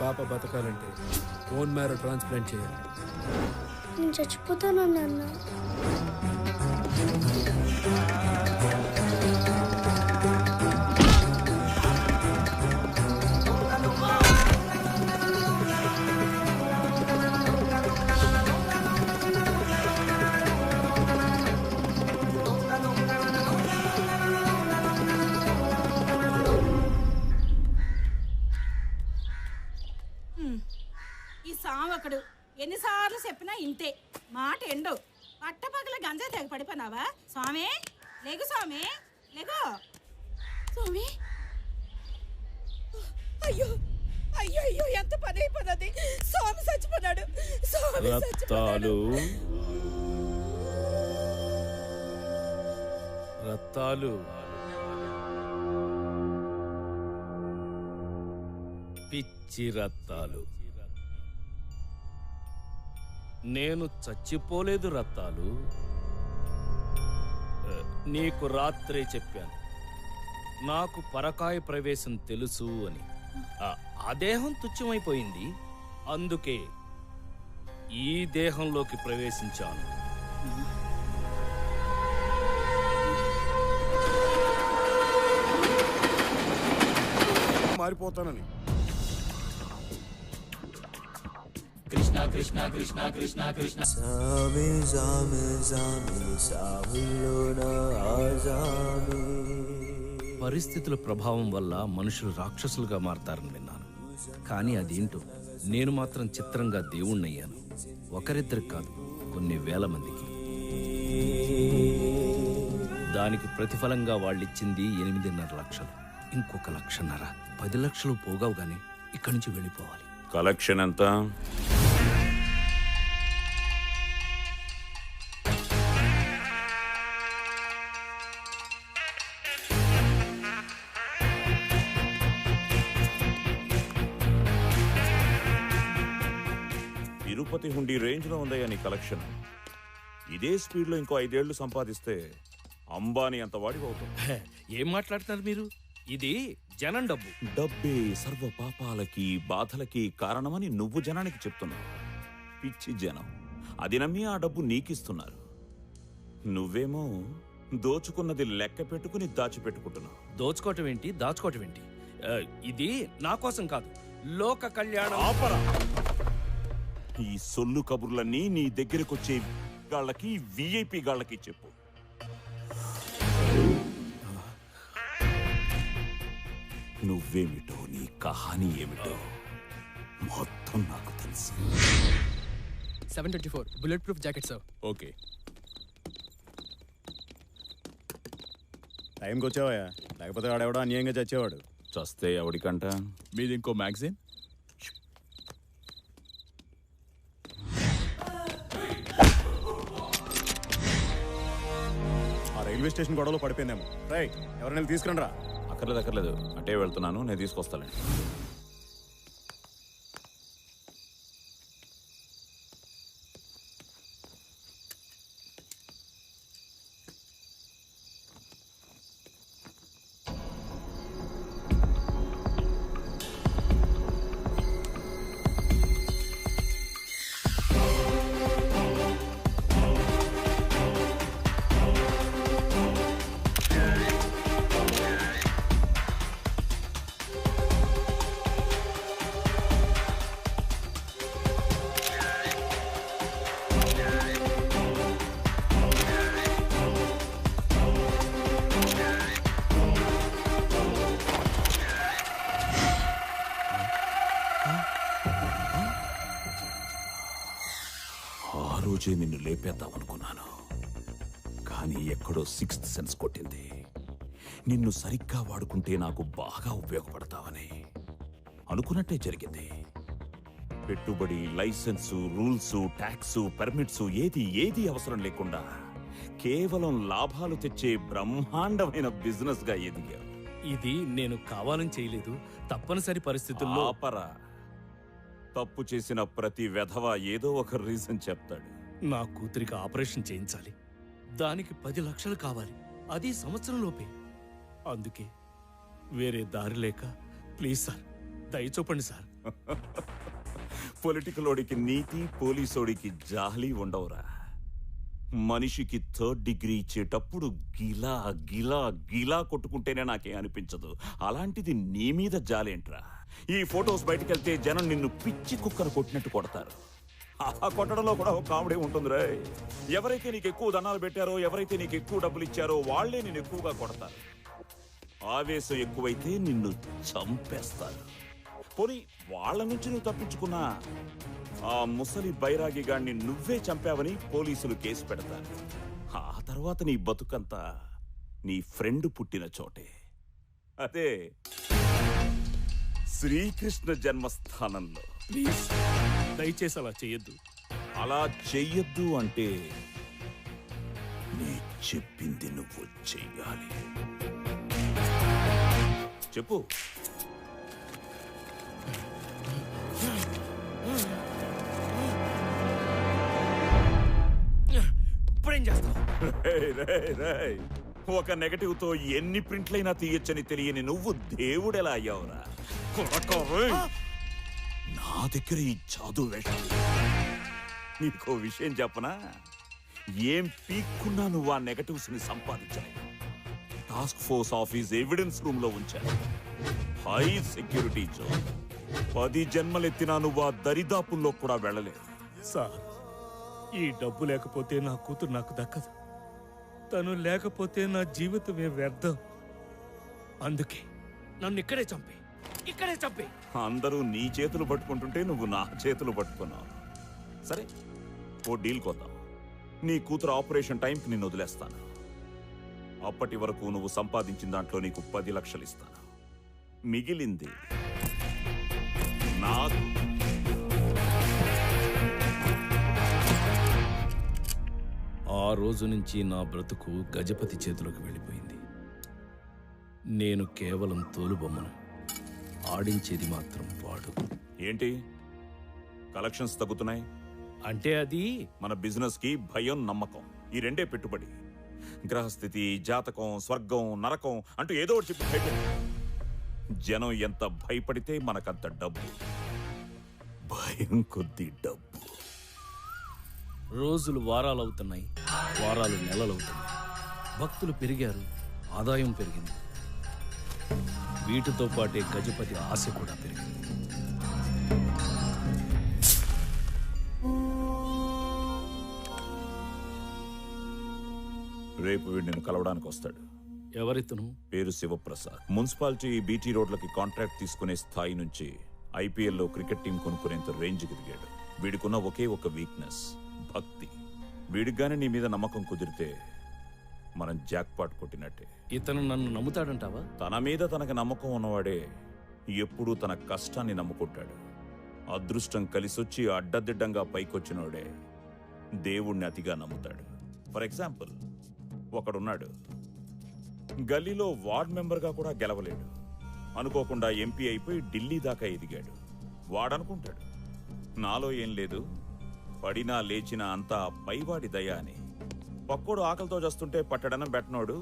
పాప బతకాలంటే బోన్ మ్యారో ట్రాన్స్ప్లాంట్ చేయాలి. నేను చచ్చిపోతాను నాన్న. సావకుడు ఎన్నిసార్లు చెప్పినా ఇంతే మాట ఎండు. పట్టపగల గంజా తెగ పడిపోయినావా? స్వామి లేగు, స్వామి లేగు. స్వామి అయ్యో అయ్యో అయ్యో, ఎంత పని అయిపోయింది. స్వామి చచ్చిపోయాడు. రత్తాలు రత్తాలు పిచ్చి రత్తాలు, నేను చచ్చిపోలేదు రత్తాలు. నీకు రాత్రే చెప్పాను నాకు పరకాయ ప్రవేశం తెలుసు అని. ఆ దేహం తుచ్చమైపోయింది, అందుకే ఈ దేహంలోకి ప్రవేశించాను. మారిపోతానని కృష్ణ కృష్ణ కృష్ణ కృష్ణ కృష్ణ కృష్ణ సామి సామి సామి సామిలోన ఆజామి. పరిస్థితుల ప్రభావం వల్ల మనుషులు రాక్షసులుగా మారతారని విన్నాను. కానీ అదేంటో నేను మాత్రం చిత్రంగా దేవుణ్ణయ్యాను. ఒకరిద్దరికి కాదు, కొన్ని వేల మందికి. దానికి ప్రతిఫలంగా వాళ్ళిచ్చింది 8.5 లక్షలు. ఇంకొక 1.5 లక్షలు, 10 లక్షలు పోగావుగానే ఇక్కడి నుంచి వెళ్ళిపోవాలి. కలెక్షన్ ఎంత? తిరుపతి హుండీ రేంజ్ లో ఉందయ్యా నీ కలెక్షన్. ఇదే స్పీడ్ లో ఇంకో 5 ఏళ్లు సంపాదిస్తే అంబానీ అంత వాడివి అవుతాం. ఏం మాట్లాడుతున్నారు మీరు? ఇది జనం డబ్బు. డబ్బే సర్వ పాపాలకి బాధలకి కారణమని నువ్వు జనానికి చెప్తున్నావు. పిచ్చి జనం అది నమ్మి ఆ డబ్బు నీకిస్తున్నారు. నువ్వేమో దోచుకున్నది లెక్క పెట్టుకుని దాచిపెట్టుకుంటున్నావు. దోచుకోవటం ఏంటి, దాచుకోవటం ఏంటి? ఇది నా కోసం కాదు, లోక కళ్యాణం. ఈ సొల్లు కబుర్లన్నీ నీ దగ్గరకొచ్చే గాళ్ళకి, విఐపి గాళ్ళకి చెప్పు. నువ్వేమిటో, నీ కహానీ ఏమిటో మొత్తం నాకు తెలుసు. 724 bullet proof jacket sir. Okay, టైంకి వచ్చావా? లేకపోతే వాడెవడో అన్యాయంగా చచ్చేవాడు. చస్తే ఎవడికంట? మీది ఇంకో మ్యాగజైన్. ఆ రైల్వే స్టేషన్ గొడవలో పడిపోయిందేమో. రైట్, ఎవరైనా తీసుకురండి రా. అక్కర్లేదు, అటే వెళ్తున్నాను, నేను తీసుకొస్తానండి. రోజే నిన్ను లేపేద్దామనుకున్నాను, కానీ ఎక్కడో 6th సెన్స్ కొట్టింది. నిన్ను సరిగ్గా వాడుకుంటే నాకు బాగా ఉపయోగపడతావని. అనుకున్నట్టే జరిగింది. పెట్టుబడి, లైసెన్సు, రూల్సు, ట్యాక్సు, పర్మిట్సు ఏది అవసరం లేకుండా కేవలం లాభాలు తెచ్చే బ్రహ్మాండమైన బిజినెస్ గా ఎదిగావు. ఇది నేను కావాలని చేయలేదు, తప్పనిసరి పరిస్థితుల్లో. ఆపరా. తప్పు చేసిన ప్రతి వెధవ ఏదో ఒక రీజన్ చెప్తాడు. నా కూతురికి ఆపరేషన్ చేయించాలి, దానికి 10 లక్షలు కావాలి, అది సంవత్సరం లోపే. అందుకే వేరే దారి లేక, ప్లీజ్ సార్, దయచూపండి సార్. పొలిటికలోడికి నీతి, పోలీసోడికి జాలి ఉండవురా. మనిషికి 3rd డిగ్రీ ఇచ్చేటప్పుడు గిలా గిలా గిలా కొట్టుకుంటేనే నాకేం అనిపించదు. అలాంటిది నీ మీద జాలేంట్రా? ఈ ఫొటోస్ బయటకెళ్తే జనం నిన్ను పిచ్చి కుక్కను కొట్టినట్టు కొడతారు. ఆ కొట్టడంలో కూడా ఒక కామెడీ ఉంటుంది రే. ఎవరైతే నీకు ఎక్కువ దండాలు పెట్టారో, ఎవరైతే నీకు ఎక్కువ డబ్బులు ఇచ్చారో వాళ్లే నిన్ను ఎక్కువగా కొడతారు. ఆవేశం ఎక్కువైతే నిన్ను చంపేస్తారు. పోనీ వాళ్ళ నుంచి నువ్వు తప్పించుకున్నా ఆ ముసలి బైరాగి గాడిని నువ్వే చంపావని పోలీసులు కేసు పెడతారు. ఆ తర్వాత నీ బతుకంతా నీ ఫ్రెండ్ పుట్టిన చోటే, అదే శ్రీకృష్ణ జన్మస్థానంలో. ప్లీజ్ దయచేసి అలా చెయ్యొద్దు. అలా చెయ్యొద్దు అంటే నీ చెప్పింది నువ్వు చెయ్యాలి. చెప్పు. ఇప్పుడేం చేస్తావు? ఒక నెగటివ్ తో ఎన్ని ప్రింట్లైనా తీయొచ్చని తెలియని నువ్వు దేవుడెలా అయ్యావురా? నా దగ్గర ఈ జాదు వేషం. నీకో విషయం చెప్పనా? ఏం పీక్కున్నా నువ్వు ఆ నెగటివ్స్ ని సంపాదించాలి. Task force office evidence room లో ఉంచాను. High security zone. 10 జన్మలెత్తినా నువ్వు ఆ దరిదాపుల్లో కూడా వెళ్ళలేదు. సార్, ఈ డబ్బు లేకపోతే నా కూతురు నాకు దక్కదు. తను లేకపోతే నా జీవితమే వ్యర్థం. అందుకే నన్ను ఇక్కడే చంపే. అందరూ నీ చేతులు పట్టుకుంటుంటే నువ్వు నా చేతులు పట్టుకున్నావు. సరే, ఓ డీల్ కొద్దాం. నీ కూతురు ఆపరేషన్ టైంకి నిన్ను వదిలేస్తాను. అప్పటి వరకు నువ్వు సంపాదించిన దాంట్లో నీకు 10 లక్షలు ఇస్తాను. మిగిలింది నాకు. ఆ రోజు నుంచి నా బ్రతుకు గజపతి చేతిలోకి వెళ్ళిపోయింది. నేను కేవలం తోలుబొమ్మను, ఆడించేది మాత్రం వాడు. ఏంటి కలెక్షన్స్ తగ్గుతున్నాయి అంటే అది మన బిజినెస్ కి భయం, నమ్మకం, ఈ రెండే పెట్టుబడి. గ్రహస్థితి, జాతకం, స్వర్గం, నరకం అంటూ ఏదో ఒకటి చెప్పి భయపెట్టు. జనం ఎంత భయపడితే మనకంత డబ్బు. భయం కొద్ది డబ్బు. రోజులు వారాలవుతున్నాయి, వారాలు నెలలవుతున్నాయి. భక్తులు పెరిగారు, ఆదాయం పెరిగింది. వీటితో పాటే గజపతి ఆశ కూడా పెరిగింది. రేపు వీడు నిన్ను కలవడానికి వస్తాడు. ఎవరితను? పేరు శివప్రసాద్. మున్సిపాలిటీ బీటీ రోడ్లకి కాంట్రాక్ట్ తీసుకునే స్థాయి నుంచి ఐపీఎల్లో క్రికెట్ టీం కొనుక్కునేంత రేంజ్కి దిగాడు. వీడికున్న ఒకే ఒక వీక్నెస్, భక్తి. వీడిగానే నీ మీద నమ్మకం కుదిరితే మనం జాక్పాట్ కొట్టినట్టే. ఇతను నన్ను నమ్ముతాడంటావా? తన మీద తనకు నమ్మకం ఉన్నవాడే ఎప్పుడూ తన కష్టాన్ని నమ్ముకుంటాడు. అదృష్టం కలిసొచ్చి అడ్డదిడ్డంగా పైకొచ్చినోడే దేవుణ్ణి అతిగా నమ్ముతాడు. ఫర్ ఎగ్జాంపుల్, ఒకడున్నాడు, గల్లీలో వార్డ్ మెంబర్గా కూడా గెలవలేడు. అనుకోకుండా ఎంపీ అయిపోయి ఢిల్లీ దాకా ఎదిగాడు. వాడనుకుంటాడు, నాలో ఏం లేదు, పడినా లేచినా అంతా పైవాడి దయ అని. పక్కోడు ఆకలితో చేస్తుంటే పట్టడనం పెట్టనోడు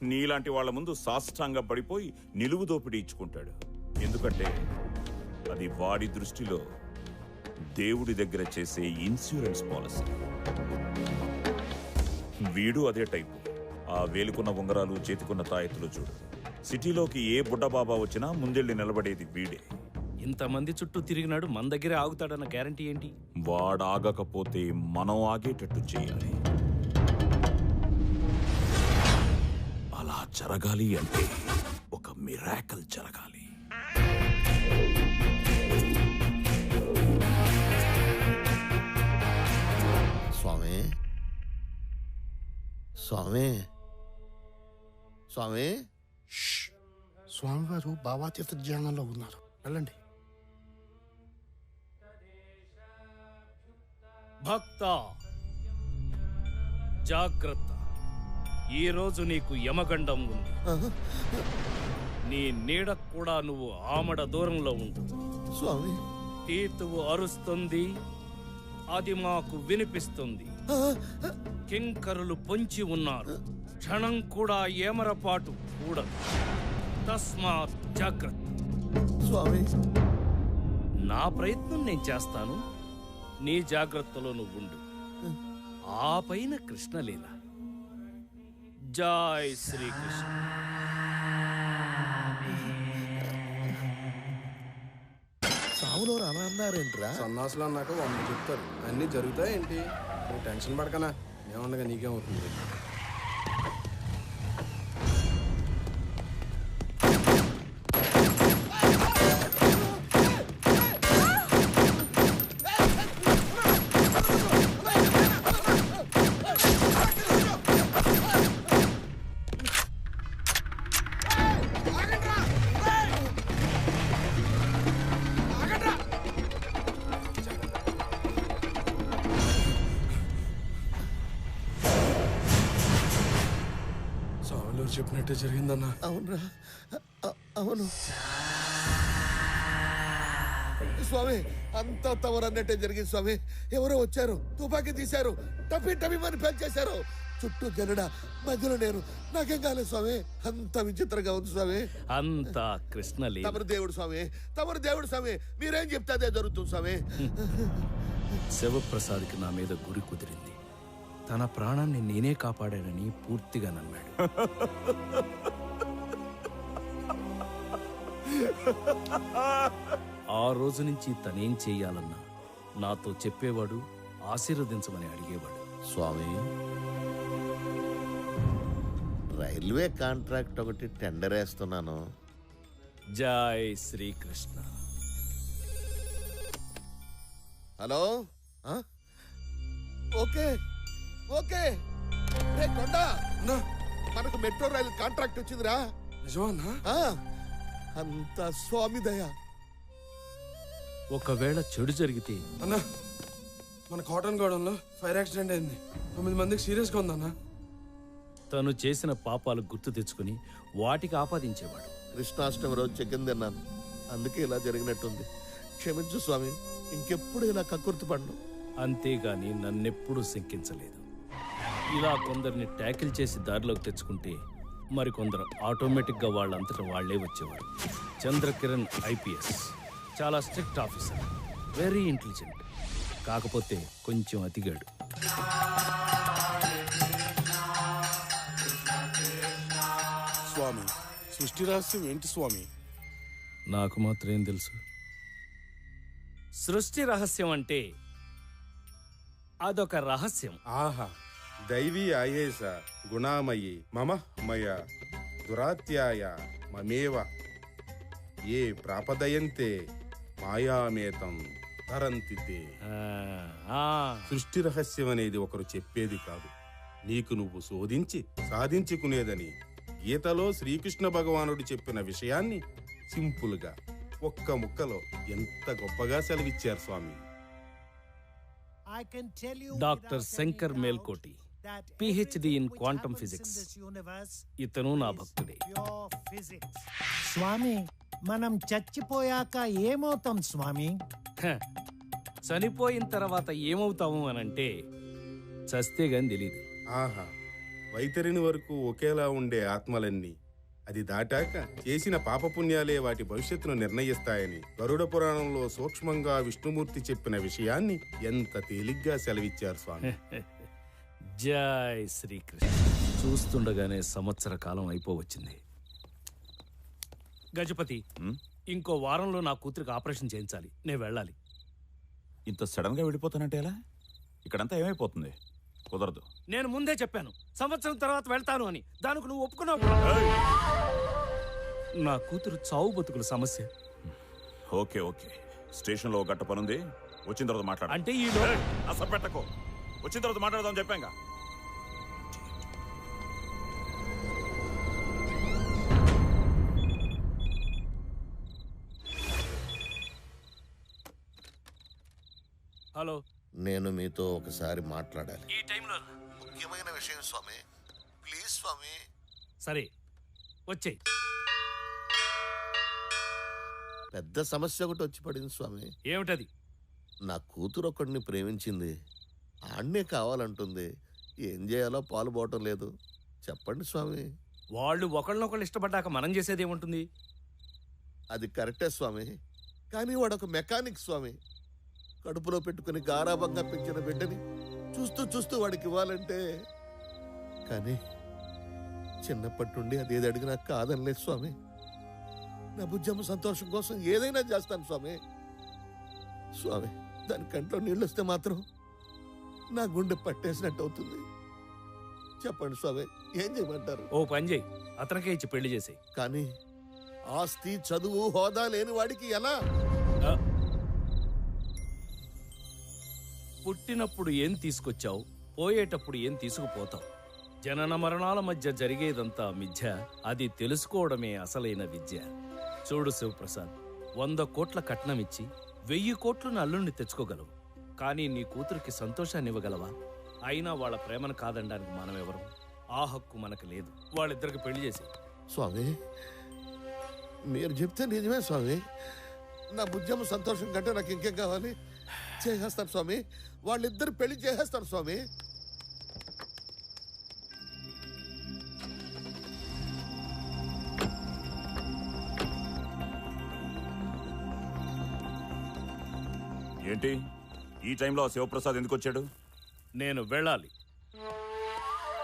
నీలాంటి వాళ్ల ముందు సాష్టాంగ పడిపోయి నిలువు దోపిడీ ఇచ్చుకుంటాడు. ఎందుకంటే అది వాడి దృష్టిలో దేవుడి దగ్గర చేసే ఇన్సూరెన్స్ పాలసీ. వీడు అదే టైపు. ఆ వేలుకున్న ఉంగరాలు, చేతికున్న తాయెత్తులు చూడు. సిటీలోకి ఏ బుడ్డబాబా వచ్చినా ముందెళ్ళి నిలబడేది వీడే. ఇంతమంది చుట్టూ తిరిగినాడు, మన దగ్గరే ఆగుతాడన్న గ్యారంటీ ఏంటి? వాడాగకపోతే మనం ఆగేటట్టు చేయాలి. అలా జరగాలి అంటే ఒక మిరాకిల్ జరగాలి. స్వామి, స్వామి, స్వామి. స్వామివారు భావాతీత ధ్యానంలో ఉన్నారు, వెళ్ళండి. భక్త జాగ్రత్త, ఈ రోజు నీకు యమగండం ఉంది. నీ నీడ కూడా నువ్వు ఆమడ దూరంలో ఉండు. స్వామి, తీతువు అరుస్తుంది, అది మాకు వినిపిస్తుంది. కింకరులు పొంచి ఉన్నారు, క్షణం కూడా ఏమరపాటు కూడదు. తస్మాత్ జాగ్రత్త. స్వామి, నా ప్రయత్నం నేను చేస్తాను, నీ జాగ్రత్తలో నువ్వుండు. ఆ పైన కృష్ణలీల. జై శ్రీకృష్ణ. సావులో అలా అన్నారేంట్రా? సన్నాసులు అన్నాక 100 చెప్తారు. అన్నీ జరుగుతాయేంటి? నువ్వు టెన్షన్ పడకనా, ఏమన్నగా నీకేమవుతుంది. చెప్పినట్టే జరిగిందన్నా. అవునరా, అవును స్వామి, అంతా తవరన్నట్టే జరిగింది స్వామి. ఎవరో వచ్చారు, తుపాకీ తీశారు, టపి టపిమని పేల్చేశారు. చుట్టూ జనడ, మధ్యలో నేను. నాకేం కాలేదు స్వామి. అంత విచిత్రంగా ఉంది స్వామి. అంతా కృష్ణలీల. తమరు దేవుడు స్వామి, తమరు దేవుడు స్వామి. మీరేం చెప్తే అదే జరుగుతుంది స్వామి. శివప్రసాద్కి నా మీద గురి కుదిరింది. తన ప్రాణాన్ని నేనే కాపాడానని పూర్తిగా నమ్మాడు. ఆ రోజు నుంచి తనేం చెయ్యాలన్నా నాతో చెప్పేవాడు, ఆశీర్వదించమని అడిగేవాడు. స్వామి, రైల్వే కాంట్రాక్ట్ ఒకటి టెండర్ వేస్తున్నాను. జై శ్రీకృష్ణ. Hello, okay okay. రే కొండ, మనకు మెట్రో రైలు కాంట్రాక్ట్ వచ్చిందిరా. నిజమా? అంత స్వామి దయ. ఒకవేళ చెడు జరిగితే అన్నా, మన కాటన్ గోడంలో ఫైర్ యాక్సిడెంట్ అయింది. 9 మందికి సీరియస్గా ఉందన్నా. తను చేసిన పాపాలు గుర్తు తెచ్చుకుని వాటికి ఆపాదించేవాడు. కృష్ణాష్టమి రోజు చికెన్ తిన్నాను, అందుకే ఇలా జరిగినట్టుంది. క్షమించు స్వామి, ఇంకెప్పుడు ఇలా కక్కుర్తి పడ్ను. అంతేగాని నన్నెప్పుడూ శంకించలేదు. ఇలా కొందరిని ట్యాకిల్ చేసి దారిలోకి తెచ్చుకుంటే మరికొందరు ఆటోమేటిక్గా వాళ్ళంతటా వాళ్లే వచ్చేవారు. చంద్రకిరణ్ ఐపీఎస్ చాలా స్ట్రిక్ట్ ఆఫీసర్, వెరీ ఇంటెలిజెంట్. కాకపోతే కొంచెం అతిగాడు. స్వామి, సృష్టి రహస్యం ఏంటి స్వామి? నాకు మాత్రం ఏం తెలుసు. సృష్టి రహస్యం అంటే అదొక రహస్యం. ఆహా, దైవీ ఆయేష గుణామయీ మమ మయ దురాత్యాయ మమేవ ఏ ప్రాపదయంతే మాయామేతం తరంతితే. సృష్టి రహస్యం అనేది ఒకరు చెప్పేది కాదు, నీకు నువ్వు శోధించి సాధించుకునేదని గీతలో శ్రీకృష్ణ భగవానుడు చెప్పిన విషయాన్ని సింపుల్ గా ఒక్క ముక్కలో ఎంత గొప్పగా సెలవిచ్చారు స్వామి. Doctor Shankar Melkote, PhD in quantum physics. ఇతను నా భక్తుడే. స్వామి, మనం చచ్చిపోయాక ఏమవుతాం స్వామి? చనిపోయిన తర్వాత ఏమవుతాము అనంటే చస్తే గాని తెలీదు. ఆహా, వైతరిని వరకు ఒకేలా ఉండే ఆత్మలన్నీ అది దాటాక చేసిన పాపపుణ్యాలే వాటి భవిష్యత్తును నిర్ణయిస్తాయని గరుడ పురాణంలో సూక్ష్మంగా విష్ణుమూర్తి చెప్పిన విషయాన్ని ఎంత తేలిగ్గా సెలవిచ్చారు స్వామి. జై శ్రీకృష్ణ. చూస్తుండగానే సంవత్సర కాలం అయిపోవచ్చింది. గజపతి, ఇంకో వారంలో నా కూతురికి ఆపరేషన్ చేయించాలి. నేను వెళ్ళాలి. ఇంత సడన్ గా వెళ్ళిపోతానంటే ఎలా? ఇక్కడంతా ఏమైపోతుంది? కుదరదు. నేను ముందే చెప్పాను సంవత్సరం తర్వాత వెళ్తాను అని. దానికి నువ్వు ఒప్పుకున్నావు. నా కూతురు చావు బతుకుల సమస్య. ఓకే ఓకే, స్టేషన్ లో గట్ట పనుంది, వచ్చిన తర్వాత మాట్లాడు. అంటే ఈ అసలు పెట్టకో, వచ్చిన తర్వాత మాట్లాడదాం చెప్పాంగా. హలో, నేను మీతో ఒకసారి మాట్లాడాలి. ఈ టైంలో ముఖ్యమైన విషయం స్వామి, ప్లీజ్ స్వామి. సరే, వచ్చేయ్. పెద్ద సమస్య ఒకటి వచ్చి పడింది స్వామి. ఏమిటది? నా కూతురు ఒకడిని ప్రేమించింది, ఆడనే కావాలంటుంది. ఏం చేయాలో పాలు పోవటం లేదు. చెప్పండి స్వామి. వాళ్ళు ఒకళ్ళనొకళ్ళు ఇష్టపడ్డాక మనం చేసేది ఏముంటుంది? అది కరెక్టే స్వామి, కానీ వాడు ఒక మెకానిక్ స్వామి. కడుపులో పెట్టుకుని గారాబంగా పెంచిన బిడ్డని చూస్తూ చూస్తూ వాడికి ఇవ్వాలంటే, కానీ చిన్నప్పటి నుండి అదేది అడిగినా కాదనలేదు స్వామి. నా బుజ్జమ్మ సంతోషం కోసం ఏదైనా చేస్తాను స్వామి. స్వామి, దాని కంట్లో నీళ్ళు వస్తే మాత్రం నా గుండె పట్టేసినట్టు అవుతుంది. చెప్పండి స్వామి, ఏం చేయమంటారు? ఓ పని చేయి, అతనికే ఇచ్చి పెళ్లి చేసేయ్. కానీ ఆస్తి, చదువు, హోదా లేని వాడికి ఎలా? పుట్టినప్పుడు ఏం తీసుకొచ్చావు, పోయేటప్పుడు ఏం తీసుకుపోతావు. జనన మరణాల మధ్య జరిగేదంతా మిథ్య. అది తెలుసుకోవడమే అసలైన విద్య. చూడు శివప్రసాద్, 100 కోట్ల కట్నం ఇచ్చి 1000 కోట్లను అల్లుణ్ణి తెచ్చుకోగలవు. కానీ నీ కూతురికి సంతోషాన్ని ఇవ్వగలవా? అయినా వాళ్ళ ప్రేమను కాదనడానికి మనమెవరం? ఆ హక్కు మనకు లేదు. వాళ్ళిద్దరికి పెళ్లి చేసి. స్వామి, మీరు చెప్తే నిజమే స్వామి. నా బుజ్జమ్మ సంతోషం కంటే నాకు ఇంకేం కావాలి? చేసేస్తాను స్వామి, వాళ్ళిద్దరు పెళ్లి చేసేస్తాను స్వామి. ఏంటి ఈ టైంలో శివప్రసాద్ ఎందుకు వచ్చాడు? నేను వెళ్ళాలి.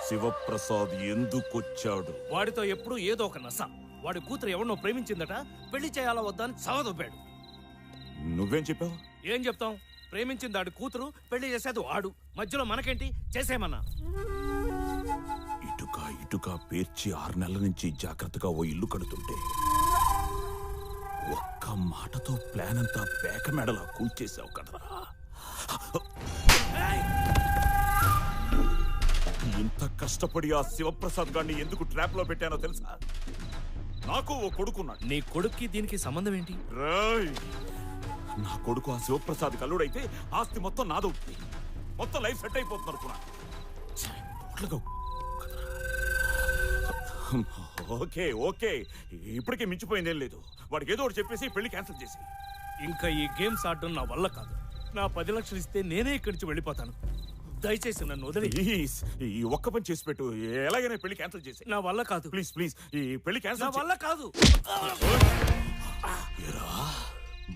శివప్రసాద్ ఎందుకు వచ్చాడు? వాడితో ఎప్పుడు ఏదో ఒక నస. వాడి కూతురు ఎవరినో ప్రేమించిందట, పెళ్లి చేయాలా వద్దా అని సవదొబ్బాడు. నువ్వేం చెప్పావు? ఏం చెప్తాం? ప్రేమించింది ఆడి కూతురు, పెళ్లి చేసేది వాడు. మధ్యలో మనకేంటి? చేసేమన్నా. ఇటుక పేర్చి 6 నెలల నుంచి జాగ్రత్తగా ఓ ఇల్లు కడుతుంటే ఒక్క మాటతో ప్లాన్ అంతా పేక మెడలా కూల్చేసావు కదరా. ఇంత కష్టపడి ఆ శివప్రసాద్ గారిని ఎందుకు ట్రాప్ లో పెట్టానో తెలుసా? నాకు ఓ కొడుకున్నాడు. నీ కొడుక్కి దీనికి సంబంధం ఏంటి? నా కొడుకు ఆ శివప్రసాద్ కల్లుడైతే ఆస్తి మొత్తం నాదవుతుంది, మొత్తం లైఫ్ సెట్ అయిపోతుంది అనుకున్నా. ఓకే ఓకే, ఇప్పటికే మించిపోయిందేం లేదు. వాడికి ఏదో ఒకటి చెప్పేసి పెళ్లి క్యాన్సిల్ చేసి. ఇంకా ఈ గేమ్స్ ఆడడం నా వల్ల కాదు. నా 10 లక్షలు ఇస్తే నేనే ఇక్కడి నుంచి వెళ్ళిపోతాను. దయచేసి నన్ను వదిలి ఈ ఒక్క పని చేసి పెట్టు. ఎలాగైనా పెళ్లి క్యాన్సిల్ చేసి. నా వల్ల కాదు. ప్లీజ్ ప్లీజ్, ఈ పెళ్లి క్యాన్సిల్. నా వల్ల కాదు.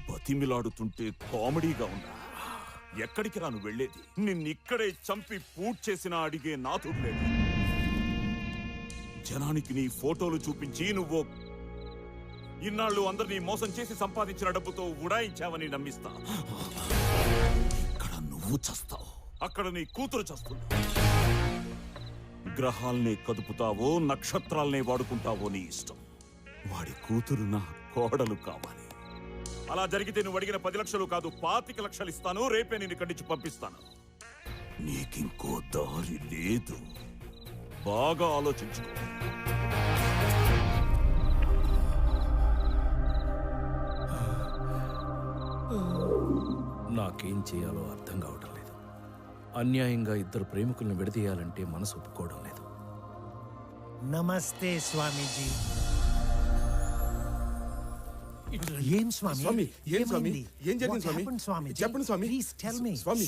బతిమిలాడుతుంటే కామెడీగా ఉందా? ఎక్కడికి రాను వెళ్ళేది? నిన్నిక్కడే చంపి పూట్ చేసినా అడిగే నాథుడు లేదు. జనానికి నీ ఫోటోలు చూపించి నువ్వు ఇన్నాళ్ళు అందరినీ మోసం చేసి సంపాదించిన డబ్బుతో ఉడాయించావని నమ్మిస్తా. ఇక్కడ నువ్వు చస్తావు, అక్కడ నీ కూతురు చస్తుంది. గ్రహాల్ని కదుపుతావో నక్షత్రాల్ని వాడుకుంటావో నీ ఇష్టం. వాడి కూతురు నా కోడలు కావాలి. అలా జరిగితే నువ్వు అడిగిన 10 లక్షలు కాదు, 25 లక్షలు ఇస్తాను. రేపే నేను ఇక్కడి నుంచి పంపిస్తాను. నీకింకో దారి లేదు. బాగా ఆలోచించుకో. నాకేం చేయాలో అర్థం కావటం లేదు. అన్యాయంగా ఇద్దరు ప్రేమికులను విడదీయాలంటే మనసు ఒప్పుకోవడం లేదు. నమస్తే స్వామీజీ. ఏం స్వామి? స్వామి, ఏం స్వామి? ఏమైంది? ఏం జరిగింది What స్వామి? happened, స్వామీజీ? చెప్పండి స్వామి. Please tell me. స్వామి.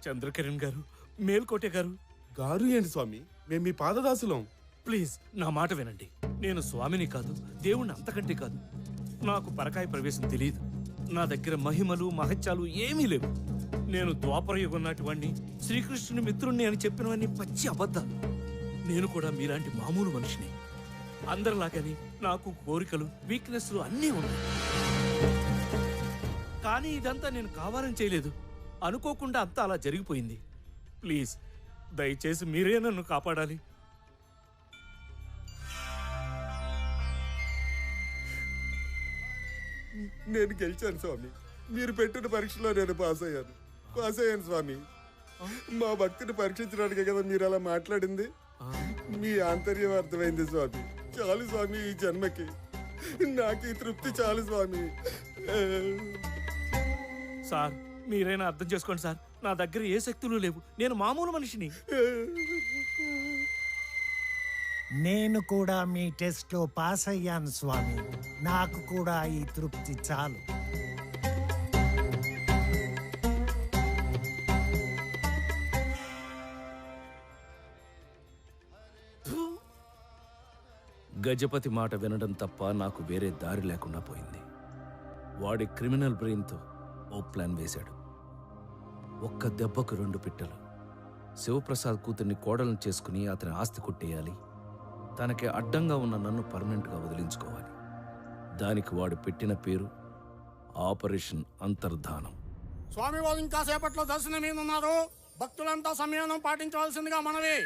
చంద్రకిరణ్ గారు, మేల్కోటే గారు. గారు ఏంటి స్వామి? మేము మీ పాదదాసులం. ప్లీజ్ నా మాట వినండి. నేను స్వామిని కాదు, దేవుణ్ణి అంతకంటే కాదు. నాకు పరకాయ ప్రవేశం తెలియదు. నా దగ్గర మహిమలు మహత్యాలు ఏమీ లేవు. నేను ద్వాపరయుగం నాటివాణ్ణి, శ్రీకృష్ణుని మిత్రుణ్ణి అని చెప్పినవన్నీ పచ్చి అబద్ధాలు. నేను కూడా మీలాంటి మామూలు మనిషిని. అందరిలాగని నాకు కోరికలు, వీక్నెస్లు అన్నీ ఉన్నాయి. కానీ ఇదంతా నేను కావాలని చేయలేదు. అనుకోకుండా అంతా అలా జరిగిపోయింది. ప్లీజ్ దయచేసి మీరే నన్ను కాపాడాలి. నేను గెలిచాను స్వామి. మీరు పెట్టిన పరీక్షలో నేను పాస్ అయ్యాను స్వామి. మా భక్తిని పరీక్షించడానికే కదా మీరు అలా మాట్లాడింది. మీ ఆంతర్యం అర్థమైంది స్వామి. చాలు స్వామి, ఈ జన్మకి నాకు ఈ తృప్తి చాలు స్వామి. సార్ మీరైనా అర్థం చేసుకోండి సార్. నా దగ్గర ఏ శక్తులు లేవు. నేను మామూలు మనిషిని. నేను కూడా మీ టెస్ట్ లో పాస్ అయ్యాను స్వామి. నాకు కూడా ఈ తృప్తి చాలు. గజపతి మాట వినడం తప్ప నాకు వేరే దారి లేకుండా పోయింది. వాడి క్రిమినల్ బ్రెయిన్తో ఓ ప్లాన్ వేశాడు. ఒక్క దెబ్బకు 2 పిట్టలు. శివప్రసాద్ కూతుర్ని కోడలను చేసుకుని అతని ఆస్తి కొట్టేయాలి. తనకి అడ్డంగా ఉన్న నన్ను పర్మనెంట్గా వదిలించుకోవాలి. దానికి వాడు పెట్టిన పేరు ఆపరేషన్ అంతర్ధానం. స్వామివారు ఇంకా సేపట్లో దర్శనం మీద ఉన్నారు. భక్తులంతా సంయమనం పాటించవలసిందిగా మనవి.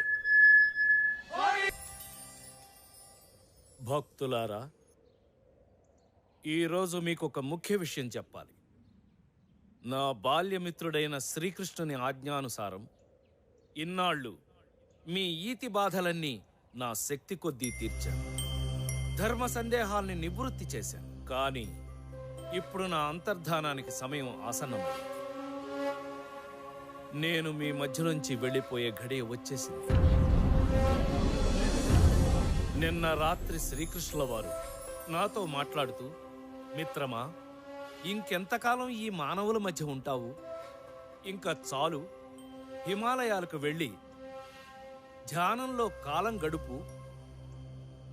భక్తులారా, ఈరోజు మీకు ఒక ముఖ్య విషయం చెప్పాలి. నా బాల్యమిత్రుడైన శ్రీకృష్ణుని ఆజ్ఞానుసారం ఇన్నాళ్ళు మీ ఈతి బాధలన్నీ నా శక్తి కొద్దీ తీర్చాను. ధర్మ సందేహాల్ని నివృత్తి చేశాను. కానీ ఇప్పుడు నా అంతర్ధానానికి సమయం ఆసన్నమైంది. నేను మీ మధ్యలోంచి వెళ్ళిపోయే ఘడియ వచ్చేసింది. నిన్న రాత్రి శ్రీకృష్ణుల వారు నాతో మాట్లాడుతూ, మిత్రమా, ఇంకెంతకాలం ఈ మానవుల మధ్య ఉంటావు? ఇంకా చాలు. హిమాలయాలకు వెళ్ళి ధ్యానంలో కాలం గడుపు.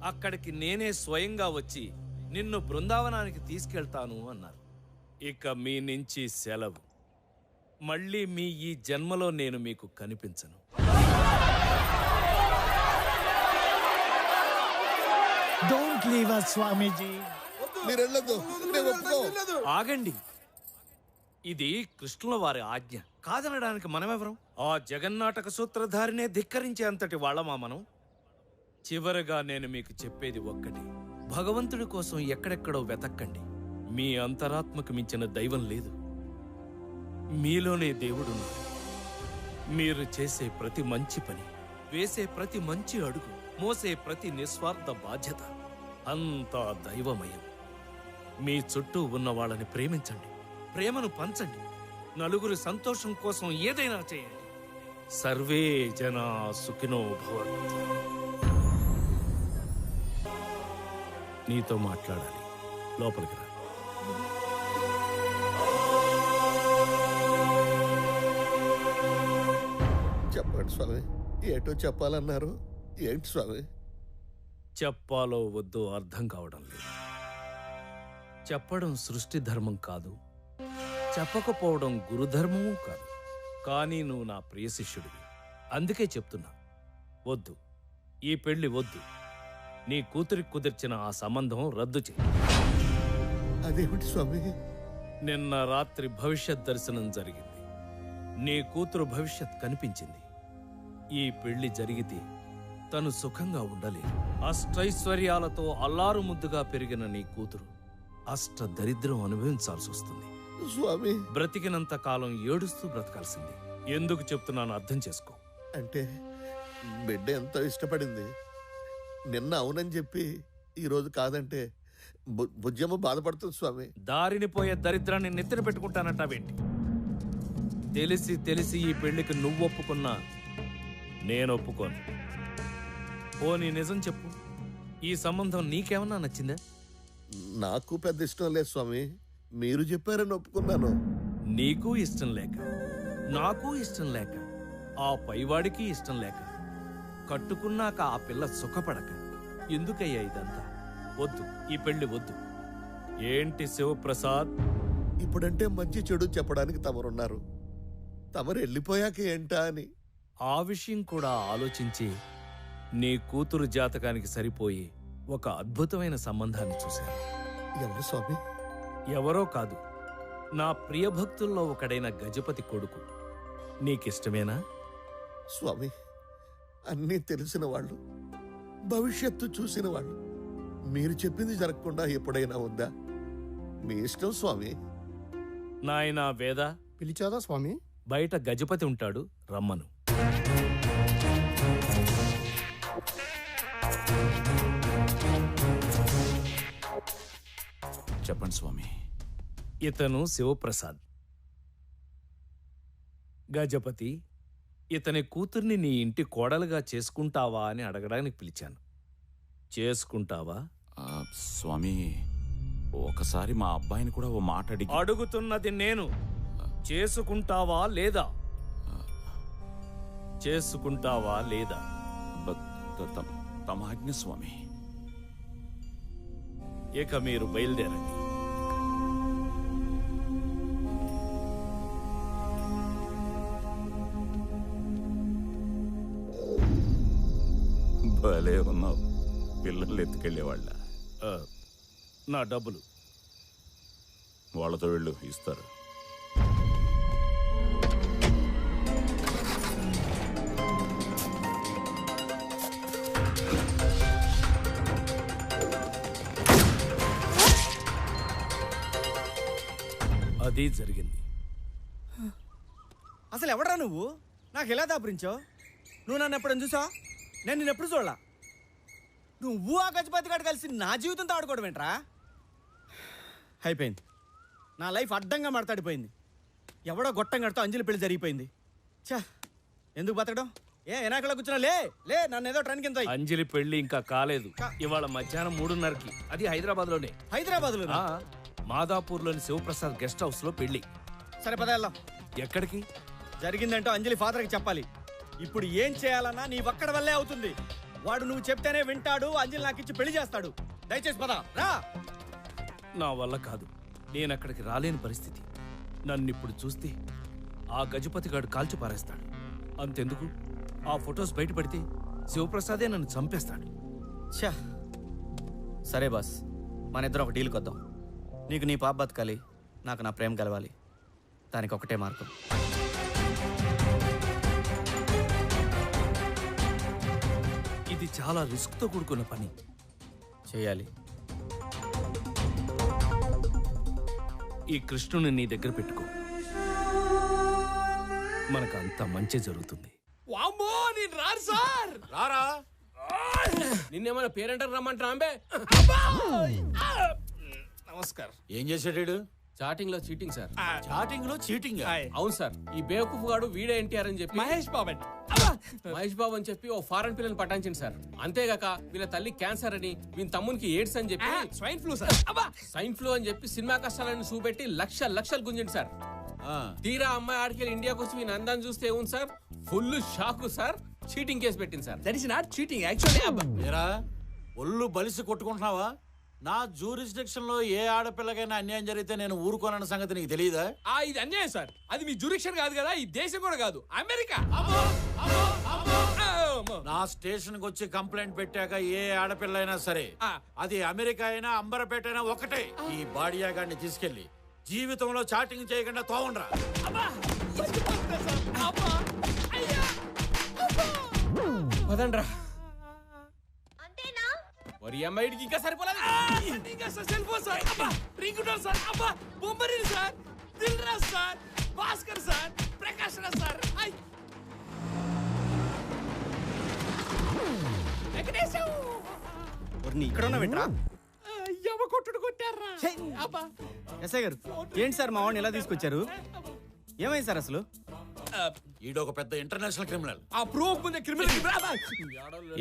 అక్కడికి నేనే స్వయంగా వచ్చి నిన్ను బృందావనానికి తీసుకెళ్తాను అన్నారు. ఇక మీ నుంచి సెలవు. మళ్ళీ మీ ఈ జన్మలో నేను మీకు కనిపించను. డోంట్ లీవ్ us స్వామీజీ. మీరు వెళ్ళొద్దు, మేము ఒప్పుకో. ఆగండి, ఇది కృష్ణుల వారి ఆజ్ఞ, కాదనడానికి మనమెవరం? ఆ జగన్నాటక సూత్రధారినే ధిక్కరించే అంతటి వాళ్ళమా మనం? చివరగా నేను మీకు చెప్పేది ఒక్కటి, భగవంతుడి కోసం ఎక్కడెక్కడో వెతక్కండి. మీ అంతరాత్మకు మించిన దైవం లేదు, మీలోనే దేవుడున్నాడు. మీరు చేసే ప్రతి మంచి పని, వేసే ప్రతి మంచి అడుగు, మోసే ప్రతి నిస్వార్థ బాధ్యత అంతా దైవమయం. మీ చుట్టూ ఉన్న వాళ్ళని ప్రేమించండి, ప్రేమను పంచండి, నలుగురి సంతోషం కోసం ఏదైనా చేయండి. సర్వే జనా సుఖినో భవంతు. నీతో మాట్లాడాలి, లోపలికి రా. చెప్పండి స్వామి, ఏటో చెప్పాలన్నారు, ఏంటి స్వామి? చెప్పాలో వద్దో అర్థం కావడం లేదు. చెప్పడం సృష్టి ధర్మం కాదు, చెప్పకపోవడం గురుధర్మము కాదు. కానీ నువ్వు నా ప్రియ శిష్యుడివి, అందుకే చెప్తున్నా. వద్దు, ఈ పెళ్లి వద్దు. నీ కూతురికి కుదిర్చిన ఆ సంబంధం రద్దు చేయి. అదేమిటి స్వామి? నిన్న రాత్రి భవిష్యత్ దర్శనం జరిగింది. నీ కూతురు భవిష్యత్ కనిపించింది. ఈ పెళ్లి జరిగితే తను సుఖంగా ఉండలేదు. అష్టైశ్వర్యాలతో అల్లారు ముద్దుగా పెరిగిన నీ కూతురు అష్ట దరిద్రం అనుభవించాల్సి వస్తుంది. స్వామి, బ్రతికినంత కాలం ఏడుస్తూ బ్రతకాల్సింది. ఎందుకు చెప్తున్నాను అర్థం చేసుకో. అంటే బిడ్డ ఎంతో ఇష్టపడింది. నిన్న అవునని చెప్పి ఈరోజు కాదంటే బుజ్జమ్మ బాధపడుతుంది స్వామి. దారిని పోయే దరిద్రాన్ని నెత్తిన పెట్టుకుంటానంటావేంటి? తెలిసి తెలిసి ఈ పెళ్లికి నువ్వు ఒప్పుకున్నా నేను ఒప్పుకోను. పోనీ నిజం చెప్పు, ఈ సంబంధం నీకేమన్నా నచ్చిందా? నాకు పెద్ద ఇష్టం లేదు స్వామి, మీరు చెప్పారని ఒప్పుకున్నాను. నీకు ఇష్టం లేక, నాకు ఇష్టం లేక, ఆ పైవాడికి ఇష్టం లేక, కట్టుకున్నాక ఆ పిల్ల సుఖపడక ఎందుకయ్యా ఇదంతా? వద్దు, ఈ పెళ్లి వద్దు. ఏంటి శివప్రసాద్, ఇప్పుడంటే మంచి చెడు చెప్పడానికి తమరున్నారు, తమరు వెళ్ళిపోయాక ఏంటా అని. ఆ విషయం కూడా ఆలోచించి నీ కూతురు జాతకానికి సరిపోయి ఒక అద్భుతమైన సంబంధాన్ని చూశాను. ఎవరు స్వామి? ఎవరో కాదు, నా ప్రియభక్తుల్లో ఒకడైన గజపతి కొడుకు. నీకిష్టమేనా? స్వామి, అన్నీ తెలిసిన వాళ్ళు, భవిష్యత్తు చూసిన వాళ్ళు, మీరు చెప్పింది జరగకుండా ఎప్పుడైనా ఉందా? మీ ఇష్టం స్వామి. నాయనా వేద, పిలిచాదా స్వామి? బయట గజపతి ఉంటాడు, రమ్మను. చెప్పండి స్వామి. ఇతను శివప్రసాద్. గజపతి, ఇతని కూతుర్ని నీ ఇంటి కోడలుగా చేసుకుంటావా అని అడగడానికి పిలిచాను. చేసుకుంటావా? స్వామి, ఒకసారి మా అబ్బాయిని కూడా ఓ మాట అడిగి. అడుగుతున్నది నేను. చేసుకుంటావా లేదా? చేసుకుంటావా లేదా? తమ ఆజ్ఞ స్వామి. ఇక మీరు బయలుదేరండి. భలే ఉన్నావు, పిల్లలు ఎత్తుకెళ్ళేవాళ్ళ. నా డబ్బులు వాళ్ళతో వెళ్ళు, ఇస్తారు. అది జరిగింది. అసలు ఎవడరా నువ్వు? నాకు ఎలా దాపురించావు? నువ్వు నన్ను ఎప్పుడైనా చూసావా? నేను నిన్ను ఎప్పుడు చూడలా. నువ్వు ఆ గజపతి గారు కలిసి నా జీవితంతో ఆడుకోవడం ఏంట్రా? అయిపోయింది, నా లైఫ్ అడ్డంగా మాట్లాడిపోయింది. ఎవడో గొట్టం గడితో అంజలి పెళ్లి జరిగిపోయింది. ఛా, ఎందుకు బతకడం? ఎనాకలా కూర్చున్నా? లే నన్ను ఏదో ట్రైన్ కింద. అంజలి పెళ్లి ఇంకా కాలేదు. ఇవాళ మధ్యాహ్నం 3:30కి, అది హైదరాబాద్లోనే. హైదరాబాద్లో? మాదాపూర్లోని శివప్రసాద్ గెస్ట్ హౌస్ లో పెళ్లి. సరే పద వెళ్దాం. ఎక్కడికి? జరిగిందంటూ అంజలి ఫాదర్కి చెప్పాలి. ఇప్పుడు ఏం చేయాలన్నా నీ ఒక్కడి వల్లే అవుతుంది. వాడు నువ్వు చెప్తేనే వింటాడు, అంజలి నాకు ఇచ్చి పెళ్లి చేస్తాడు. దయచేసి పద రా. నా వల్ల కాదు, నేను అక్కడికి రాలేని పరిస్థితి. నన్నిప్పుడు చూస్తే ఆ గజపతి గాడు కాల్చి పారేస్తాడు. అంతెందుకు, ఆ ఫొటోస్ బయటపడితే శివప్రసాదే నన్ను చంపేస్తాడు. సరే బాస్, మన ఇద్దరం ఒక డీల్కి వద్దాం. నీకు నీ పాప బతకాలి, నాకు నా ప్రేమ కలవాలి. దానికి ఒకటే మార్గం. ఇది చాలా రిస్క్తో కూడుకున్న పని. చేయాలి. ఈ కృష్ణుని నీ దగ్గర పెట్టుకో, మనకు అంత మంచి జరుగుతుంది. వామ్మో నేను రారు సార్. రారా? నిన్నేమైనా పేరెంటర్ రమ్మంటారా అంబే? నమస్కార్. ఏం చేశాడు? చాటింగ్ లో చీటింగ్ సార్. చాటింగ్ లో చీటింగ్? అవును సార్. ఈ బేవకూఫ్ గాడు వీడే ఎన్టీఆర్ అని చెప్పి మహేష్ బాబు అని చెప్పి ఓ ఫారెన్ పిల్లని పటాయించింది సార్. అంతేగాక వీళ్ళ తల్లి క్యాన్సర్ అని, వీళ్ళ తమ్మునికి ఎయిడ్స్ అని చెప్పి swine flu sir, swine flu అని చెప్పి సినిమా కష్టాలను చూపెట్టి లక్షలు గుంజింది సార్. తీరా అమ్మాయి ఆడికెళ్ళి ఇండియాకి వచ్చి వీళ్ళ అందాన్ని చూస్తే ఏముంది sir, full shock sir. Cheating case పెట్టింది sir. That is not cheating actually. ఒళ్ళు బలిసి కొట్టుకుంటున్నావా? నా జ్యూరిస్డిక్షన్ లో ఏ ఆడపిల్లకైనా అన్యాయం జరిగితే నేను ఊరుకోనన్న సంగతి నీకు తెలియదా? ఇది అన్యాయం సార్. అది మీ జ్యూరిక్షన్ కాదు కదా, ఈ దేశం కూడా కాదు, అమెరికా. నా స్టేషన్ కి వచ్చి కంప్లైంట్ పెట్టాక ఏ ఆడపిల్ల అయినా సరే, అది అమెరికా అయినా అంబరపేట అయినా ఒకటే, ఈ బాడియా గాడిని తీసుకెళ్లి జీవితంలో చాటింగ్ చేయకుండా తోవండ్రా. వదండ్రా. మరి అమ్మాయికి ఇంకా సరిపోలేదు. Cell phone sir, ringtone sir, Bommarillu sir, Dil Raj sir, Bhaskar sir, Prakash Raj sir. ఇక్కడ ఉన్న వింట్రా కొట్టుడు కొట్టారా? ఎస్ఐ గారు, ఏంటి సార్ మా వాడిని ఎలా తీసుకొచ్చారు? ఏమైంది సార్ అసలు? ఈడొక పెద్ద ఇంటర్నేషనల్ క్రిమినల్. ఆ ప్రూఫ్ ముందే క్రిమినల్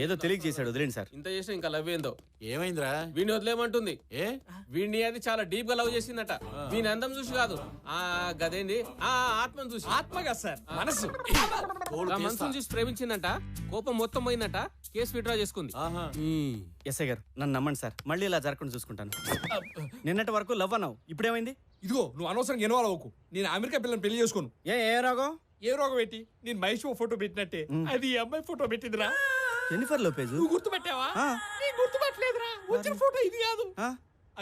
ఏదో తెలియక చేశాడు, వదిలేండి సార్. ఇంత చేసినా ఇంకా లవ్ ఏందో. ఏమైందిరా? వీడిని వదిలేమంటుంది. వీడిని అది చాలా డీప్ గా లవ్ చేసిందట. వీని అందం చూసి కాదు, ఆ గదేంది ఆ ఆత్మను చూసి. ఆత్మగా సార్, మనసు. మనసును చూసి ప్రేమించిందంట. కోపం మొత్తం పోయిందట. కేసు విత్డ్రా చేసుకుంది. ఎస్ఐ గారు, నన్ను నమ్మండి సార్, మళ్ళీ ఇలా జరగకుండా చూసుకుంటాను. నిన్నటి వరకు లవ్ అన్నావు, ఇప్పుడేమైంది? ఇదిగో నువ్వు అనవసరంగా ఇన్వాల్వ్ అవ్వకు. నేను అమెరికా పిల్లని పెళ్లి చేసుకోను. ఏ రోగం? ఏ రోగం పెట్టి నేను మహేష్ ఫోటో పెట్టినట్టే అది ఈ అమ్మాయి ఫోటో పెట్టిందిరా. Jennifer Lopez. నువ్వు గుర్తుపెట్టావా? నీ గుర్తుపట్టలేదురా. వచ్చిన ఫోటో ఇది కాదు,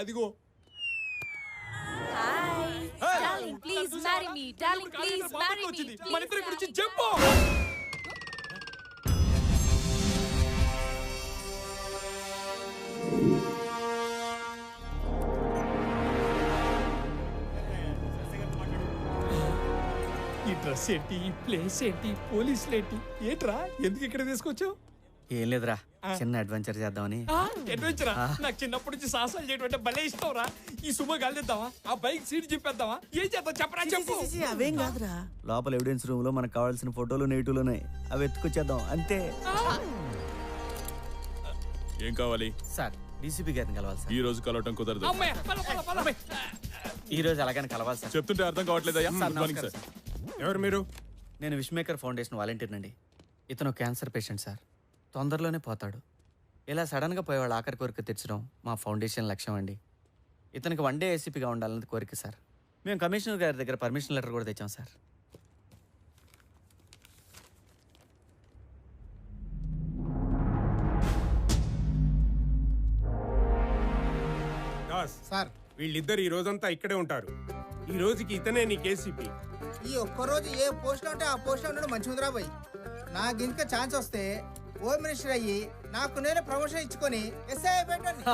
అదిగో. Darling, please marry me. Darling, please marry me. మన ఇద్దరి గురించి చెప్పు. ఈ డ్రెస్ ఏంటి, ఈ ప్లేస్ ఏంటి, పోలీసులు ఏంటి, ఏంట్రా ఎందుకు ఇక్కడ తీసుకొచ్చావు? ఏం లేదురా, చిన్న అడ్వెంచర్ చేద్దామని. అడ్వెంచరా? నాకు చిన్నప్పటి నుంచి సాహసాలు చేయడం అంటే భలే ఇష్టంరా. ఈ సుమ గాలిద్దామా, ఆ బైక్ సీట్ చింపేద్దామా, ఏం చేద్దాం చెప్పరా? చెప్పు. అవేం కాదురా, లోపల ఎవిడెన్స్ రూమ్ లో మనకు కావాల్సిన ఫోటోలు నెగిటివ్లు ఉన్నాయి, అవి ఎత్తుకొచ్చేద్దాం అంతే. ఏం కావాలి సార్? డీసీపీ గారిని కలవాలి సార్. ఈ రోజు కలవటం కుదరదు. ఈ రోజు అలాగని కలవాలి సార్. చెప్తుంటే అర్థం కావట్లేదయ్యా. ఎవరు మీరు? నేను విష్మేకర్ ఫౌండేషన్ వాలంటీర్ అండి. ఇతను క్యాన్సర్ పేషెంట్ సార్, తొందరలోనే పోతాడు. ఇలా సడన్గా పోయేవాళ్ళు ఆఖరి కోరిక తెచ్చడం మా ఫౌండేషన్ లక్ష్యం అండి. ఇతనికి వన్ డే ఏసీపీగా ఉండాలన్నది కోరిక సార్. మేము కమిషనర్ గారి దగ్గర పర్మిషన్ లెటర్ కూడా తెచ్చాం సార్. సార్, వీళ్ళిద్దరు ఈ రోజంతా ఇక్కడే ఉంటారు. ఈ రోజుకి ఇతనే నీ కేసీపీ. ఈ ఒక్కరోజు ఏ పోస్ట్ ఉంటే ఆ పోస్ట్ ఉండడం మంచి ఉందిరా బాయ్. నాకు ఇంకా ఛాన్స్ వస్తే హోమ్ మినిస్టర్ అయ్యి నాకు నేను ప్రమోషన్ ఇచ్చుకొని ఎస్ఐ పెట్టండి.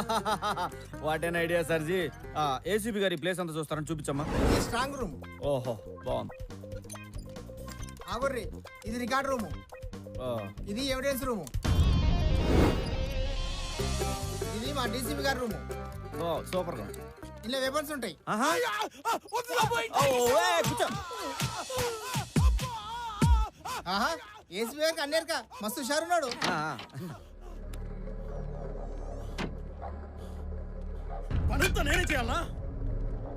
What an idea sir ji. ACP గారి ప్లేస్ అంతా చూస్తారని చూపించమ్మా. ఈ స్ట్రాంగ్ రూమ్. ఓహో బాగుంది. ఆగొర్రి, ఇది రికార్డ్ రూము, ఇది ఎవిడెన్స్ రూము, ఇది మా డీసీపీ గారి రూము. సూపర్ గా. ఇలా వెపన్స్ ఉంటాయి. ఏసీపీ గారికి అన్నేరుక మస్తు హుషారున్నాడు. పనంతా నేనే చేయాలా?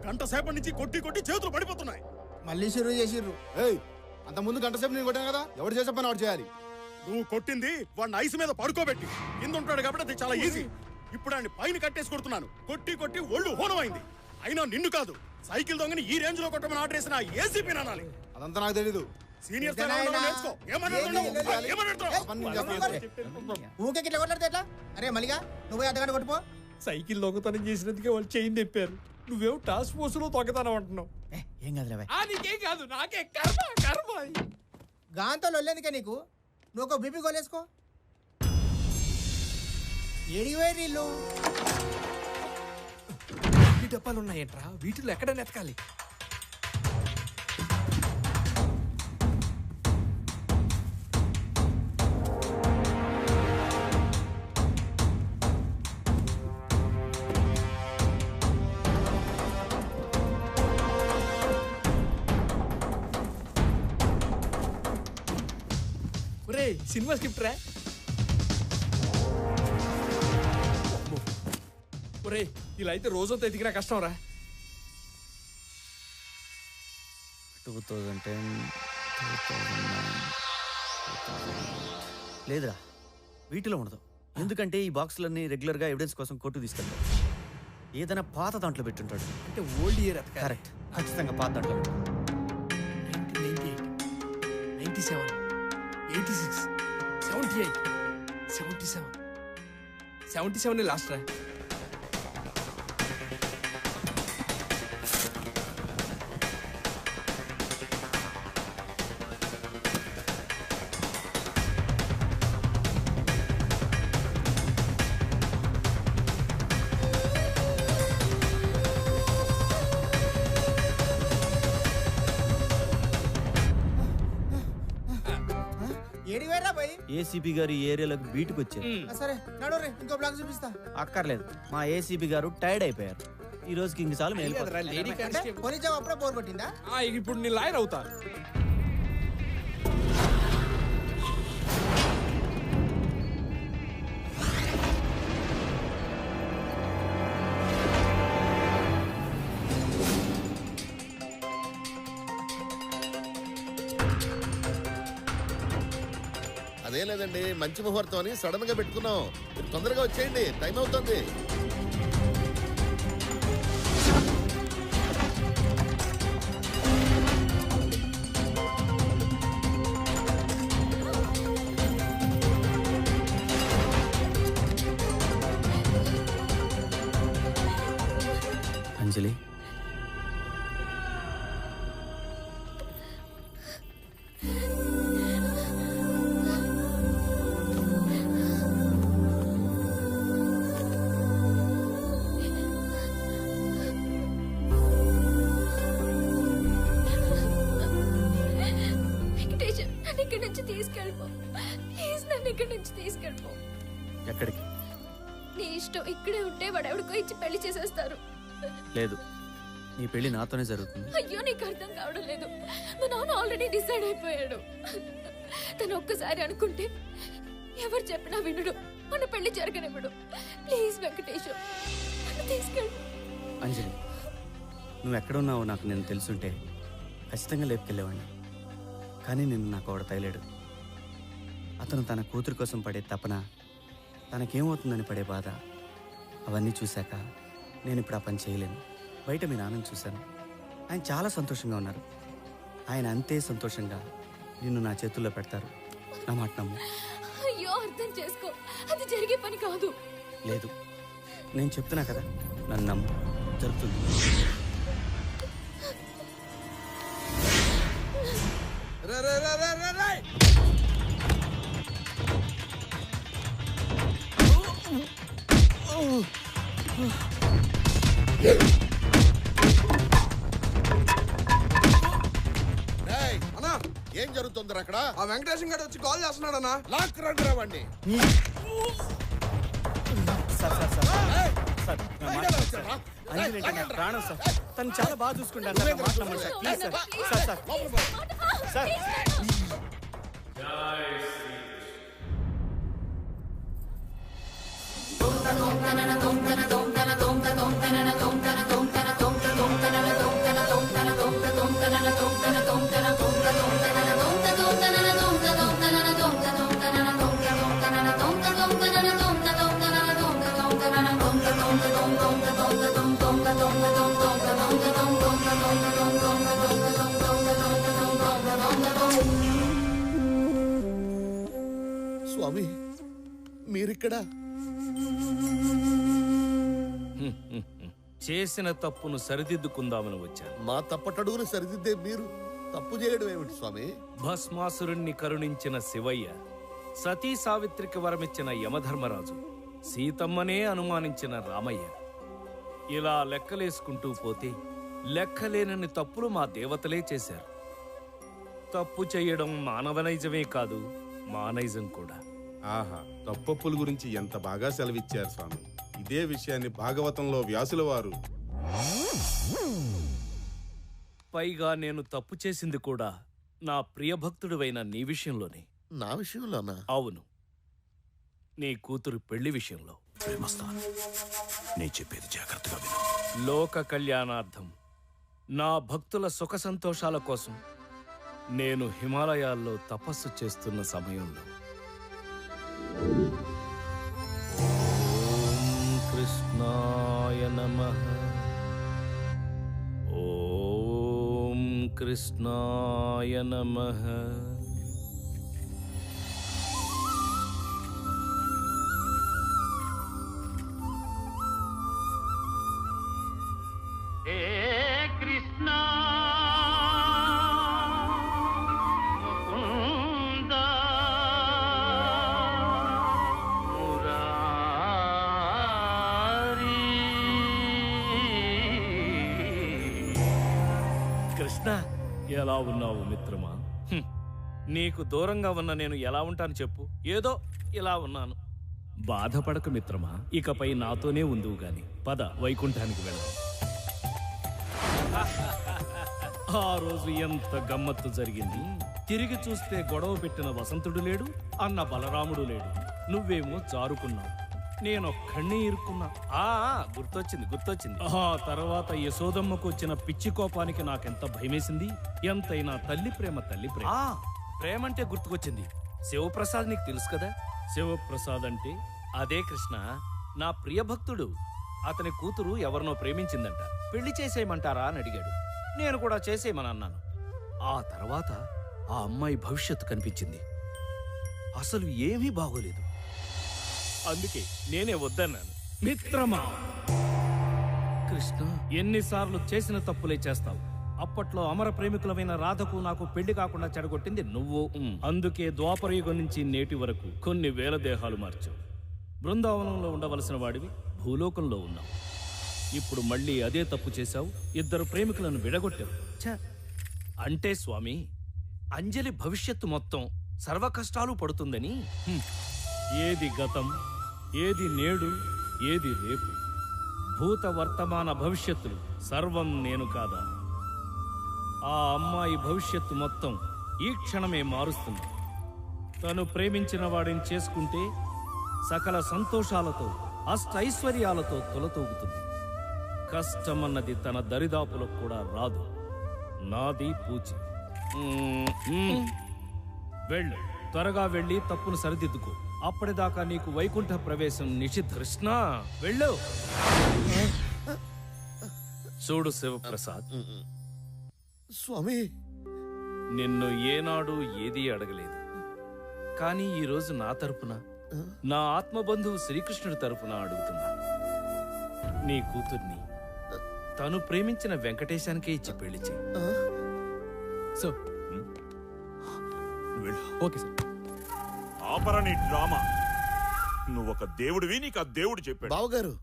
గంట సేపటి నుంచి కొట్టి కొట్టి చేతులు పడిపోతున్నాయి. మళ్ళీ షురూ చేసిర్రు. అంత ముందు గంట సేపు నేను కొట్టాను కదా, ఎవరు చేసే పని వాడు చేయాలి. నువ్వు కొట్టింది వాడిని ఐస్ మీద పడుకోబెట్టి, కింద ఉంటాడు కాబట్టి అది చాలా ఈజీ. ఇప్పుడు ఆయన పైన కట్టేసి కొడుతున్నాను. కొట్టి కొట్టి ఒళ్ళు హోనమైంది. అయినా నిన్ను కాదు, సైకిల్ దొంగని ఈ రేంజ్ లో కొట్టమని ఆర్డర్ చేసిన ఏసీపీ నానాలి. అదంతా నాకు తెలీదు. సీనియర్ నేర్చుకో. ఊకే ఇట్లా కొట్లాడితే ఎట్లా? అరే మల్లిగా, నువ్వు అర్ధగంట కొట్టుపో. సైకిల్ దొంగతనం చేసినందుకే వాళ్ళు చైన్ తెప్పారు. నువ్వేమో టాస్క్ ఫోర్స్ లో దొంగతనం అంటున్నావు. ఏం కాదులే నీకేం కాదు, నాకే కర్మ కర్మ. గాంతో లొల్లేందుకే నీకు? నువ్వు ఒక బీపీ గోలేసుకో. ఏడివేరు ఇల్లు ఈ డబ్బాలు ఉన్నాయంట్రా, వీటిలో ఎక్కడ నెతకాలి? సినిమా స్క్రిప్ట్ రా. ఒరే ఇలా అయితే రోజంతా ఎదిగినా కష్టం రా. 2010 లేదురా, వీటిలో ఉండదు. ఎందుకంటే ఈ బాక్సులన్నీ రెగ్యులర్గా ఎవిడెన్స్ కోసం కోర్టు తీసుకెళ్తారు. ఏదైనా పాత దాంట్లో పెట్టుంటాడు. అంటే ఓల్డ్ ఇయర్. కరెక్ట్, ఖచ్చితంగా పాత దాంట్లో. 97, 86, 78, 77, 77 లాస్ట్ రా. ఏసీపీ గారు ఈ ఏరియాలోకి బీటుకు వచ్చారు. సరే నడు రే, ఇంకో బ్లాక్ చూపిస్తా. అక్కర్లేదు, మా ఏసీపీ గారు టైర్డ్ అయిపోయారు. ఈ రోజుకి ఇంక చాలు. పోనీ జాబ్ అప్పుడే బోర్ కొట్టిందా? ఇప్పుడు నీ లాయర్ అవుతా. అదే లేదండి, మంచి ముహూర్తం అని సడన్ గా పెట్టుకున్నాం. మీరు తొందరగా వచ్చేయండి, టైం అవుతుంది. అంజలి, ఎక్కడికి? నీ ఇష్టం. ఇక్కడే ఉంటే వాడు ఎవడికో ఇచ్చి పెళ్లి చేసేస్తారు. లేదు, నీ పెళ్లి నాతోనే జరుగుతుంది. అయ్యో నీకు అర్థం కావడం లేదు. మా నాన్న ఆల్రెడీ డిసైడ్ అయిపోయాడు. తను ఒక్కసారి అనుకుంటే ఎవరు చెప్పినా వినడు. మన పెళ్లి జరగనివ్వడు. ప్లీజ్ వెంకటేశ్వర, నన్ను తీసుకెళ్ళు. అంజలి, నువ్వు ఎక్కడున్నావో నాకు నేను తెలుసుంటే ఖచ్చితంగా లేపుకెళ్ళేవాడిని. కానీ నిన్ను నాకు ఒకడు తగిలాడు. అతను తన కూతురు కోసం పడే తపన, తనకేమవుతుందని పడే బాధ, అవన్నీ చూశాక నేను ఇప్పుడు ఆ పని చేయలేను. బయట మీ నాన్నని చూశాను, ఆయన చాలా సంతోషంగా ఉన్నారు. ఆయన అంతే సంతోషంగా నిన్ను నా చేతుల్లో పెడతారు. నా మాట నమ్ము. అయ్యో అర్థం చేసుకో, అది జరిగే పని కాదు. లేదు, నేను చెప్తున్నా కదా, నన్ను నమ్ము, జరుగుతుంది. ఏం జరుగుతుంది అక్కడ? ఆ వెంకటేశం గారు వచ్చి కాల్ చేస్తున్నాడు అన్న. లాక్ రండి రావండి. ప్రాణం సార్, తను చాలా బాగా చూసుకుంటాను సార్. మాట నమ్మండి sir, please sir. Sir sir స్వామి, మీరిక్కడ? చేసిన తప్పును సరిదిద్దుకుందామని వచ్చాను. మా తప్పటడుగును సరిదిద్దే మీరు తప్పు చేయడం ఏమిటి స్వామి? భస్మాసురుణ్ణి కరుణించిన శివయ్య, సతీ సావిత్రికి వరమిచ్చిన యమధర్మరాజు, సీతమ్మనే అనుమానించిన రామయ్య, ఇలా లెక్కలేసుకుంటూ పోతే లెక్కలేనన్ని తప్పులు మా దేవతలే చేశారు. తప్పు చేయడం మానవనైజమే కాదు, మానైజం కూడా. ఆహా, తప్పప్పుల గురించి ఎంత బాగా సెలవిచ్చారు స్వామి. ఇదే విషయాన్ని భాగవతంలో వ్యాసుల వారు. పైగా నేను తప్పు చేసింది కూడా నా ప్రియభక్తుడివైన నీ విషయంలోనే. నా విషయంలోనా? అవును, నీ కూతురు పెళ్లి విషయంలో. నీ చెప్పేది జాగ్రత్తగా విను. లోక కళ్యాణార్థం, నా భక్తుల సుఖ సంతోషాల కోసం నేను హిమాలయాల్లో తపస్సు చేస్తున్న సమయంలో ఓం కృష్ణాయ నమః, ఓం కృష్ణాయ నమః. కృష్ణ, ఎలా ఉన్నావు మిత్రమా? నీకు దూరంగా ఉన్న నేను ఎలా ఉంటాను చెప్పు? ఏదో ఇలా ఉన్నాను. బాధపడక మిత్రమా, ఇకపై నాతోనే ఉందువు గాని. పద, వైకుంఠానికి వెళ్దాం. ఆ రోజు ఎంత గమ్మత్తు జరిగింది. తిరిగి చూస్తే గొడవ పెట్టిన వసంతుడు లేడు, అన్న బలరాముడు లేడు. నువ్వేమో జారుకున్నావు, నేనొక్కడినే ఇరుక్కున్నా. గుర్తొచ్చింది. ఆ తర్వాత యశోదమ్మకు వచ్చిన పిచ్చి కోపానికి నాకెంత భయమేసింది. ఎంతైనా తల్లి ప్రేమ తల్లి ప్రేమ. ప్రేమంటే గుర్తుకొచ్చింది. శివప్రసాద్ నీకు తెలుసు కదా? శివప్రసాద్ అంటే అదే కృష్ణ, నా ప్రియభక్తుడు. అతని కూతురు ఎవరినో ప్రేమించిందంట. పెళ్లి చేసేయమంటారా అని అడిగాడు. నేను కూడా చేసేయమని అన్నాను. ఆ తర్వాత ఆ అమ్మాయి భవిష్యత్తు కనిపించింది. అసలు ఏమీ బాగోలేదు. అందుకే నేనే వద్దన్నాను. మిత్రమా కృష్ణ, ఎన్నిసార్లు చేసిన తప్పులే చేస్తావు. అప్పట్లో అమర ప్రేమికులమైన రాధకు నాకు పెళ్లి కాకుండా చెడగొట్టింది నువ్వు. అందుకే ద్వాపరయుగం నుంచి నేటి వరకు కొన్ని వేల దేహాలు మార్చావు. బృందావనంలో ఉండవలసిన వాడివి భూలోకంలో ఉన్నావు. ఇప్పుడు మళ్ళీ అదే తప్పు చేశావు. ఇద్దరు ప్రేమికులను విడగొట్టావు. అంటే స్వామి, అంజలి భవిష్యత్తు మొత్తం సర్వ కష్టాలు పడుతుందని. ఏది గతం, ఏది నేడు, ఏది రేపు, భూత వర్తమాన భవిష్యత్తులు సర్వం నేను కాదా? ఆ అమ్మాయి భవిష్యత్తు మొత్తం ఈ క్షణమే మారుస్తుంది. తను ప్రేమించిన వాడిని చేసుకుంటే సకల సంతోషాలతో అష్టైశ్వర్యాలతో తొలతూగుతుంది. కష్టమన్నది తన దరిదాపులకు కూడా రాదు. నాది పూచి. వెళ్ళు, త్వరగా వెళ్ళి తప్పును సరిదిద్దుకో. అప్పటిదాకా నీకు వైకుంఠ ప్రవేశం నిషిద్ధ. కృష్ణ, వెళ్ళు. చూడు శివప్రసాద్, స్వామి, నిన్ను ఏనాడు ఏదీ అడగలేదు. కానీ ఈరోజు నా తరపున, నా ఆత్మబంధువు శ్రీకృష్ణుడి తరపున అడుగుతున్నా. నీ కూతుర్ని తను ప్రేమించిన వెంకటేశానికే ఇచ్చి పెళ్లి చెయ్యి. Okay sir. ఆపరా నీ డ్రామా. నువ్వొక దేవుడివి, నీకు ఆ దేవుడు చెప్పాడు. బావగారు,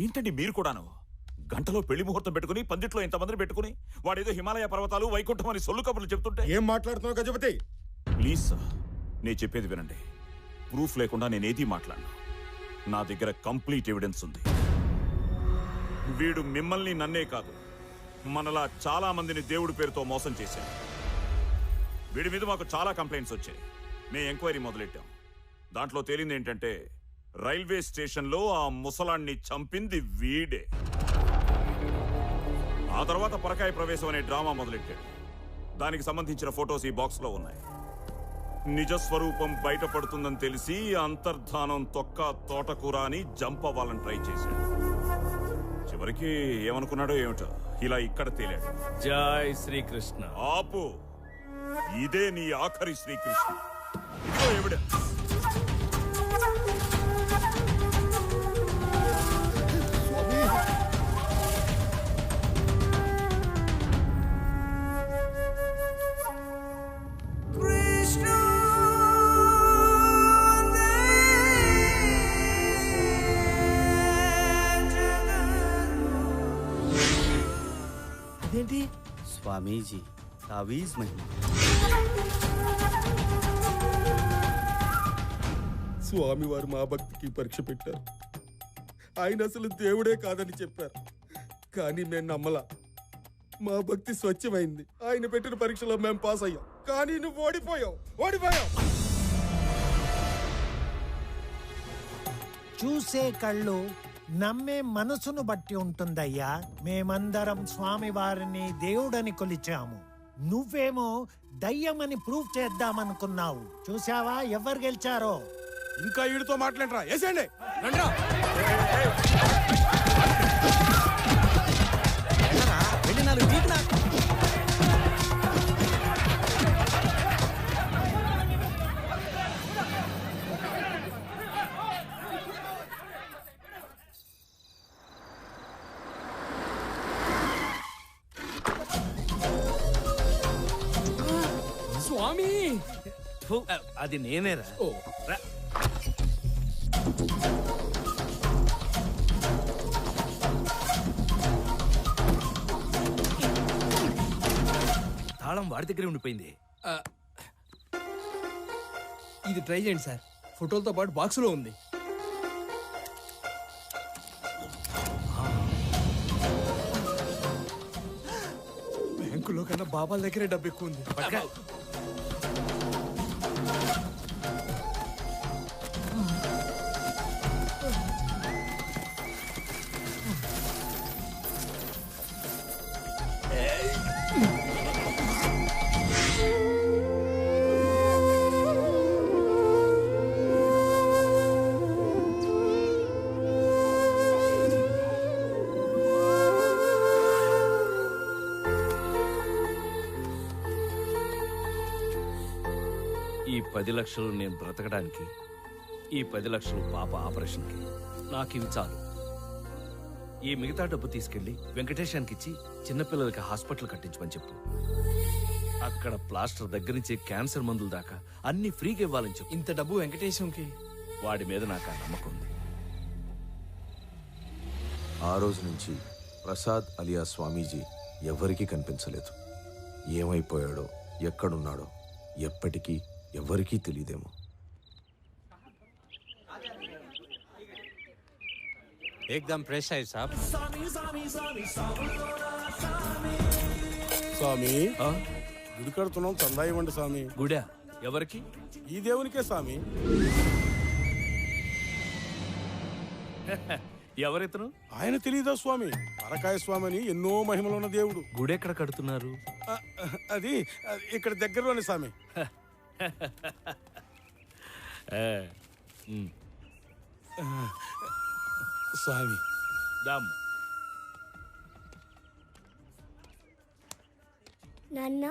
ఏంటండి మీరు కూడాను? గంటలో పెళ్లి ముహూర్తం పెట్టుకుని, పందిట్లో ఇంతమందిని పెట్టుకుని, వాడేదో హిమాలయ పర్వతాలు వైకుంఠం అని సొల్లు కబుర్లు చెప్తుంటే ఏం మాట్లాడుతున్నావు గజపతి? ప్లీజ్ సార్, నేను చెప్పేది వినండి. ప్రూఫ్ లేకుండా నేనేది మాట్లాడను. నా దగ్గర కంప్లీట్ ఎవిడెన్స్ ఉంది. వీడు మిమ్మల్ని, నన్నే కాదు, మనలా చాలా మందిని దేవుడి పేరుతో మోసం చేశాడు. వీడి మీద మాకు చాలా కంప్లైంట్స్ వచ్చాయి. మేము ఎంక్వైరీ మొదలెట్టాం. దాంట్లో తేలింది ఏంటంటే, రైల్వే స్టేషన్లో ఆ ముసలాన్ని చంపింది వీడే. ఆ తర్వాత పరకాయ ప్రవేశం అనే డ్రామా మొదలెట్టాడు. దానికి సంబంధించిన ఫొటోస్ ఈ బాక్స్ లో ఉన్నాయి. నిజస్వరూపం బయటపడుతుందని తెలిసి అంతర్ధానం తొక్క తోటకూర అని జంప్ అవ్వాలని ట్రై చేశాడు. చివరికి ఏమనుకున్నాడో ఏమిటో, ఇలా ఇక్కడ తేలాడు. జై శ్రీకృష్ణ. ఆపు, ఇదే నీ ఆఖరి శ్రీకృష్ణ. ఇదిగో ఎవిడెన్స్. ఇదేంటి? స్వామీజీ తావీజ్ మహిమ. స్వామివారు మా భక్తికి పరీక్ష పెట్టారు. ఆయన అసలు దేవుడే కాదని చెప్పారు, కానీ మేము నమ్మలా. మా భక్తి స్వచ్ఛమైంది. ఆయన పెట్టిన పరీక్షలో మేము పాస్ అయ్యాం, కానీ నువ్వు ఓడిపోయావు. చూసే కళ్ళు నమ్మే మనసును బట్టి ఉంటుందయ్యా. మేమందరం స్వామి వారిని దేవుడని కొలిచాము. నువ్వేమో దయ్యమని ప్రూవ్ చేద్దామనుకున్నావు. చూసావా ఎవరు గెలిచారో? ఇంకా ఈడితో మాట్లాడరా, వేసేయండి. స్వామి అది నేనేరా. తాళం వాడి దగ్గరే ఉండిపోయింది. ఇది ట్రై చేయండి సార్, ఫోటోలతో పాటు బాక్సులో ఉంది. బ్యాంకులో కన్నా బాబాల దగ్గరే డబ్బు ఎక్కువ ఉంది. ఈ 10 లక్షలు నేను బ్రతకడానికి, ఈ 10 లక్షలు పాప ఆపరేషన్కి, నాకు ఇవి చాలు. ఈ మిగతా డబ్బు తీసుకెళ్లి వెంకటేశానికి ఇచ్చి చిన్నపిల్లలకి హాస్పిటల్ కట్టించమని చెప్పు. అక్కడ ప్లాస్టర్ దగ్గర నుంచి క్యాన్సర్ మందుల దాకా అన్ని ఫ్రీగా ఇవ్వాలని చెప్పు. ఇంత డబ్బు వెంకటేశంకి? వాడి మీద నాకు ఆ నమ్మకం ఉంది. ఆ రోజు నుంచి ప్రసాద్ అలియా స్వామీజీ ఎవరికీ కనిపించలేదు. ఏమైపోయాడో, ఎక్కడున్నాడో ఎప్పటికీ ఎవరికీ తెలియదేమో. एकदम फ्रेश है साहब. స్వామి, గుడి కడుతున్నాం, చందా ఇవ్వండి స్వామి. గుడా ఎవరికి? ఈ దేవునికే స్వామి. ఎవరెతను? ఆయన తెలీదా స్వామి? పరకాయ స్వామి అని ఎన్నో మహిమలున్న దేవుడు. గుడి ఎక్కడ కడుతున్నారు? అది ఇక్కడ దగ్గరలోనే స్వామి. స్వామి దామ్. నాన్న,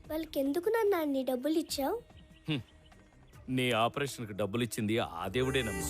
వాళ్ళకి ఎందుకు నాన్న అన్ని డబ్బులు ఇచ్చావు? నీ ఆపరేషన్కి డబ్బులు ఇచ్చింది ఆ దేవుడేనమ్మా.